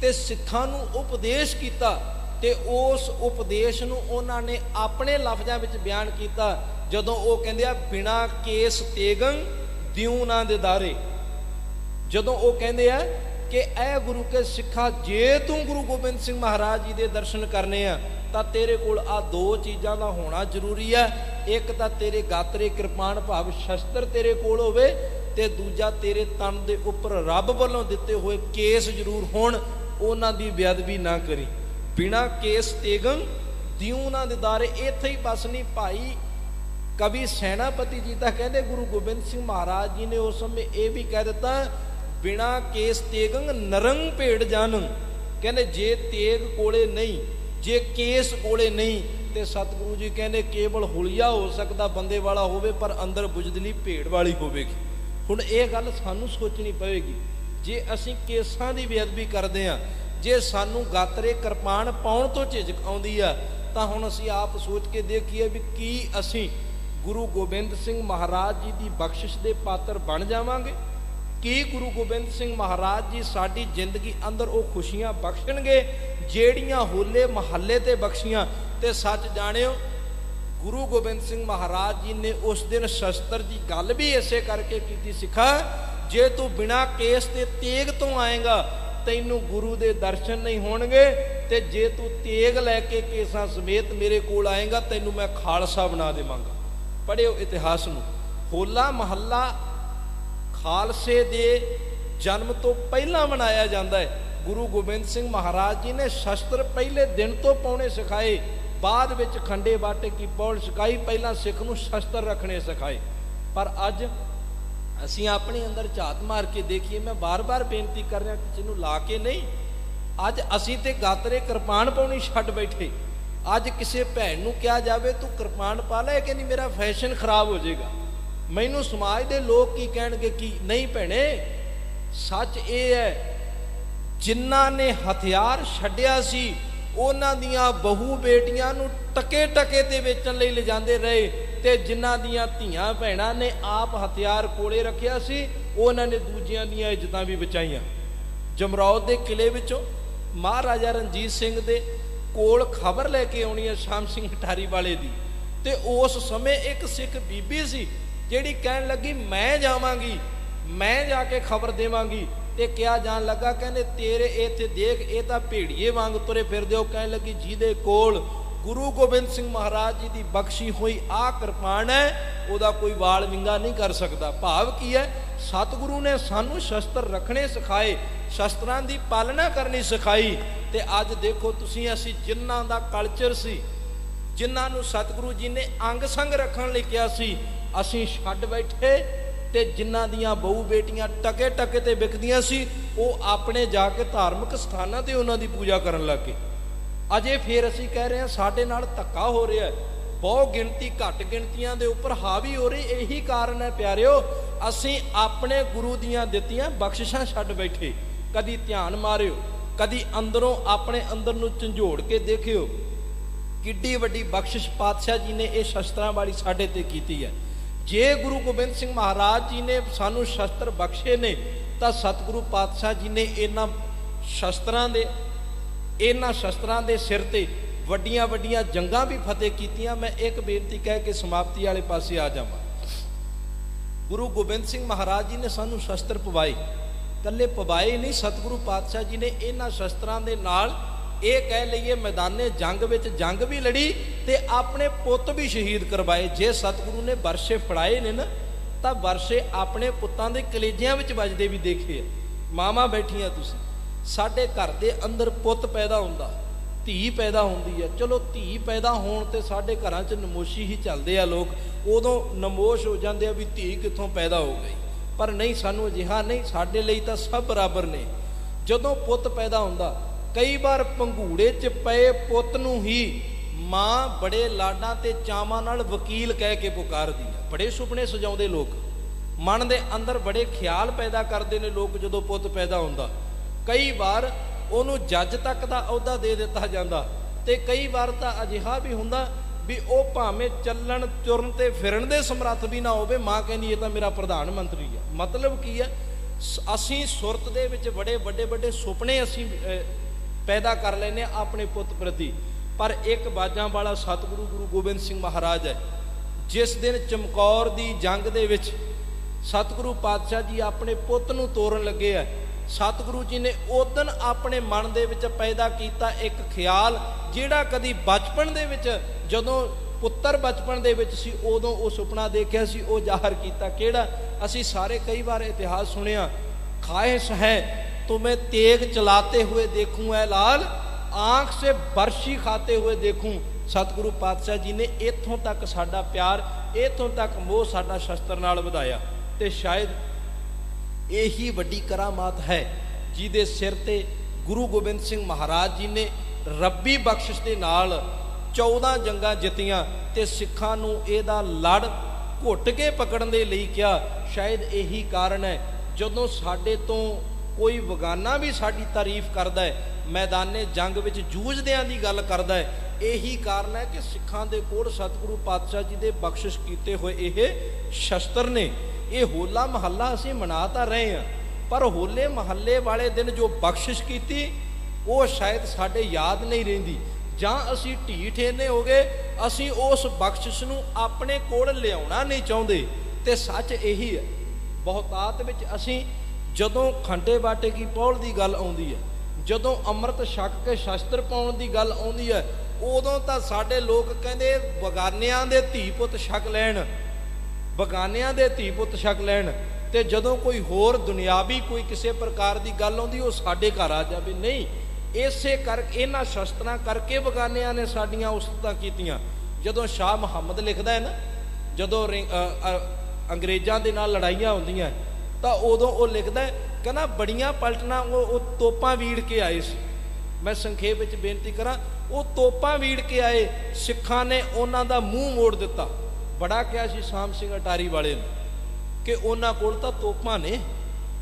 ਤੇ ਸਿੱਖਾਂ ਨੂੰ ਉਪਦੇਸ਼ ਕੀਤਾ, ਤੇ ਉਸ ਉਪਦੇਸ਼ ਨੂੰ ਉਹਨਾਂ ਨੇ ਆਪਣੇ ਲਫ਼ਜ਼ਾਂ ਵਿੱਚ ਬਿਆਨ ਕੀਤਾ ਜਦੋਂ ਉਹ ਕਹਿੰਦੇ ਆ ਬਿਨਾ ਕੇਸ ਤੇਗੰ ਦਿਉ ਨਾ ਦਿਦਾਰੇ, ਜਦੋਂ ਉਹ ਕਹਿੰਦੇ ਆ ਕਿ ਇਹ ਗੁਰੂ ਕੇ ਸਿੱਖਾ ਜੇ ਤੂੰ ਗੁਰੂ ਗੋਬਿੰਦ ਸਿੰਘ ਮਹਾਰਾਜ ਜੀ ਦੇ ਦਰਸ਼ਨ ਕਰਨੇ ਆ ਤਾਂ ਤੇਰੇ ਕੋਲ ਆ ਦੋ ਚੀਜ਼ਾਂ ਦਾ ਹੋਣਾ ਜ਼ਰੂਰੀ ਹੈ। ਇੱਕ ਤਾਂ ਤੇਰੇ ਗਾਤਰੇ ਕਿਰਪਾਨ ਭਾਵ ਸ਼ਸਤਰ ਤੇਰੇ ਕੋਲ ਹੋਵੇ, ਤੇ ਦੂਜਾ ਤੇਰੇ ਤਨ ਦੇ ਉੱਪਰ ਰੱਬ ਵੱਲੋਂ ਦਿੱਤੇ ਹੋਏ ਕੇਸ ਜ਼ਰੂਰ ਹੋਣ, ਉਹਨਾਂ ਦੀ ਬੇਅਦਬੀ ਨਾ ਕਰੀ। ਬਿਨਾ ਕੇਸ ਤੇਗੰ ਦਿਉ ਨਾ ਦਿਦਾਰੇ, ਇੱਥੇ ਹੀ ਬਸ ਨਹੀਂ ਭਾਈ। ਕਵੀ ਸੈਨਾਪਤੀ ਜੀ ਤਾਂ ਕਹਿੰਦੇ ਗੁਰੂ ਗੋਬਿੰਦ ਸਿੰਘ ਮਹਾਰਾਜ ਜੀ ਨੇ ਉਸ ਸਮੇਂ ਇਹ ਵੀ ਕਹਿ ਦਿੱਤਾ ਬਿਨਾ ਕੇਸ ਤੇਗੰ ਨਰੰਗ ਭੇਡ ਜਾਨੰ, ਕਹਿੰਦੇ ਜੇ ਤੇਗ ਕੋਲੇ ਨਹੀਂ, ਜੇ ਕੇਸ ਕੋਲੇ ਨਹੀਂ, ਤੇ ਸਤਿਗੁਰੂ ਜੀ ਕਹਿੰਦੇ ਕੇਵਲ ਹੁਲੀਆ ਹੋ ਸਕਦਾ ਬੰਦੇ ਵਾਲਾ ਹੋਵੇ, ਪਰ ਅੰਦਰ ਬੁਝਦਲੀ ਭੇਡ ਵਾਲੀ ਹੋਵੇਗੀ। ਹੁਣ ਇਹ ਗੱਲ ਸਾਨੂੰ ਸੋਚਣੀ ਪਵੇਗੀ, ਜੇ ਅਸੀਂ ਕੇਸਾਂ ਦੀ ਬੇਅਦਬੀ ਕਰਦੇ ਹਾਂ, ਜੇ ਸਾਨੂੰ ਗਾਤਰੇ ਕਿਰਪਾਨ ਪਾਉਣ ਤੋਂ ਝਿਜਕ ਆਉਂਦੀ ਆ, ਤਾਂ ਹੁਣ ਅਸੀਂ ਆਪ ਸੋਚ ਕੇ ਦੇਖੀਏ ਵੀ ਕੀ ਅਸੀਂ ਗੁਰੂ ਗੋਬਿੰਦ ਸਿੰਘ ਮਹਾਰਾਜ ਜੀ ਦੀ ਬਖਸ਼ਿਸ਼ ਦੇ ਪਾਤਰ ਬਣ ਜਾਵਾਂਗੇ? ਕੀ ਗੁਰੂ ਗੋਬਿੰਦ ਸਿੰਘ ਮਹਾਰਾਜ ਜੀ ਸਾਡੀ ਜ਼ਿੰਦਗੀ ਅੰਦਰ ਉਹ ਖੁਸ਼ੀਆਂ ਬਖਸ਼ਣਗੇ ਜਿਹੜੀਆਂ ਹੋਲੇ ਮਹੱਲੇ ਤੇ ਬਖਸ਼ੀਆਂ? ਤੇ ਸੱਚ ਜਾਣਿਓ, ਗੁਰੂ ਗੋਬਿੰਦ ਸਿੰਘ ਮਹਾਰਾਜ ਜੀ ਨੇ ਉਸ ਦਿਨ ਸ਼ਸਤਰ ਦੀ ਗੱਲ ਵੀ ਇਸੇ ਕਰਕੇ ਕੀਤੀ, ਸਿੱਖਾ ਜੇ ਤੂੰ ਬਿਨਾ ਕੇਸ ਤੇ ਤੇਗ ਤੋਂ ਆਏਗਾ ਤੈਨੂੰ ਗੁਰੂ ਦੇ ਦਰਸ਼ਨ ਨਹੀਂ ਹੋਣਗੇ, ਤੇ ਜੇ ਤੂੰ ਤੇਗ ਲੈ ਕੇ ਕੇਸਾਂ ਸਮੇਤ ਮੇਰੇ ਕੋਲ ਆਏਗਾ ਤੈਨੂੰ ਮੈਂ ਖਾਲਸਾ ਬਣਾ ਦੇਵਾਂਗਾ। ਪੜ੍ਹਿਓ ਇਤਿਹਾਸ ਨੂੰ, ਹੋਲਾ ਮਹੱਲਾ ਖਾਲਸੇ ਦੇ ਜਨਮ ਤੋਂ ਪਹਿਲਾਂ ਮਨਾਇਆ ਜਾਂਦਾ ਹੈ। ਗੁਰੂ ਗੋਬਿੰਦ ਸਿੰਘ ਮਹਾਰਾਜ ਜੀ ਨੇ ਸ਼ਸਤਰ ਪਹਿਲੇ ਦਿਨ ਤੋਂ ਪਾਉਣੇ ਸਿਖਾਏ, ਬਾਅਦ ਵਿੱਚ ਖੰਡੇ ਬਾਟੇ ਕੀ ਪੌੜ ਸਿਖਾਈ, ਪਹਿਲਾਂ ਸਿੱਖ ਨੂੰ ਸ਼ਸਤਰ ਰੱਖਣੇ ਸਿਖਾਏ। ਪਰ ਅੱਜ ਅਸੀਂ ਆਪਣੇ ਅੰਦਰ ਝਾਤ ਮਾਰ ਕੇ ਦੇਖੀਏ, ਮੈਂ ਬਾਰ-ਬਾਰ ਬੇਨਤੀ ਕਰ ਰਿਹਾ ਕਿਸੇ ਨੂੰ ਲਾ ਕੇ ਨਹੀਂ, ਅੱਜ ਅਸੀਂ ਤੇ ਗਾਤਰੇ ਕਿਰਪਾਨ ਪਾਉਣੀ ਛੱਡ ਬੈਠੇ। ਅੱਜ ਕਿਸੇ ਭੈਣ ਨੂੰ ਕਿਹਾ ਜਾਵੇ ਤੂੰ ਕਿਰਪਾਨ ਪਾ ਲੈ, ਕਹਿੰਦੀ ਮੇਰਾ ਫੈਸ਼ਨ ਖਰਾਬ ਹੋ ਜਾਏਗਾ, ਮੈਨੂੰ ਸਮਾਜ ਦੇ ਲੋਕ ਕੀ ਕਹਿਣਗੇ। ਕੀ ਨਹੀਂ ਭੈਣੇ, ਸੱਚ ਇਹ ਹੈ ਜਿਨ੍ਹਾਂ ਨੇ ਹਥਿਆਰ ਛੱਡਿਆ ਸੀ ਉਹਨਾਂ ਦੀਆਂ ਬਹੂ ਬੇਟੀਆਂ ਨੂੰ ਟਕੇ ਟਕੇ ਤੇ ਵੇਚਣ ਲਈ ਲਿਜਾਂਦੇ ਰਹੇ, ਤੇ ਜਿਨ੍ਹਾਂ ਦੀਆਂ ਧੀਆਂ ਭੈਣਾਂ ਨੇ ਆਪ ਹਥਿਆਰ ਕੋਲੇ ਰੱਖਿਆ ਸੀ ਉਹਨਾਂ ਨੇ ਦੂਜਿਆਂ ਦੀਆਂ ਇੱਜ਼ਤਾਂ ਵੀ ਬਚਾਈਆਂ। ਜਮਰੌਦ ਦੇ ਕਿਲੇ ਵਿੱਚੋਂ ਮਹਾਰਾਜਾ ਰਣਜੀਤ ਸਿੰਘ ਦੇ ਕੋਲ ਖਬਰ ਲੈ ਕੇ ਆਉਣੀ ਹੈ ਸ਼ਾਮ ਸਿੰਘ ਅਟਾਰੀ ਵਾਲੇ ਦੀ, ਤੇ ਉਸ ਸਮੇਂ ਇੱਕ ਸਿੱਖ ਬੀਬੀ ਸੀ ਜਿਹੜੀ ਕਹਿਣ ਲੱਗੀ ਮੈਂ ਜਾਵਾਂਗੀ, ਮੈਂ ਜਾ ਕੇ ਖਬਰ ਦੇਵਾਂਗੀ। ਤੇ ਕਿਹਾ ਜਾਣ ਲੱਗਾ, ਕਹਿੰਦੇ ਤੇਰੇ ਇੱਥੇ ਦੇਖ ਇਹ ਤਾਂ ਭੇੜੀਏ ਵਾਂਗ ਤੁਰੇ ਫਿਰਦੇ ਹੋ। ਕਹਿਣ ਲੱਗੀ ਜਿਹਦੇ ਕੋਲ ਗੁਰੂ ਗੋਬਿੰਦ ਸਿੰਘ ਮਹਾਰਾਜ ਜੀ ਦੀ ਬਖਸ਼ੀ ਹੋਈ ਆਹ ਕਿਰਪਾਨ ਹੈ ਉਹਦਾ ਕੋਈ ਵਾਲ ਵਿੰਗਾ ਨਹੀਂ ਕਰ ਸਕਦਾ। ਭਾਵ ਕੀ ਹੈ, ਸਤਿਗੁਰੂ ਨੇ ਸਾਨੂੰ ਸ਼ਸਤਰ ਰੱਖਣੇ ਸਿਖਾਏ, ਸ਼ਸਤਰਾਂ ਦੀ ਪਾਲਣਾ ਕਰਨੀ ਸਿਖਾਈ। ਤੇ ਅੱਜ ਦੇਖੋ ਤੁਸੀਂ, ਅਸੀਂ ਜਿਨ੍ਹਾਂ ਦਾ ਕਲਚਰ ਸੀ, ਜਿਨ੍ਹਾਂ ਨੂੰ ਸਤਿਗੁਰੂ ਜੀ ਨੇ ਅੰਗ ਸੰਗ ਰੱਖਣ ਲਈ ਕਿਹਾ ਸੀ, ਅਸੀਂ ਛੱਡ ਬੈਠੇ, ਤੇ ਜਿਨ੍ਹਾਂ ਦੀਆਂ ਬਹੂ ਬੇਟੀਆਂ ਟਕੇ ਟਕੇ ਤੇ ਵਿਕਦੀਆਂ ਸੀ ਉਹ ਆਪਣੇ ਜਾ ਕੇ ਧਾਰਮਿਕ ਸਥਾਨਾਂ ਤੇ ਉਹਨਾਂ ਦੀ ਪੂਜਾ ਕਰਨ ਲੱਗ ਗਏ। ਅਜੇ ਫਿਰ ਅਸੀਂ ਕਹਿ ਰਹੇ ਹਾਂ ਸਾਡੇ ਨਾਲ ਧੱਕਾ ਹੋ ਰਿਹਾ, ਬਹੁਤ ਗਿਣਤੀ ਘੱਟ ਗਿਣਤੀਆਂ ਦੇ ਉੱਪਰ ਹਾਵੀ ਹੋ ਰਹੀ। ਇਹੀ ਕਾਰਨ ਹੈ ਪਿਆਰਿਓ, ਅਸੀਂ ਆਪਣੇ ਗੁਰੂ ਦੀਆਂ ਦਿੱਤੀਆਂ ਬਖਸ਼ਿਸ਼ਾਂ ਛੱਡ ਬੈਠੇ। ਕਦੀ ਧਿਆਨ ਮਾਰਿਓ, ਕਦੀ ਅੰਦਰੋਂ ਆਪਣੇ ਅੰਦਰ ਨੂੰ ਝੰਜੋੜ ਕੇ ਦੇਖਿਓ ਕਿੱਡੀ ਵੱਡੀ ਬਖਸ਼ਿਸ਼ ਪਾਤਸ਼ਾਹ ਜੀ ਨੇ ਇਹ ਸ਼ਸਤਰਾਂ ਵਾਲੀ ਸਾਡੇ ਤੇ ਕੀਤੀ ਹੈ। ਜੇ ਗੁਰੂ ਗੋਬਿੰਦ ਸਿੰਘ ਮਹਾਰਾਜ ਜੀ ਨੇ ਸਾਨੂੰ ਸ਼ਸਤਰ ਬਖਸ਼ੇ ਨੇ ਤਾਂ ਸਤਿਗੁਰੂ ਪਾਤਸ਼ਾਹ ਜੀ ਨੇ ਇਹਨਾਂ ਸ਼ਸਤਰਾਂ ਦੇ ਸਿਰ ਤੇ ਵੱਡੀਆਂ ਵੱਡੀਆਂ ਜੰਗਾਂ ਵੀ ਫਤਿਹ ਕੀਤੀਆਂ। ਮੈਂ ਇੱਕ ਬੇਨਤੀ ਕਹਿ ਕੇ ਸਮਾਪਤੀ ਵਾਲੇ ਪਾਸੇ ਆ ਜਾਵਾਂ। ਗੁਰੂ ਗੋਬਿੰਦ ਸਿੰਘ ਮਹਾਰਾਜ ਜੀ ਨੇ ਸਾਨੂੰ ਸ਼ਸਤਰ ਪਵਾਏ, ਇਕੱਲੇ ਪਵਾਏ ਨਹੀਂ, ਸਤਿਗੁਰੂ ਪਾਤਸ਼ਾਹ ਜੀ ਨੇ ਇਹਨਾਂ ਸ਼ਸਤਰਾਂ ਦੇ ਨਾਲ ਇਹ ਕਹਿ ਲਈਏ ਮੈਦਾਨੇ ਜੰਗ ਵਿੱਚ ਜੰਗ ਵੀ ਲੜੀ ਤੇ ਆਪਣੇ ਪੁੱਤ ਵੀ ਸ਼ਹੀਦ ਕਰਵਾਏ। ਜੇ ਸਤਿਗੁਰੂ ਨੇ ਵਰਸ਼ੇ ਫੜਾਏ ਨੇ ਨਾ ਤਾਂ ਵਰਸ਼ੇ ਆਪਣੇ ਪੁੱਤਾਂ ਦੇ ਕਲੇਜਿਆਂ ਵਿੱਚ ਵੱਜਦੇ ਵੀ ਦੇਖੇ ਆ। ਮਾਵਾਂ ਬੈਠੀਆਂ ਤੁਸੀਂ, ਸਾਡੇ ਘਰ ਦੇ ਅੰਦਰ ਪੁੱਤ ਪੈਦਾ ਹੁੰਦਾ, ਧੀ ਪੈਦਾ ਹੁੰਦੀ ਹੈ। ਚਲੋ ਧੀ ਪੈਦਾ ਹੋਣ ਤੇ ਸਾਡੇ ਘਰਾਂ 'ਚ ਨਮੋਸ਼ੀ ਹੀ ਚੱਲਦੇ ਆ, ਲੋਕ ਉਦੋਂ ਨਮੋਸ਼ ਹੋ ਜਾਂਦੇ ਆ ਵੀ ਧੀ ਕਿੱਥੋਂ ਪੈਦਾ ਹੋ ਗਈ। ਪਰ ਨਹੀਂ, ਸਾਨੂੰ ਅਜਿਹਾ ਨਹੀਂ, ਸਾਡੇ ਲਈ ਤਾਂ ਸਭ ਬਰਾਬਰ ਨੇ। ਜਦੋਂ ਪੁੱਤ ਪੈਦਾ ਹੁੰਦਾ, ਕਈ ਵਾਰ ਪੰਘੂੜੇ 'ਚ ਪਏ ਪੁੱਤ ਨੂੰ ਹੀ ਮਾਂ ਬੜੇ ਲਾਡਾਂ ਤੇ ਚਾਵਾਂ ਨਾਲ ਵਕੀਲ ਕਹਿ ਕੇ ਪੁਕਾਰਦੀ ਹੈ। ਬੜੇ ਸੁਪਨੇ ਸਜਾਉਂਦੇ ਲੋਕ, ਮਨ ਦੇ ਅੰਦਰ ਬੜੇ ਖਿਆਲ ਪੈਦਾ ਕਰਦੇ ਨੇ ਲੋਕ ਜਦੋਂ ਪੁੱਤ ਪੈਦਾ ਹੁੰਦਾ। ਕਈ ਵਾਰ ਉਹਨੂੰ ਜੱਜ ਤੱਕ ਦਾ ਅਹੁਦਾ ਦੇ ਦਿੱਤਾ ਜਾਂਦਾ, ਤੇ ਕਈ ਵਾਰ ਤਾਂ ਅਜਿਹਾ ਵੀ ਹੁੰਦਾ ਵੀ ਉਹ ਭਾਵੇਂ ਚੱਲਣ ਤੁਰਨ ਤੇ ਫਿਰਨ ਦੇ ਸਮਰੱਥ ਵੀ ਨਾ ਹੋਵੇ, ਮਾਂ ਕਹਿੰਦੀ ਇਹ ਤਾਂ ਮੇਰਾ ਪ੍ਰਧਾਨ ਮੰਤਰੀ ਹੈ। ਮਤਲਬ ਕੀ ਹੈ, ਅਸੀਂ ਸੁਰਤ ਦੇ ਵਿੱਚ ਬੜੇ ਵੱਡੇ ਵੱਡੇ ਸੁਪਨੇ ਅਸੀਂ ਪੈਦਾ ਕਰ ਲੈਂਦੇ ਆਪਣੇ ਪੁੱਤ ਪ੍ਰਤੀ। ਪਰ ਇੱਕ ਬਾਜਾਂ ਵਾਲਾ ਸਤਿਗੁਰੂ ਗੁਰੂ ਗੋਬਿੰਦ ਸਿੰਘ ਮਹਾਰਾਜ ਹੈ, जिस दिन चमकौर दी जंग दे विच सतगुरु पातशाह जी अपने पुੱਤ ਨੂੰ ਤੋਰਨ ਲੱਗੇ ਆ, सतगुरु जी ने उस दिन अपने मन दे विच पैदा कीता एक ख्याल जिहड़ा कदी बचपन दे विच जदों पुत्तर बचपन दे विच सी उदों वो सुपना देखिया सी, वो जाहिर कीता। किहड़ा? असी सारे कई बार इतिहास सुनिया, ख्वाहिश है तुम्हें तेग चलाते हुए देखूं ऐ लाल, आंख से बरशी खाते हुए देखूं। सतगुरु पातशाह जी ने इत्थों तक साडा प्यार, इत्थों तक मोह साडा शस्त्र नाल वधाया। ते शायद यही वड्डी करामात है जिहदे सिर ते गुरु गोबिंद सिंह महाराज जी ने रब्बी बख्शिश दे नाल 14 जंगां जित्तियां ते सिखां नूं इहदा लड़ घुट के पकड़न दे लई किहा। शायद यही कारण है जदों साडे तो कोई बगाना भी साडी तारीफ करदा है, मैदाने जंग विच जूझदियां दी गल करदा है, यही कारण है कि सिखां दे कोल सतगुरु पातशाह जी दे बख्शिश कीते होए ये शस्त्र ने। ये होला महल्ला असीं मना तां रहे हैं, पर होले महल्ले वाले दिन जो बख्शिश कीती वो शायद साडे याद नहीं रहिंदी, जां असीं ढीठ इन्ने हो गए असीं उस बख्शिश नूं अपने कोल लियाउणा नहीं चाहुंदे। ते सच यही है, बहुतात विच असीं जदों खंडे बाटे की पौल की गल आउंदी है, जदों अमृत छक के शस्त्र पाउण की गल आउंदी है, उदों तां साडे लोग कहंदे बगानियां दे धी पुੱਤ छक लैण, बगानियां दे धी पुੱਤ छक लैण। ते जदों कोई होर दुनियावी कोई किसी प्रकार की गल आउंदी वो साडे घर आ जावे। नहीं, इसे करके इन्हां शस्त्रां करके बगानियां ने साडियां उस्तां कीतियां। जदों शाह मुहम्मद लिखदा है ना, जदों अंग्रेज़ां दे नाल लड़ाइयां होंदियां तो उदों वो लिखदा है, कहना बड़ियां पलटना वो तोपां वीड़ के आए सी। मैं संखेप विच बेनती करा, वो तोपां वीड़ के आए, सिखां ने उन्हां दा मूँह मोड़ दिता। बड़ा क्या सी शाम सिंह अटारी वाले ने कि उन्हां कोल तां तोपां ने,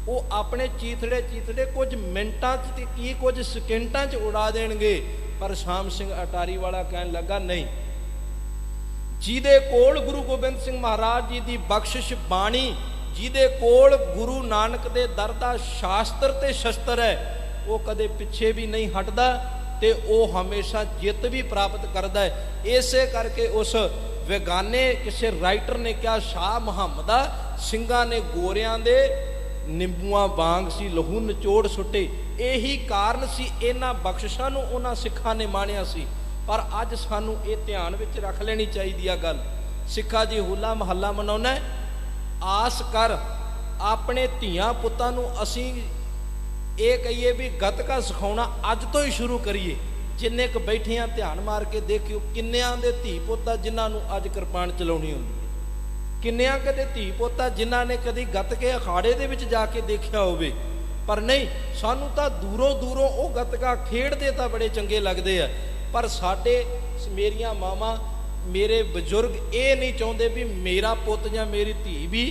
वो अपने चीथड़े चीथड़े कुछ मिनटां च की कुछ सकिंटां च उड़ा देणगे। पर शाम सिंह अटारी वाला कहन लगा नहीं, जिहदे कोल गुरु गोबिंद सिंह महाराज जी की बख्शिश बाणी, जिहदे कोल गुरु नानक दे दर दा शास्त्र ते शस्त्र है, वो कदे पिछे भी नहीं हटदा ते वो हमेशा जित भी प्राप्त करदा है। इसे करके उस विगाने किसी राइटर ने कहा, शाह मुहम्मदा ਸਿੰਘਾਂ ने गोरियां दे निंबूआं वांग सी लहू निचोड़ सुटे। यही कारण सी इन्हां बख्शिशां नूं उन्हां सिखां ने माणिया सी। पर अज सानूं ये ध्यान विच रख लेनी चाहिदी आ गल, सिखा जी होला महल्ला मनाउणा है, आस कर अपने धीआं पुत्तां नूं असीं ये कहिए भी गतका सिखाउणा अज तो ही शुरू करिए। जिन्ने क बैठे आ ध्यान मार के देखियो किन्नियां दे धी पुत्त आ जिन्हां नूं अज किरपान चलाउणी हुंदी, किन्नियां कदे धी पुत्त आ जिन्हां ने कदी गतके अखाड़े दे विच जाके देखिया होवे। पर नहीं, सानूं तां दूरों दूरों वो गतका खेडदे तां बड़े चंगे लगदे आ, पर साडे मेरियां मावां मेरे बजुर्ग ये नहीं चाहुंदे भी मेरा पुੱਤ जां मेरी धी भी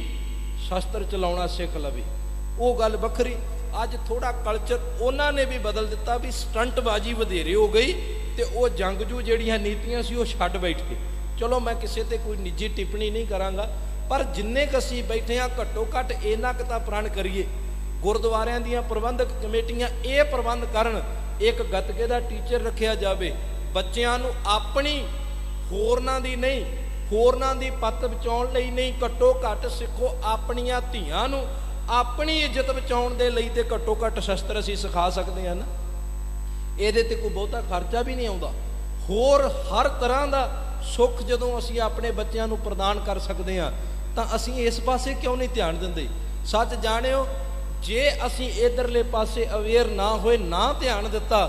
शस्त्र चलाउणा सिख लवे। वो गल वखरी। अज थोड़ा कल्चर उन्होंने भी बदल दिता भी स्टंटबाजी वधेरे हो गई तो वो जंगजू जिहड़ियां नीतियां सी वो छड्ड बैठे। चलो मैं किसी ते कोई निजी टिप्पणी नहीं करांगा, पर जिन्ने क असीं बैठे हाँ घट्टो घट्ट इन्ना क तां प्रण करिए। गुरुद्वारियां दीयां प्रबंधक कमेटियां ये प्रबंध करन, एक गतके दा टीचर रखिया जावे, बच्चियां नूं अपनी होरनां दी नहीं, होरनां दी पत्त बचाउण लई नहीं, घट्टो घट्ट सिखो अपनियां धीआं नूं अपनी इज्जत बचाउण दे लई ते घट्टो घट्ट शस्त्र असीं सिखा सकदे हां ना। इहदे ते कोई बहुता खर्चा भी नहीं आउंदा। होर हर तरह दा सुख जदों असीं अपने बच्चिआं नूं प्रदान कर सकदे हां तां असीं इस पासे क्यों नहीं ध्यान दिंदे। सच जाणिओ, जे असीं इधरले पासे अवेयर ना होए, ना ध्यान दिता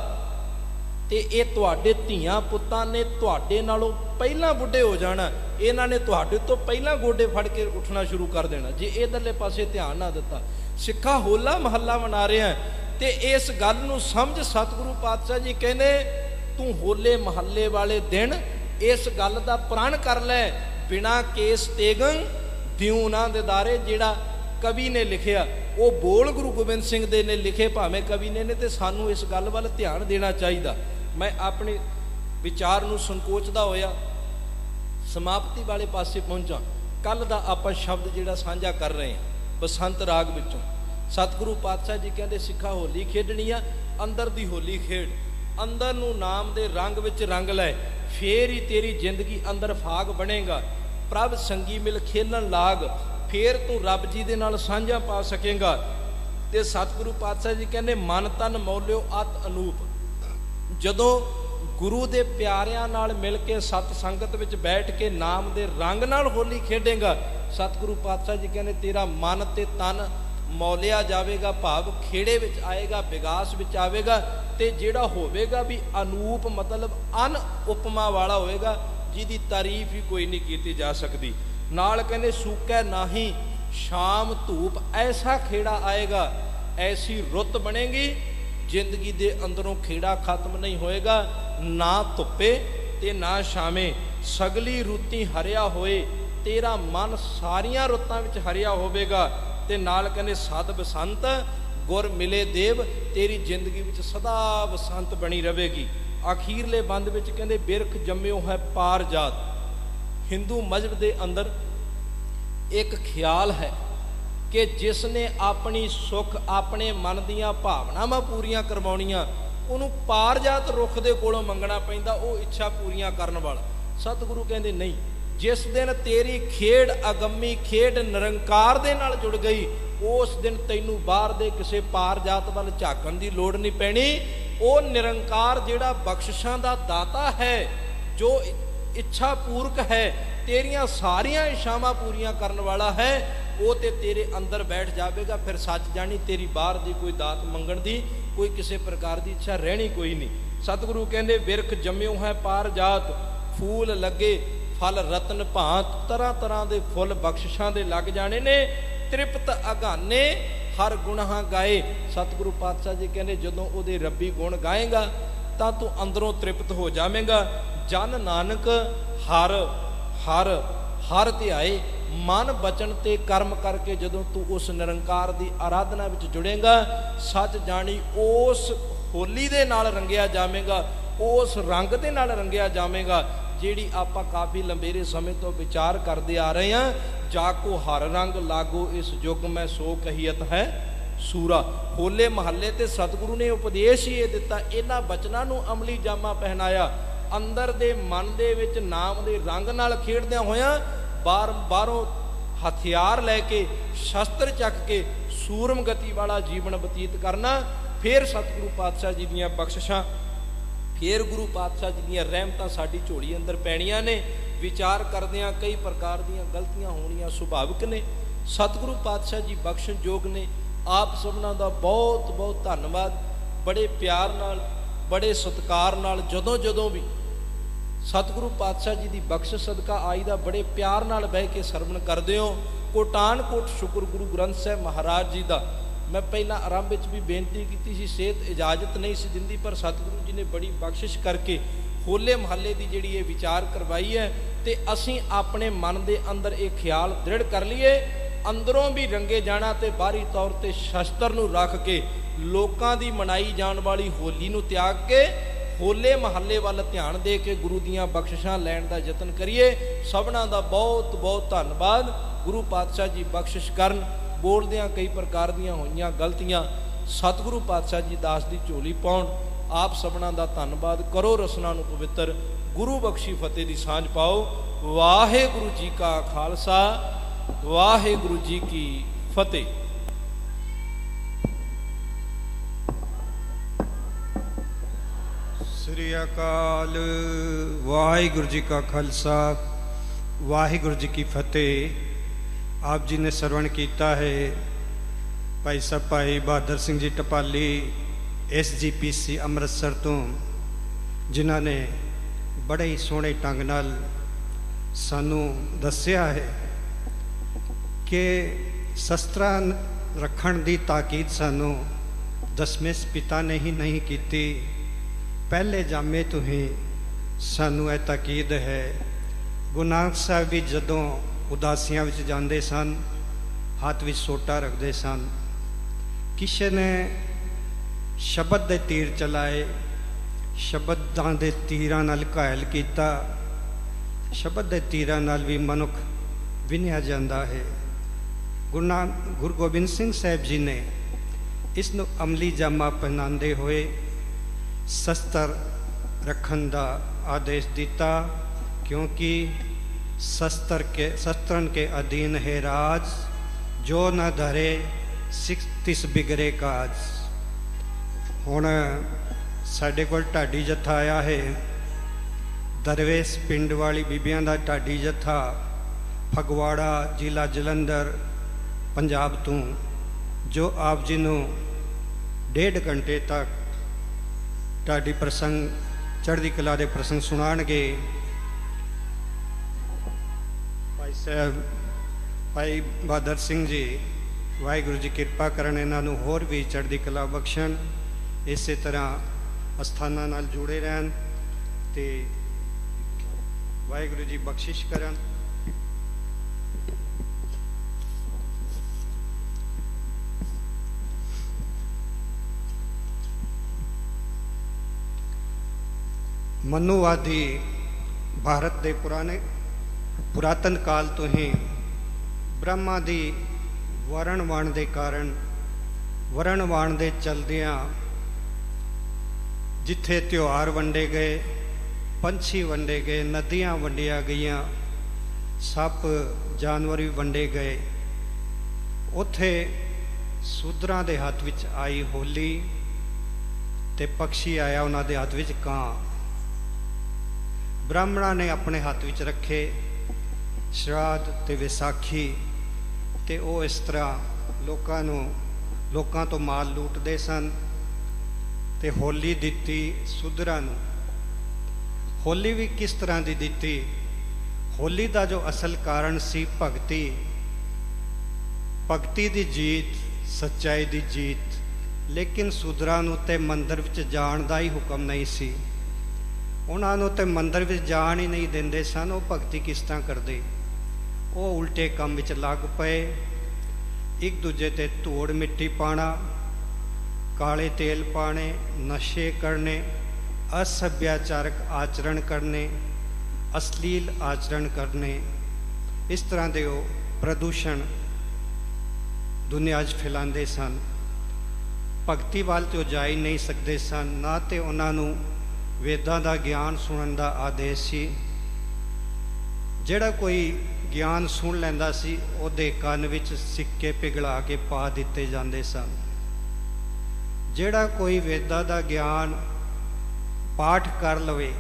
ते ये तुहाडे धीआं पुत्तां ने तुहाडे नालों पहिलां बुढ़े हो जाना, इन्हां ने तुहाडे तो पहिलां गोडे फड़ के उठना शुरू कर देना जे इधरले पासे ध्यान ना दिता। सिखा होला महल्ला मना रहे हैं ते इस गल नूं समझ सतगुरु पातशाह जी कहने तू होले महल्ले वाले दिन इस गल दा प्रण कर लै, बिना केस तेगं दिऊं ना दिदारे। जिहड़ा कवि ने लिखिया वो बोल गुरु गोबिंद सिंह दे ने लिखे, भावें कवि ने ते सानू इस गल वाल ध्यान देना चाहिए। मैं अपने विचार नूं संकोचदा होया समाप्ति वाले पासे पहुंचा। कल दा आपां शब्द जिहड़ा साझा कर रहे हैं बसंत राग विचों। सतगुरु पातशाह जी कहते सिखा होली खेडनी आ, अंदर दी होली खेड, अंदर नूं नाम दे रंग विच रंग लै, फेर ही तेरी जिंदगी अंदर फाग बनेगा। ਪ੍ਰਭ ਸੰਗੀ ਮਿਲ ਖੇਲਣ ਲਾਗ, ਫੇਰ ਤੂੰ ਰੱਬ ਜੀ ਦੇ ਨਾਲ ਸਾਂਝਾ ਪਾ ਸਕੇਗਾ। ਤੇ ਸਤਿਗੁਰੂ ਪਾਤਸ਼ਾਹ ਜੀ ਕਹਿੰਦੇ ਮਨ ਤਨ ਮੌਲਿਓ ਅਤ ਅਨੂਪ। ਜਦੋਂ ਗੁਰੂ ਦੇ ਪਿਆਰਿਆਂ ਨਾਲ ਮਿਲ ਕੇ ਸਤ ਸੰਗਤ ਵਿੱਚ ਬੈਠ ਕੇ ਨਾਮ ਦੇ ਰੰਗ ਨਾਲ ਹੋਲੀ ਖੇਡੇਗਾ, ਸਤਿਗੁਰੂ ਪਾਤਸ਼ਾਹ ਜੀ ਕਹਿੰਦੇ ਤੇਰਾ ਮਨ ਤੇ ਤਨ ਮੌਲਿਆ ਜਾਵੇਗਾ, ਭਾਵ ਖੇੜੇ ਵਿੱਚ ਆਏਗਾ, ਵਿਗਾਸ ਵਿੱਚ ਆਵੇਗਾ। ਤੇ ਜਿਹੜਾ ਹੋਵੇਗਾ ਵੀ ਅਨੂਪ ਮਤਲਬ ਅਨ ਉਪਮਾ ਵਾਲਾ ਹੋਵੇਗਾ, ਜਿਹਦੀ ਤਾਰੀਫ ਹੀ ਕੋਈ ਨਹੀਂ ਕੀਤੀ ਜਾ ਸਕਦੀ। ਨਾਲ ਕਹਿੰਦੇ ਸੂਕੈ ਨਾਹੀ ਸ਼ਾਮ ਧੂਪ, ਐਸਾ ਖੇੜਾ ਆਏਗਾ, ਐਸੀ ਰੁੱਤ ਬਣੇਗੀ, ਜ਼ਿੰਦਗੀ ਦੇ ਅੰਦਰੋਂ ਖੇੜਾ ਖਤਮ ਨਹੀਂ ਹੋਏਗਾ, ਨਾ ਧੁੱਪੇ ਤੇ ਨਾ ਛਾਵੇਂ, ਸਗਲੀ ਰੁੱਤੀ ਹਰਿਆ ਹੋਏ, ਤੇਰਾ ਮਨ ਸਾਰੀਆਂ ਰੁੱਤਾਂ ਵਿੱਚ ਹਰਿਆ ਹੋਵੇਗਾ। ਤੇ ਨਾਲ ਕਹਿੰਦੇ ਸਦ ਬਸੰਤ ਗੁਰ ਮਿਲੇ ਦੇਵ, ਤੇਰੀ ਜ਼ਿੰਦਗੀ ਵਿੱਚ ਸਦਾ ਬਸੰਤ ਬਣੀ ਰਹੇਗੀ। ਅਖੀਰਲੇ ਬੰਦ ਵਿੱਚ ਕਹਿੰਦੇ ਬਿਰਖ ਜੰਮਿਓ ਹੈ ਪਾਰ ਜਾਤ। ਹਿੰਦੂ ਮਜ਼ਹਬ ਦੇ ਅੰਦਰ ਇੱਕ ਖਿਆਲ ਹੈ ਕਿ ਜਿਸ ਨੇ ਆਪਣੀ ਸੁੱਖ ਆਪਣੇ ਮਨ ਦੀਆਂ ਭਾਵਨਾਵਾਂ ਪੂਰੀਆਂ ਕਰਵਾਉਣੀਆਂ, ਉਹਨੂੰ ਪਾਰਜਾਤ ਰੁੱਖ ਦੇ ਕੋਲੋਂ ਮੰਗਣਾ ਪੈਂਦਾ, ਉਹ ਇੱਛਾ ਪੂਰੀਆਂ ਕਰਨ ਵਾਲਾ। ਸਤਿਗੁਰੂ ਕਹਿੰਦੇ ਨਹੀਂ, ਜਿਸ ਦਿਨ ਤੇਰੀ ਖੇਡ ਅਗੰਮੀ ਖੇਡ ਨਿਰੰਕਾਰ ਦੇ ਨਾਲ ਜੁੜ ਗਈ, ਉਸ ਦਿਨ ਤੈਨੂੰ ਬਾਹਰ ਦੇ ਕਿਸੇ ਪਾਰਜਾਤ ਵੱਲ ਝਾਕਣ ਦੀ ਲੋੜ ਨਹੀਂ ਪੈਣੀ। ਉਹ ਨਿਰੰਕਾਰ ਜਿਹੜਾ ਬਖਸ਼ਿਸ਼ਾਂ ਦਾ ਦਾਤਾ ਹੈ, ਜੋ ਇੱਛਾ ਪੂਰਕ ਹੈ, ਤੇਰੀਆਂ ਸਾਰੀਆਂ ਇੱਛਾਵਾਂ ਪੂਰੀਆਂ ਕਰਨ ਵਾਲਾ ਹੈ, ਉਹ ਤੇ ਤੇਰੇ ਅੰਦਰ ਬੈਠ ਜਾਵੇਗਾ। ਫਿਰ ਸੱਚ ਜਾਣੀ ਤੇਰੀ ਬਾਹਰ ਦੀ ਕੋਈ ਦਾਤ ਮੰਗਣ ਦੀ, ਕੋਈ ਕਿਸੇ ਪ੍ਰਕਾਰ ਦੀ ਇੱਛਾ ਰਹਿਣੀ ਕੋਈ ਨਹੀਂ। ਸਤਿਗੁਰੂ ਕਹਿੰਦੇ ਬਿਰਖ ਜੰਮਿਓ ਹੈ ਪਾਰ ਜਾਤ, ਫੂਲ ਲੱਗੇ ਫਲ ਰਤਨ ਭਾਂਤ, ਤਰ੍ਹਾਂ ਤਰ੍ਹਾਂ ਦੇ ਫੁੱਲ ਬਖਸ਼ਿਸ਼ਾਂ ਦੇ ਲੱਗ ਜਾਣੇ ਨੇ। ਤ੍ਰਿਪਤ ਅਗਾਨੇ ਹਰ ਗੁਣਾਂ ਗਾਏ। ਸਤਿਗੁਰੂ ਪਾਤਸ਼ਾਹ ਜੀ ਕਹਿੰਦੇ ਜਦੋਂ ਉਹਦੇ ਰੱਬੀ ਗੁਣ ਗਾਏਗਾ ਤਾਂ ਤੂੰ ਅੰਦਰੋਂ ਤ੍ਰਿਪਤ ਹੋ ਜਾਵੇਂਗਾ। ਜਨ ਨਾਨਕ ਹਰ ਹਰ ਹਰ ਧਿਆਏ, ਮਨ ਬਚਨ ਤੇ ਕਰਮ ਕਰਕੇ ਜਦੋਂ ਤੂੰ ਉਸ ਨਿਰੰਕਾਰ ਦੀ ਆਰਾਧਨਾ ਵਿੱਚ ਜੁੜੇਗਾ, ਸੱਚ ਜਾਣੀ ਉਸ ਹੋਲੀ ਦੇ ਨਾਲ ਰੰਗਿਆ ਜਾਵੇਗਾ, ਉਸ ਰੰਗ ਦੇ ਨਾਲ ਰੰਗਿਆ ਜਾਵੇਗਾ ਜਿਹੜੀ ਆਪਾਂ ਕਾਫੀ ਲੰਬੇਰੇ ਸਮੇਂ ਤੋਂ ਵਿਚਾਰ ਕਰਦੇ ਆ ਰਹੇ ਹਾਂ। ਜਾ ਕੋ ਹਰ ਰੰਗ ਲਾਗੋ ਇਸ ਯੁੱਗ ਮੈਂ ਸੋ ਕਹੀਅਤ ਹੈ ਸੂਰਾ। ਹੋਲੇ ਮਹੱਲੇ ਤੇ ਸਤਿਗੁਰੂ ਨੇ ਉਪਦੇਸ਼ ਹੀ ਇਹ ਦਿੱਤਾ, ਇਹਨਾਂ ਬਚਨਾਂ ਨੂੰ ਅਮਲੀ ਜਾਮਾ ਪਹਿਨਾਇਆ। ਅੰਦਰ ਦੇ ਮਨ ਦੇ ਵਿੱਚ ਨਾਮ ਦੇ ਰੰਗ ਨਾਲ ਖੇਡਦਿਆਂ ਹੋਇਆਂ ਬਾਹਰੋਂ ਹਥਿਆਰ ਲੈ ਕੇ ਸ਼ਸਤਰ ਚੱਕ ਕੇ ਸੂਰਮ ਗਤੀ ਵਾਲਾ ਜੀਵਨ ਬਤੀਤ ਕਰਨਾ। ਫਿਰ ਸਤਿਗੁਰੂ ਪਾਤਸ਼ਾਹ ਜੀ ਦੀਆਂ ਬਖਸ਼ਿਸ਼ਾਂ, ਫਿਰ ਗੁਰੂ ਪਾਤਸ਼ਾਹ ਜੀ ਦੀਆਂ ਰਹਿਮਤਾਂ ਸਾਡੀ ਝੋਲੀ ਅੰਦਰ ਪੈਣੀਆਂ ਨੇ। ਵਿਚਾਰ ਕਰਦਿਆਂ ਕਈ ਪ੍ਰਕਾਰ ਦੀਆਂ ਗਲਤੀਆਂ ਹੋਣੀਆਂ ਸੁਭਾਵਿਕ ਨੇ। ਸਤਿਗੁਰੂ ਪਾਤਸ਼ਾਹ ਜੀ ਬਖਸ਼ਣਯੋਗ ਨੇ। ਆਪ ਸਭਨਾਂ ਦਾ ਬਹੁਤ ਬਹੁਤ ਧੰਨਵਾਦ। ਬੜੇ ਪਿਆਰ ਨਾਲ, ਬੜੇ ਸਤਿਕਾਰ ਨਾਲ ਜਦੋਂ ਵੀ ਸਤਿਗੁਰੂ ਪਾਤਸ਼ਾਹ ਜੀ ਦੀ ਬਖਸ਼ਿਸ਼ ਸਦਕਾ ਆਈ ਦਾ ਬੜੇ ਪਿਆਰ ਨਾਲ ਬਹਿ ਕੇ ਸਰਵਣ ਕਰਦੇ ਹੋ। ਕੋਟਾਨ ਕੋਟ ਸ਼ੁਕਰ ਗੁਰੂ ਗ੍ਰੰਥ ਸਾਹਿਬ ਮਹਾਰਾਜ ਜੀ ਦਾ। ਮੈਂ ਪਹਿਲਾਂ ਆਰੰਭ ਵਿੱਚ ਵੀ ਬੇਨਤੀ ਕੀਤੀ ਸੀ, ਸਿਹਤ ਇਜਾਜ਼ਤ ਨਹੀਂ ਸੀ ਦਿੰਦੀ, ਪਰ ਸਤਿਗੁਰੂ ਜੀ ਨੇ ਬੜੀ ਬਖਸ਼ਿਸ਼ ਕਰਕੇ ਹੋਲੇ ਮਹੱਲੇ ਦੀ ਜਿਹੜੀ ਇਹ ਵਿਚਾਰ ਕਰਵਾਈ ਹੈ। ਤੇ ਅਸੀਂ ਆਪਣੇ ਮਨ ਦੇ ਅੰਦਰ ਇਹ ਖਿਆਲ ਦ੍ਰਿੜ ਕਰ ਲਈਏ, ਅੰਦਰੋਂ ਵੀ ਰੰਗੇ ਜਾਣਾ ਤੇ ਬਾਹਰੀ ਤੌਰ ਤੇ ਸ਼ਸਤਰ ਨੂੰ ਰੱਖ ਕੇ ਲੋਕਾਂ ਦੀ ਮਨਾਈ ਜਾਣ ਵਾਲੀ ਹੋਲੀ ਨੂੰ ਤਿਆਗ ਕੇ ਹੋਲੇ ਮਹੱਲੇ ਵੱਲ ਧਿਆਨ ਦੇ ਕੇ ਗੁਰੂ ਦੀਆਂ ਬਖਸ਼ਿਸ਼ਾਂ ਲੈਣ ਦਾ ਯਤਨ ਕਰੀਏ। ਸਭਨਾਂ ਦਾ ਬਹੁਤ ਬਹੁਤ ਧੰਨਵਾਦ। ਗੁਰੂ ਪਾਤਸ਼ਾਹ ਜੀ ਬਖਸ਼ਿਸ਼ ਕਰਨ। ਬੋਲਦਿਆਂ ਕਈ ਪ੍ਰਕਾਰ ਦੀਆਂ ਹੋਈਆਂ ਗਲਤੀਆਂ ਸਤਿਗੁਰੂ ਪਾਤਸ਼ਾਹ ਜੀ ਦਾਸ ਦੀ ਝੋਲੀ ਪਾਉਣ। ਆਪ ਸਭਨਾਂ ਦਾ ਧੰਨਵਾਦ। ਕਰੋ ਰਸਨਾ ਨੂੰ ਪਵਿੱਤਰ, ਗੁਰੂ ਬਖਸ਼ੀ ਫਤਿਹ ਦੀ ਸਾਂਝ ਪਾਓ। ਵਾਹਿਗੁਰੂ ਜੀ ਕਾ ਖਾਲਸਾ, ਵਾਹਿਗੁਰੂ ਜੀ ਕੀ ਫਤਿਹ। ਸ੍ਰੀ ਅਕਾਲ। ਵਾਹਿਗੁਰੂ ਜੀ ਕਾ ਖਾਲਸਾ, ਵਾਹਿਗੁਰੂ ਜੀ ਕੀ ਫਤਿਹ। ਆਪ ਜੀ ਨੇ ਸਰਵਣ ਕੀਤਾ ਹੈ ਭਾਈ ਸਾਹਿਬ ਭਾਈ ਬਹਾਦਰ ਸਿੰਘ ਜੀ ਟਪਾਲੀ SGPC ਅੰਮ੍ਰਿਤਸਰ ਤੋਂ, ਜਿਨ੍ਹਾਂ ਨੇ ਬੜੇ ਹੀ ਸੋਹਣੇ ਢੰਗ ਨਾਲ ਸਾਨੂੰ ਦੱਸਿਆ ਹੈ ਕਿ ਸ਼ਸਤਰਾਂ ਰੱਖਣ ਦੀ ਤਾਕੀਦ ਸਾਨੂੰ ਦਸਵੇਂ ਪਿਤਾ ਨੇ ਹੀ ਨਹੀਂ ਕੀਤੀ, ਪਹਿਲੇ ਜਾਮੇ ਤੋਂ ਹੀ ਸਾਨੂੰ ਇਹ ਤਾਕੀਦ ਹੈ। ਗੁਰੂ ਨਾਨਕ ਸਾਹਿਬ ਵੀ ਜਦੋਂ ਉਦਾਸੀਆਂ ਵਿੱਚ ਜਾਂਦੇ ਸਨ, ਹੱਥ ਵਿੱਚ ਸੋਟਾ ਰੱਖਦੇ ਸਨ। ਕਿਸੇ ਨੇ ਸ਼ਬਦ ਦੇ ਤੀਰ ਚਲਾਏ, ਸ਼ਬਦਾਂ ਦੇ ਤੀਰਾਂ ਨਾਲ ਘਾਇਲ ਕੀਤਾ। ਸ਼ਬਦ ਦੇ ਤੀਰਾਂ ਨਾਲ ਵੀ ਮਨੁੱਖ ਵਿੰਨਿਆ ਜਾਂਦਾ ਹੈ। ਗੁਰੂ ਗੋਬਿੰਦ ਸਿੰਘ ਸਾਹਿਬ ਜੀ ਨੇ ਇਸ ਨੂੰ ਅਮਲੀ ਜਾਮਾ ਪਹਿਨਾਉਂਦੇ ਹੋਏ ਸ਼ਸਤਰ ਰੱਖਣ ਦਾ ਆਦੇਸ਼ ਦਿੱਤਾ, ਕਿਉਂਕਿ शस्त्रन के अधीन है राज, जो न धरे तिस बिगड़े काज। हुण साडे कोल ढाडी जत्था आया है, दरवेश पिंड वाली बीबियां दा ढाडी जत्था फगवाड़ा जिला जलंधर पंजाब तो, जो आप जी नूं 1.5 घंटे तक ढाडी प्रसंग चढ़दी कला दे प्रसंग सुनाणगे। भाई साहब भाई बहादुर सिंह जी, वाहिगुरू जी किरपा करन, इन्हां नूं होर भी चढ़दी कला बख्शण, इस तरह अस्थानां नाल जुड़े रहन ते वाहिगुरू जी बख्शिश करन। मनुवादी भारत के पुरातन काल तो ही ब्रह्मा की वरणवाण के कारण, वरणवाण के चलदियाँ जिथे त्यौहार वंडे गए, पंछी वंडे गए, नदियाँ वंडिया गईयां, सप जानवर भी वंडे गए, उथे सूदरां दे हथ विच आई होली ते पक्षी आया उन्हां दे हथ विच कां। ब्राह्मणा ने अपने हाथ विच रखे श्राद्ध ते विसाखी, ते वो इस तरह लोकां तो माल लूटते सन ते होली दिती सूदरां नूं। होली भी किस तरह की दिती? होली का जो असल कारण सी भगती, भगती की जीत, सच्चाई की जीत। लेकिन सूदरां नूं ते मंदिर विच जाण दा ही हुक्म नहीं सी, उन्होंने तो मंदिर में जान ही नहीं देंदे सन। वो भगती किस तरह करते? वो उल्टे काम विच लग पे, एक दूजे ते धूड़ मिट्टी पाना, काले तेल पाने, नशे करने, असभ्याचारक आचरण करने, अश्लील आचरण करने, इस तरह के वो प्रदूषण दुनिया फैलाते सन। भगती वाल तो जा ही नहीं सकते सन, ना तो उन्होंने वेदां दा ज्ञान सुनन दा आदेश सी। जिहड़ा कोई ज्ञान सुन लैंदा सी, उहदे कंन विच सिक्के पिघला के पा दिते जांदे सन। जिहड़ा कोई वेदां दा ज्ञान पाठ कर लवे,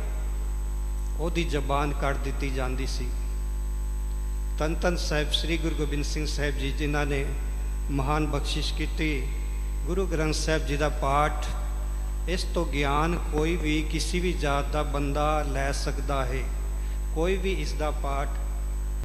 उहदी जबान कट दिती जांदी सी। धन धन साहिब श्री गुरु गोबिंद सिंह साहिब जी, जिन्हां ने महान बख्शिश की, गुरु ग्रंथ साहिब जी का पाठ, इस तो ज्ञान कोई भी किसी भी जात का बंदा लै सकता है। कोई भी इसका पाठ